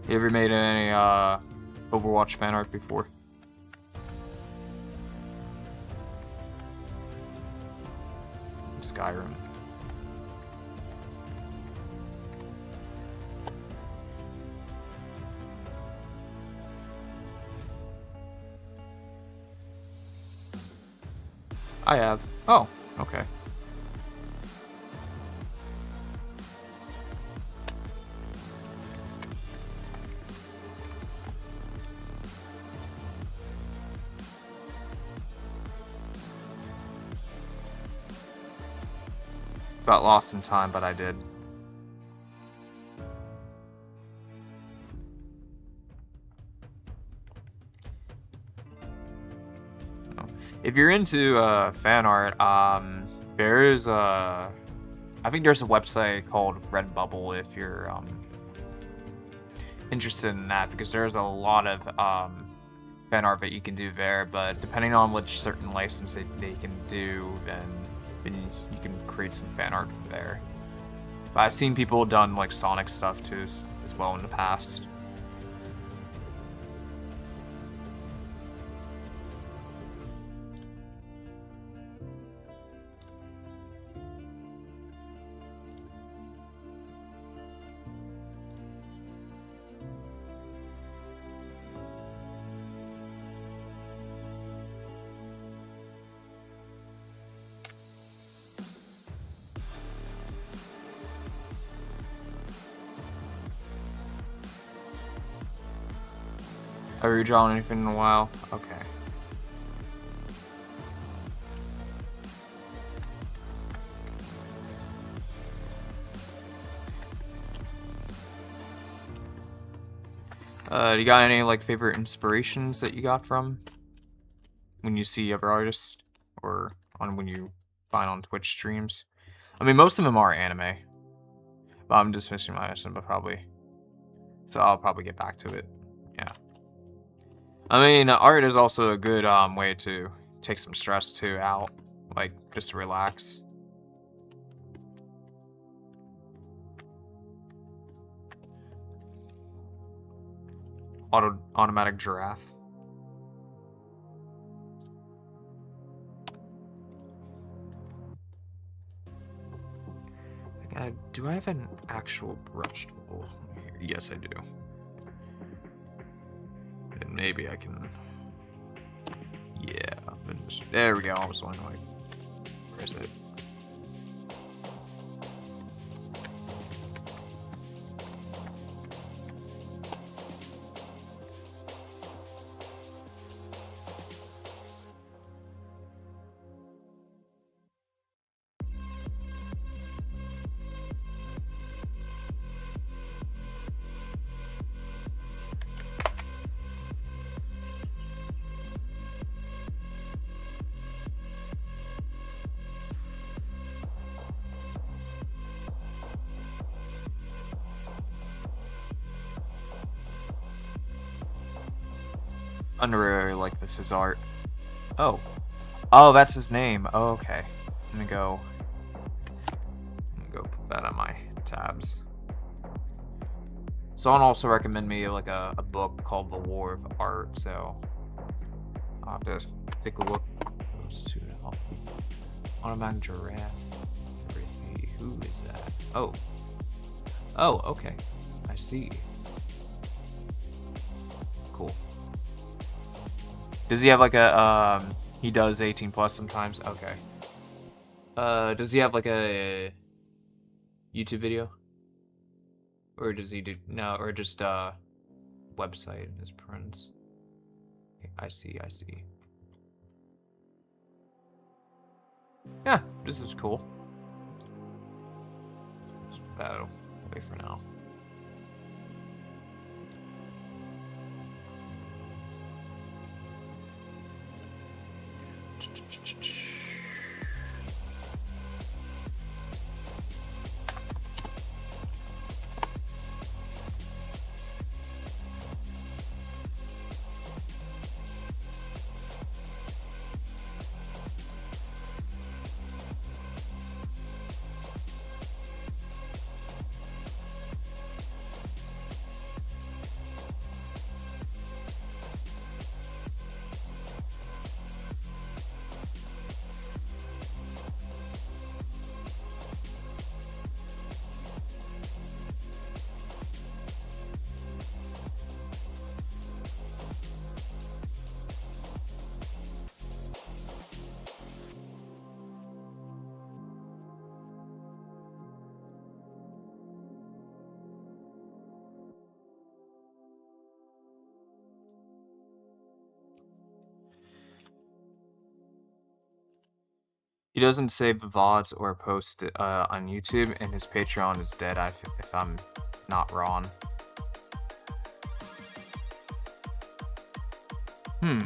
You ever made any Overwatch fan art before? Skyrim. I have. Oh, okay. Got lost in time, but I did. If you're into fan art, there is I think there's a website called Redbubble if you're interested in that, because there's a lot of fan art that you can do there, but depending on which certain license they can do, then you can create some fan art from there. But I've seen people done like Sonic stuff too as well in the past. Have you drawn anything in a while? Okay. You got any like favorite inspirations that you got from when you see other artists or when you find on Twitch streams? I mean, most of them are anime, but I'm just missing my but probably. So I'll probably get back to it. Yeah. I mean, art is also a good way to take some stress too out, like just to relax. Automatic giraffe. Do I have an actual brush tool here? Yes, I do. And maybe I can. Yeah, there we go. I was wondering, like, where is it? Under like this is art. Oh, that's his name. Oh, okay. Let me go put that on my tabs. Someone also recommended me like a book called The War of Art, so I'll have to take a look. Those two help. Automatic giraffe. Who is that? Oh. Oh, okay. I see. Cool. Does he have like a he does 18 plus sometimes? Okay. Does he have like a YouTube video? Or does he do no, or just website as prints? Okay, I see. Yeah, this is cool. Just put that away for now. He doesn't save the VODs or post on YouTube, and his Patreon is dead, if I'm not wrong.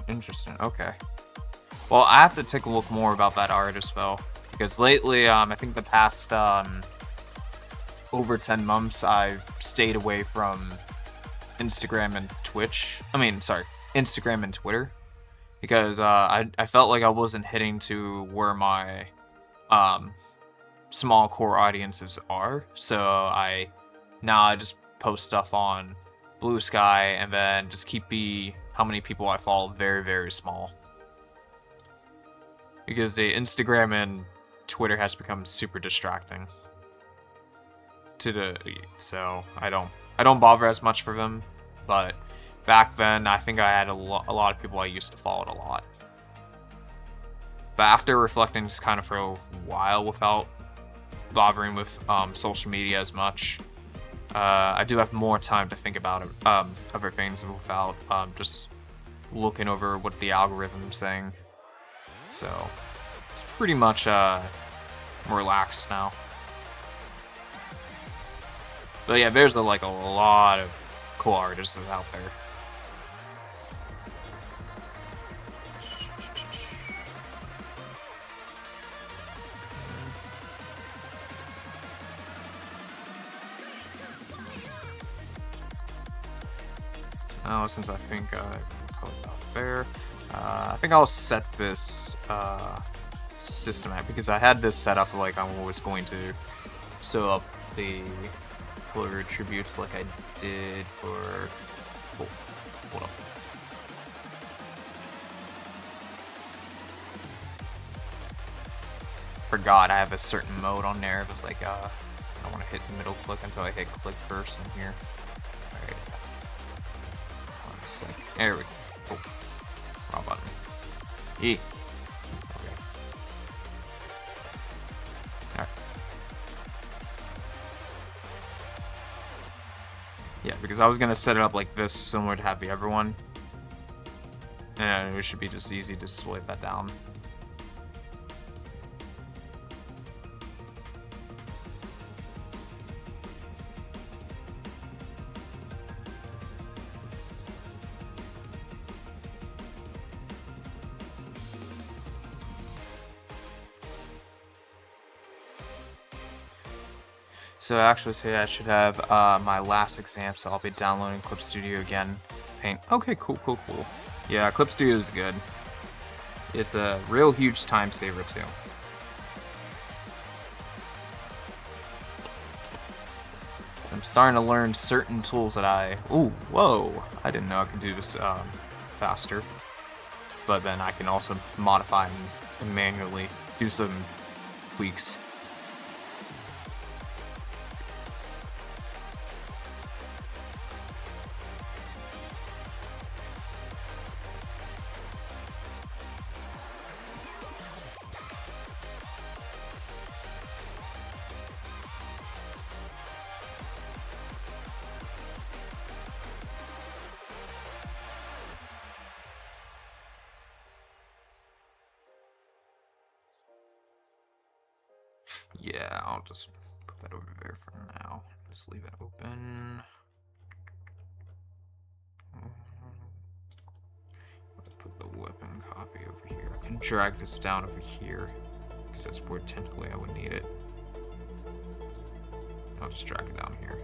Interesting. Okay. Well, I have to take a look more about that artist, though, because lately, I think the past over 10 months, I've stayed away from Instagram and Twitch. Instagram and Twitter. Because I felt like I wasn't hitting to where my small core audiences are, so I just post stuff on Blue Sky and then just keep how many people I follow very, very small. Because the Instagram and Twitter has become super distracting. So I don't bother as much for them, but back then, I think I had a lot of people I used to follow a lot. But after reflecting just kind of for a while without bothering with social media as much, I do have more time to think about other things without just looking over what the algorithm's saying. So, it's pretty much more relaxed now. But yeah, there's like a lot of cool artists out there. Now, since I think I put it out there, I think I'll set this system up, because I had this set up like I was going to sew up the color attributes like I did for. Oh, hold up. Forgot I have a certain mode on there. It was like I want to hit the middle click until I hit click first in here. Alright. There we go. Oh. Wrong button. E. Okay. Alright. Yeah, because I was gonna set it up like this, similar to have the other one. And it should be just easy to slave that down. So actually today I should have my last exam, so I'll be downloading Clip Studio again. Paint. Okay, cool. Yeah, Clip Studio is good. It's a real huge time saver too. I'm starting to learn certain tools that ooh, whoa, I didn't know I could do this faster. But then I can also modify and manually do some tweaks. Yeah, I'll just put that over there for now. Just leave it open. Put the weapon copy over here. I can drag this down over here because that's where technically I would need it. I'll just drag it down here.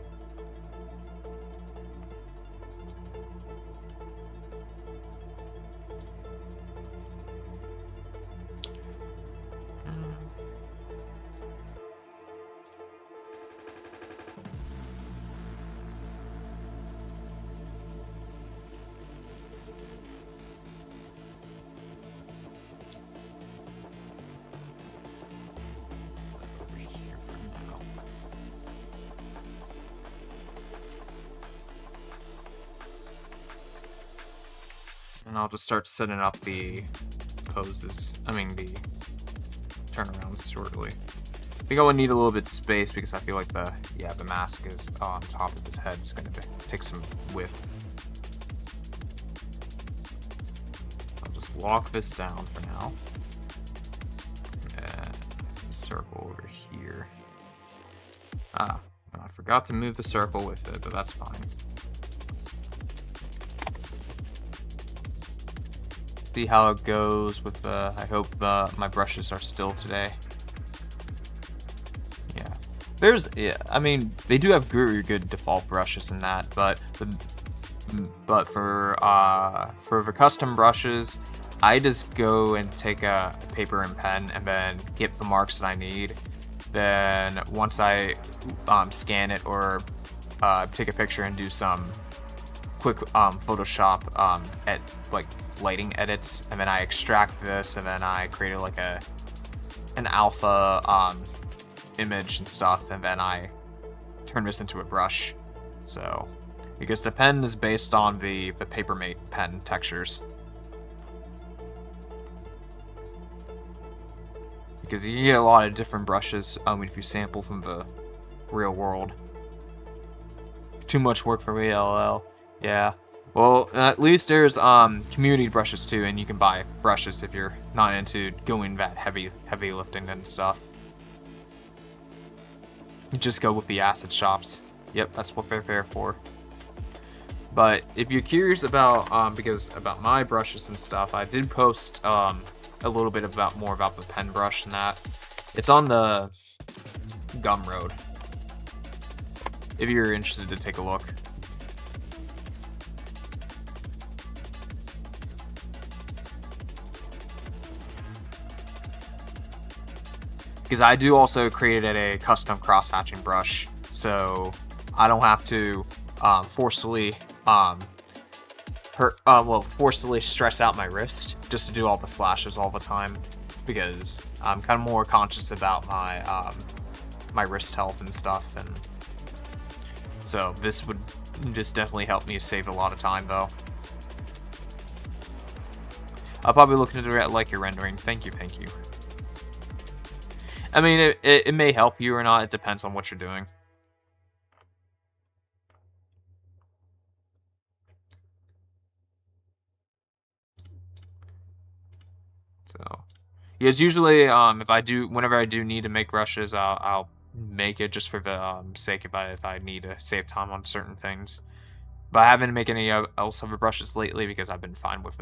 And I'll just start setting up the poses, the turnarounds shortly. I think I would need a little bit of space because I feel like the mask is on top of his head. It's going to take some width. I'll just lock this down for now. And circle over here. I forgot to move the circle with it, but that's fine. See how it goes with I hope my brushes are still today. Yeah, they do have good default brushes in that, but for the custom brushes, I just go and take a paper and pen and then get the marks that I need. Then once I scan it or take a picture and do some quick Photoshop at lighting edits, and then I extract this, and then I create an alpha image and stuff, and then I turn this into a brush. So because the pen is based on the Papermate pen textures, because you get a lot of different brushes if you sample from the real world. Too much work for me, LOL. Yeah. Well, at least there's community brushes too, and you can buy brushes if you're not into going that heavy lifting and stuff. You just go with the asset shops. Yep, that's what they're there for. But if you're curious about about my brushes and stuff, I did post a little bit more about the pen brush and that. It's on the Gumroad, if you're interested to take a look. Because I do also created a custom cross-hatching brush, so I don't have to forcefully stress out my wrist just to do all the slashes all the time, because I'm kind of more conscious about my my wrist health and stuff, and so this would just definitely help me save a lot of time though. I'll probably look into it your rendering. Thank you. I mean, it may help you or not. It depends on what you're doing. So, yeah, it's usually whenever I do need to make brushes, I'll make it just for the sake if I need to save time on certain things. But I haven't made any else of the brushes lately because I've been fine with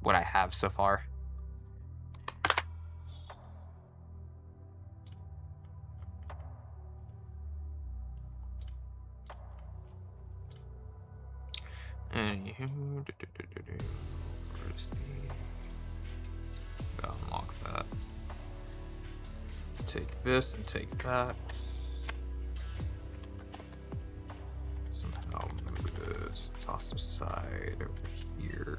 what I have so far. Anywho, unlock that. Take this and take that. let's toss aside over here.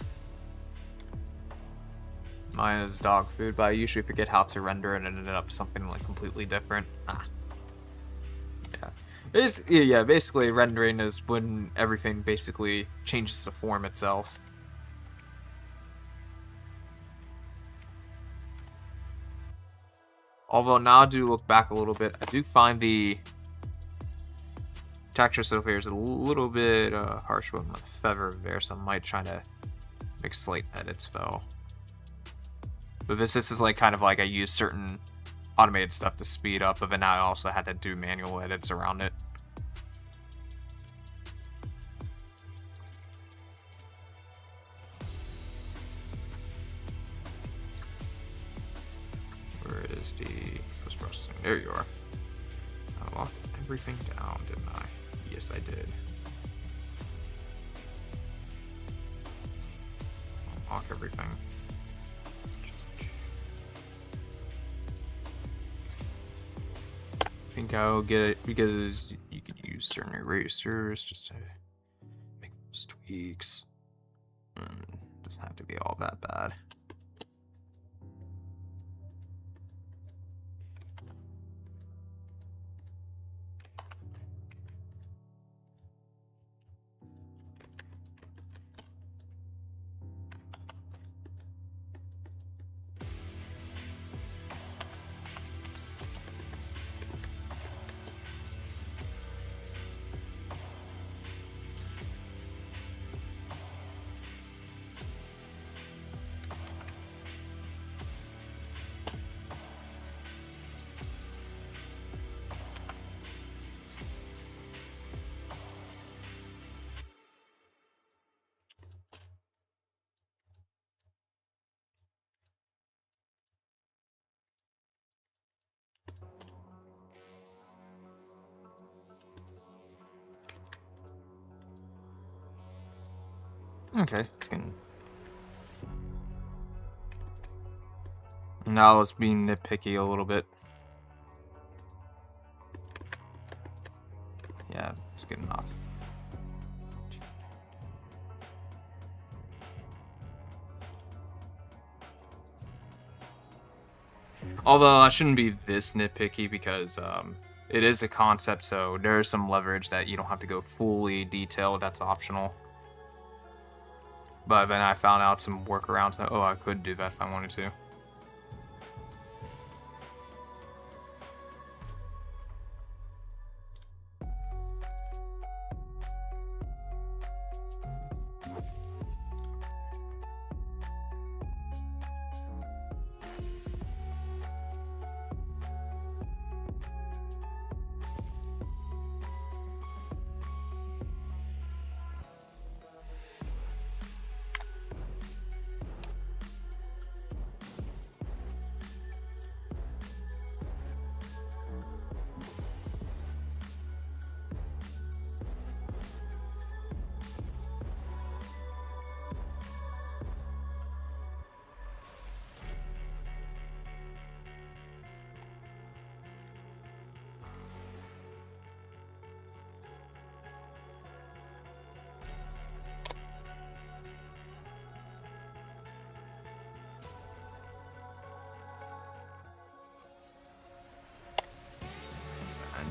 Mine is dog food, but I usually forget how to render it and ended up something like completely different. Yeah, basically rendering is when everything basically changes the form itself. Although now I do look back a little bit, I do find the texture so far is a little bit harsh with my feather there, so I might try to make slight edits though. But this is like kind of like I use certain automated stuff to speed up, but then I also had to do manual edits around it. Where is the post-processing? There you are. I locked everything down, didn't I? Yes, I did. Unlock everything. I think I'll get it because you could use certain erasers just to make those tweaks. Doesn't have to be all that bad. Okay, it's getting... Now it's being nitpicky a little bit. Yeah, it's good enough. Although I shouldn't be this nitpicky because it is a concept, so there's some leverage that you don't have to go fully detailed. That's optional. But then I found out some workarounds that, I could do that if I wanted to.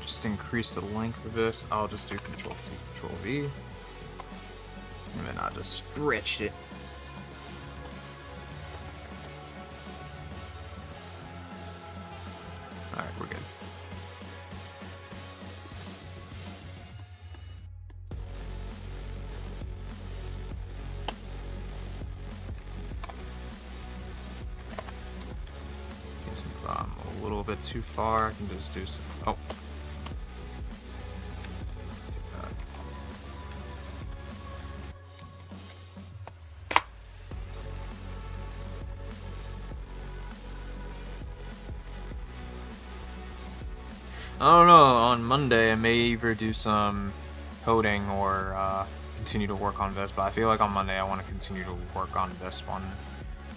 Just increase the length of this. I'll just do Control-C, Control-V. And then I'll just stretch it. Alright, we're good. If I'm a little bit too far, I can just do some... Oh. I don't know, on Monday I may either do some coding or continue to work on this, but I feel like on Monday I want to continue to work on this one.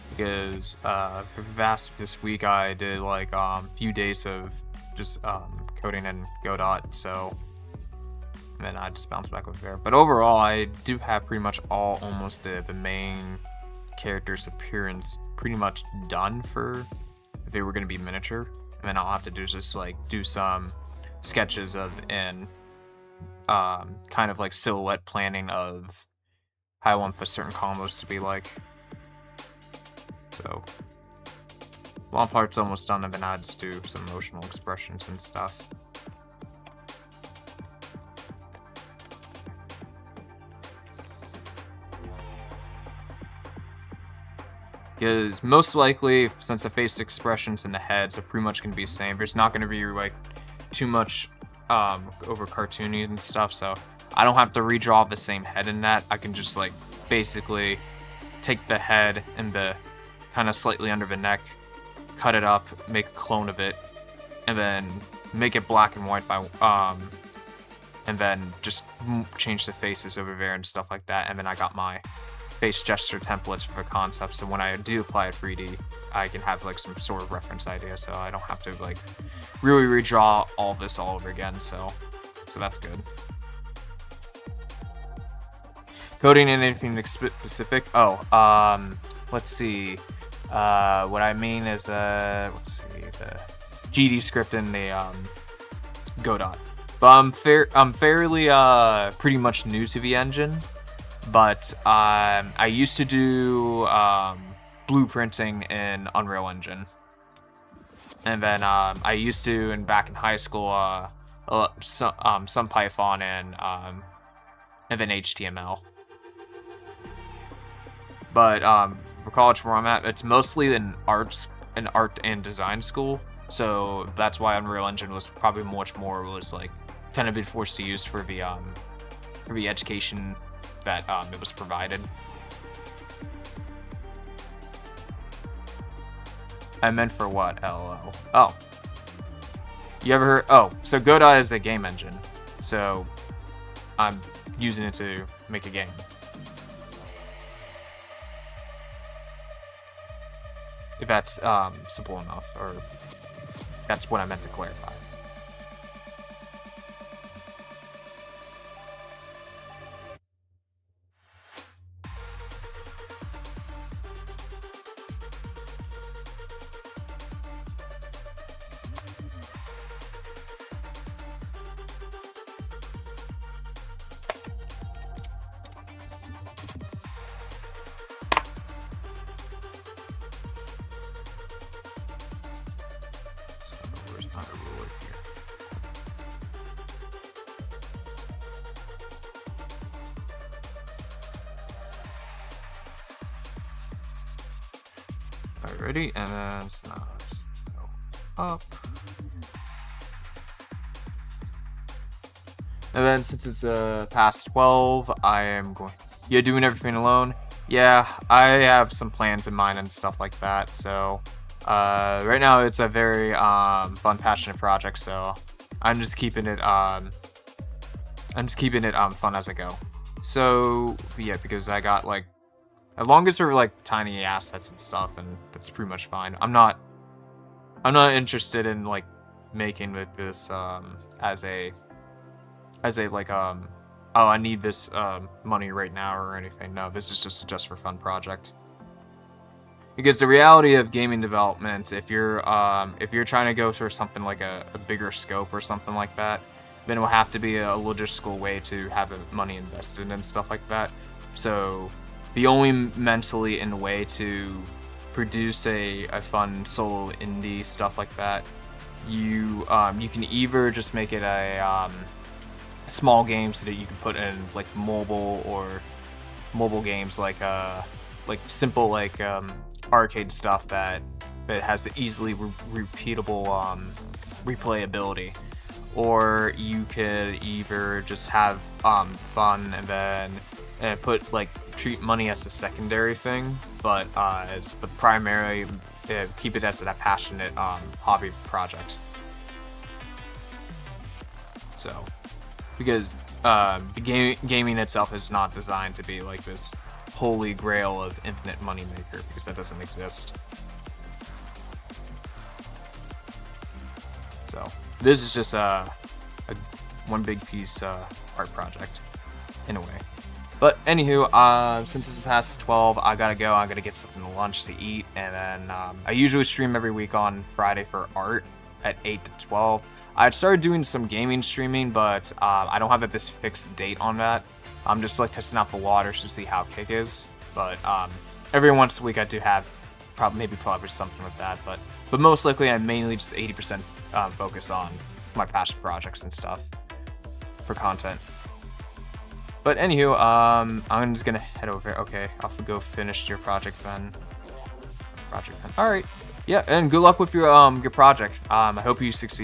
Because for vast this week I did like a few days of just coding in Godot, so and then I just bounce back over there. But overall, I do have pretty much almost the main character's appearance pretty much done for if they were going to be miniature, and then I'll have to do just like do some sketches of and kind of like silhouette planning of how I want the certain combos to be like. So one part's almost done, and then I just do some emotional expressions and stuff. Because most likely, since the face expressions and the heads are pretty much going to be the same, there's not going to be like too much over cartoony and stuff, so I don't have to redraw the same head in that. I can just like basically take the head and the kind of slightly under the neck, cut it up, make a clone of it, and then make it black and white and then just change the faces over there and stuff like that. And then I got my face gesture templates for the concept, so when I do apply it 3D, I can have like some sort of reference idea, so I don't have to like really redraw all this all over again. So that's good. Coding in anything specific? Let's see. What I mean is let's see, the GD script in the Godot. But I'm fairly pretty much new to the engine. But I used to do blueprinting in Unreal Engine, and then I used to, and back in high school, some Python and then HTML. But for college where I'm at, it's mostly an art and design school, so that's why Unreal Engine was probably much more like kind of been forced to use for the education that it was provided. I meant for what? LO. Oh. You ever heard? Oh, so Godot is a game engine. So I'm using it to make a game. If that's simple enough, or that's what I meant to clarify. Alrighty, and then so now just go up. And then since it's past 12, I am going. You're doing everything alone? Yeah, I have some plans in mind and stuff like that. So right now it's a very fun, passionate project. So I'm just keeping it fun as I go. So yeah, because I got like, as long as they're like tiny assets and stuff, and that's pretty much fine. I'm not interested in like making with this as a like oh, I need this money right now or anything. No, this is just for fun project. Because the reality of gaming development, if you're trying to go for something like a bigger scope or something like that, then it will have to be a logistical way to have money invested and stuff like that. So the only mentally in the way to produce a fun solo indie stuff like that, you can either just make it a small game so that you can put in like mobile games like simple like arcade stuff that has easily repeatable replayability, or you could either just have fun and then treat money as a secondary thing, but as the primary, keep it as a passionate hobby project. So, because the gaming itself is not designed to be like this holy grail of infinite money maker, because that doesn't exist. So this is just one big piece art project, in a way. But anywho, since it's past 12, I gotta go. I gotta get something to lunch to eat, and then I usually stream every week on Friday for art at 8 to 12. I started doing some gaming streaming, but I don't have this fixed date on that. I'm just like testing out the waters to see how Kick is. But every once a week I do have maybe something with that. But most likely I'm mainly just 80% focus on my passion projects and stuff for content. But anywho, I'm just gonna head over here. Okay, I'll go finish your project then. All right, yeah, and good luck with your project. I hope you succeed.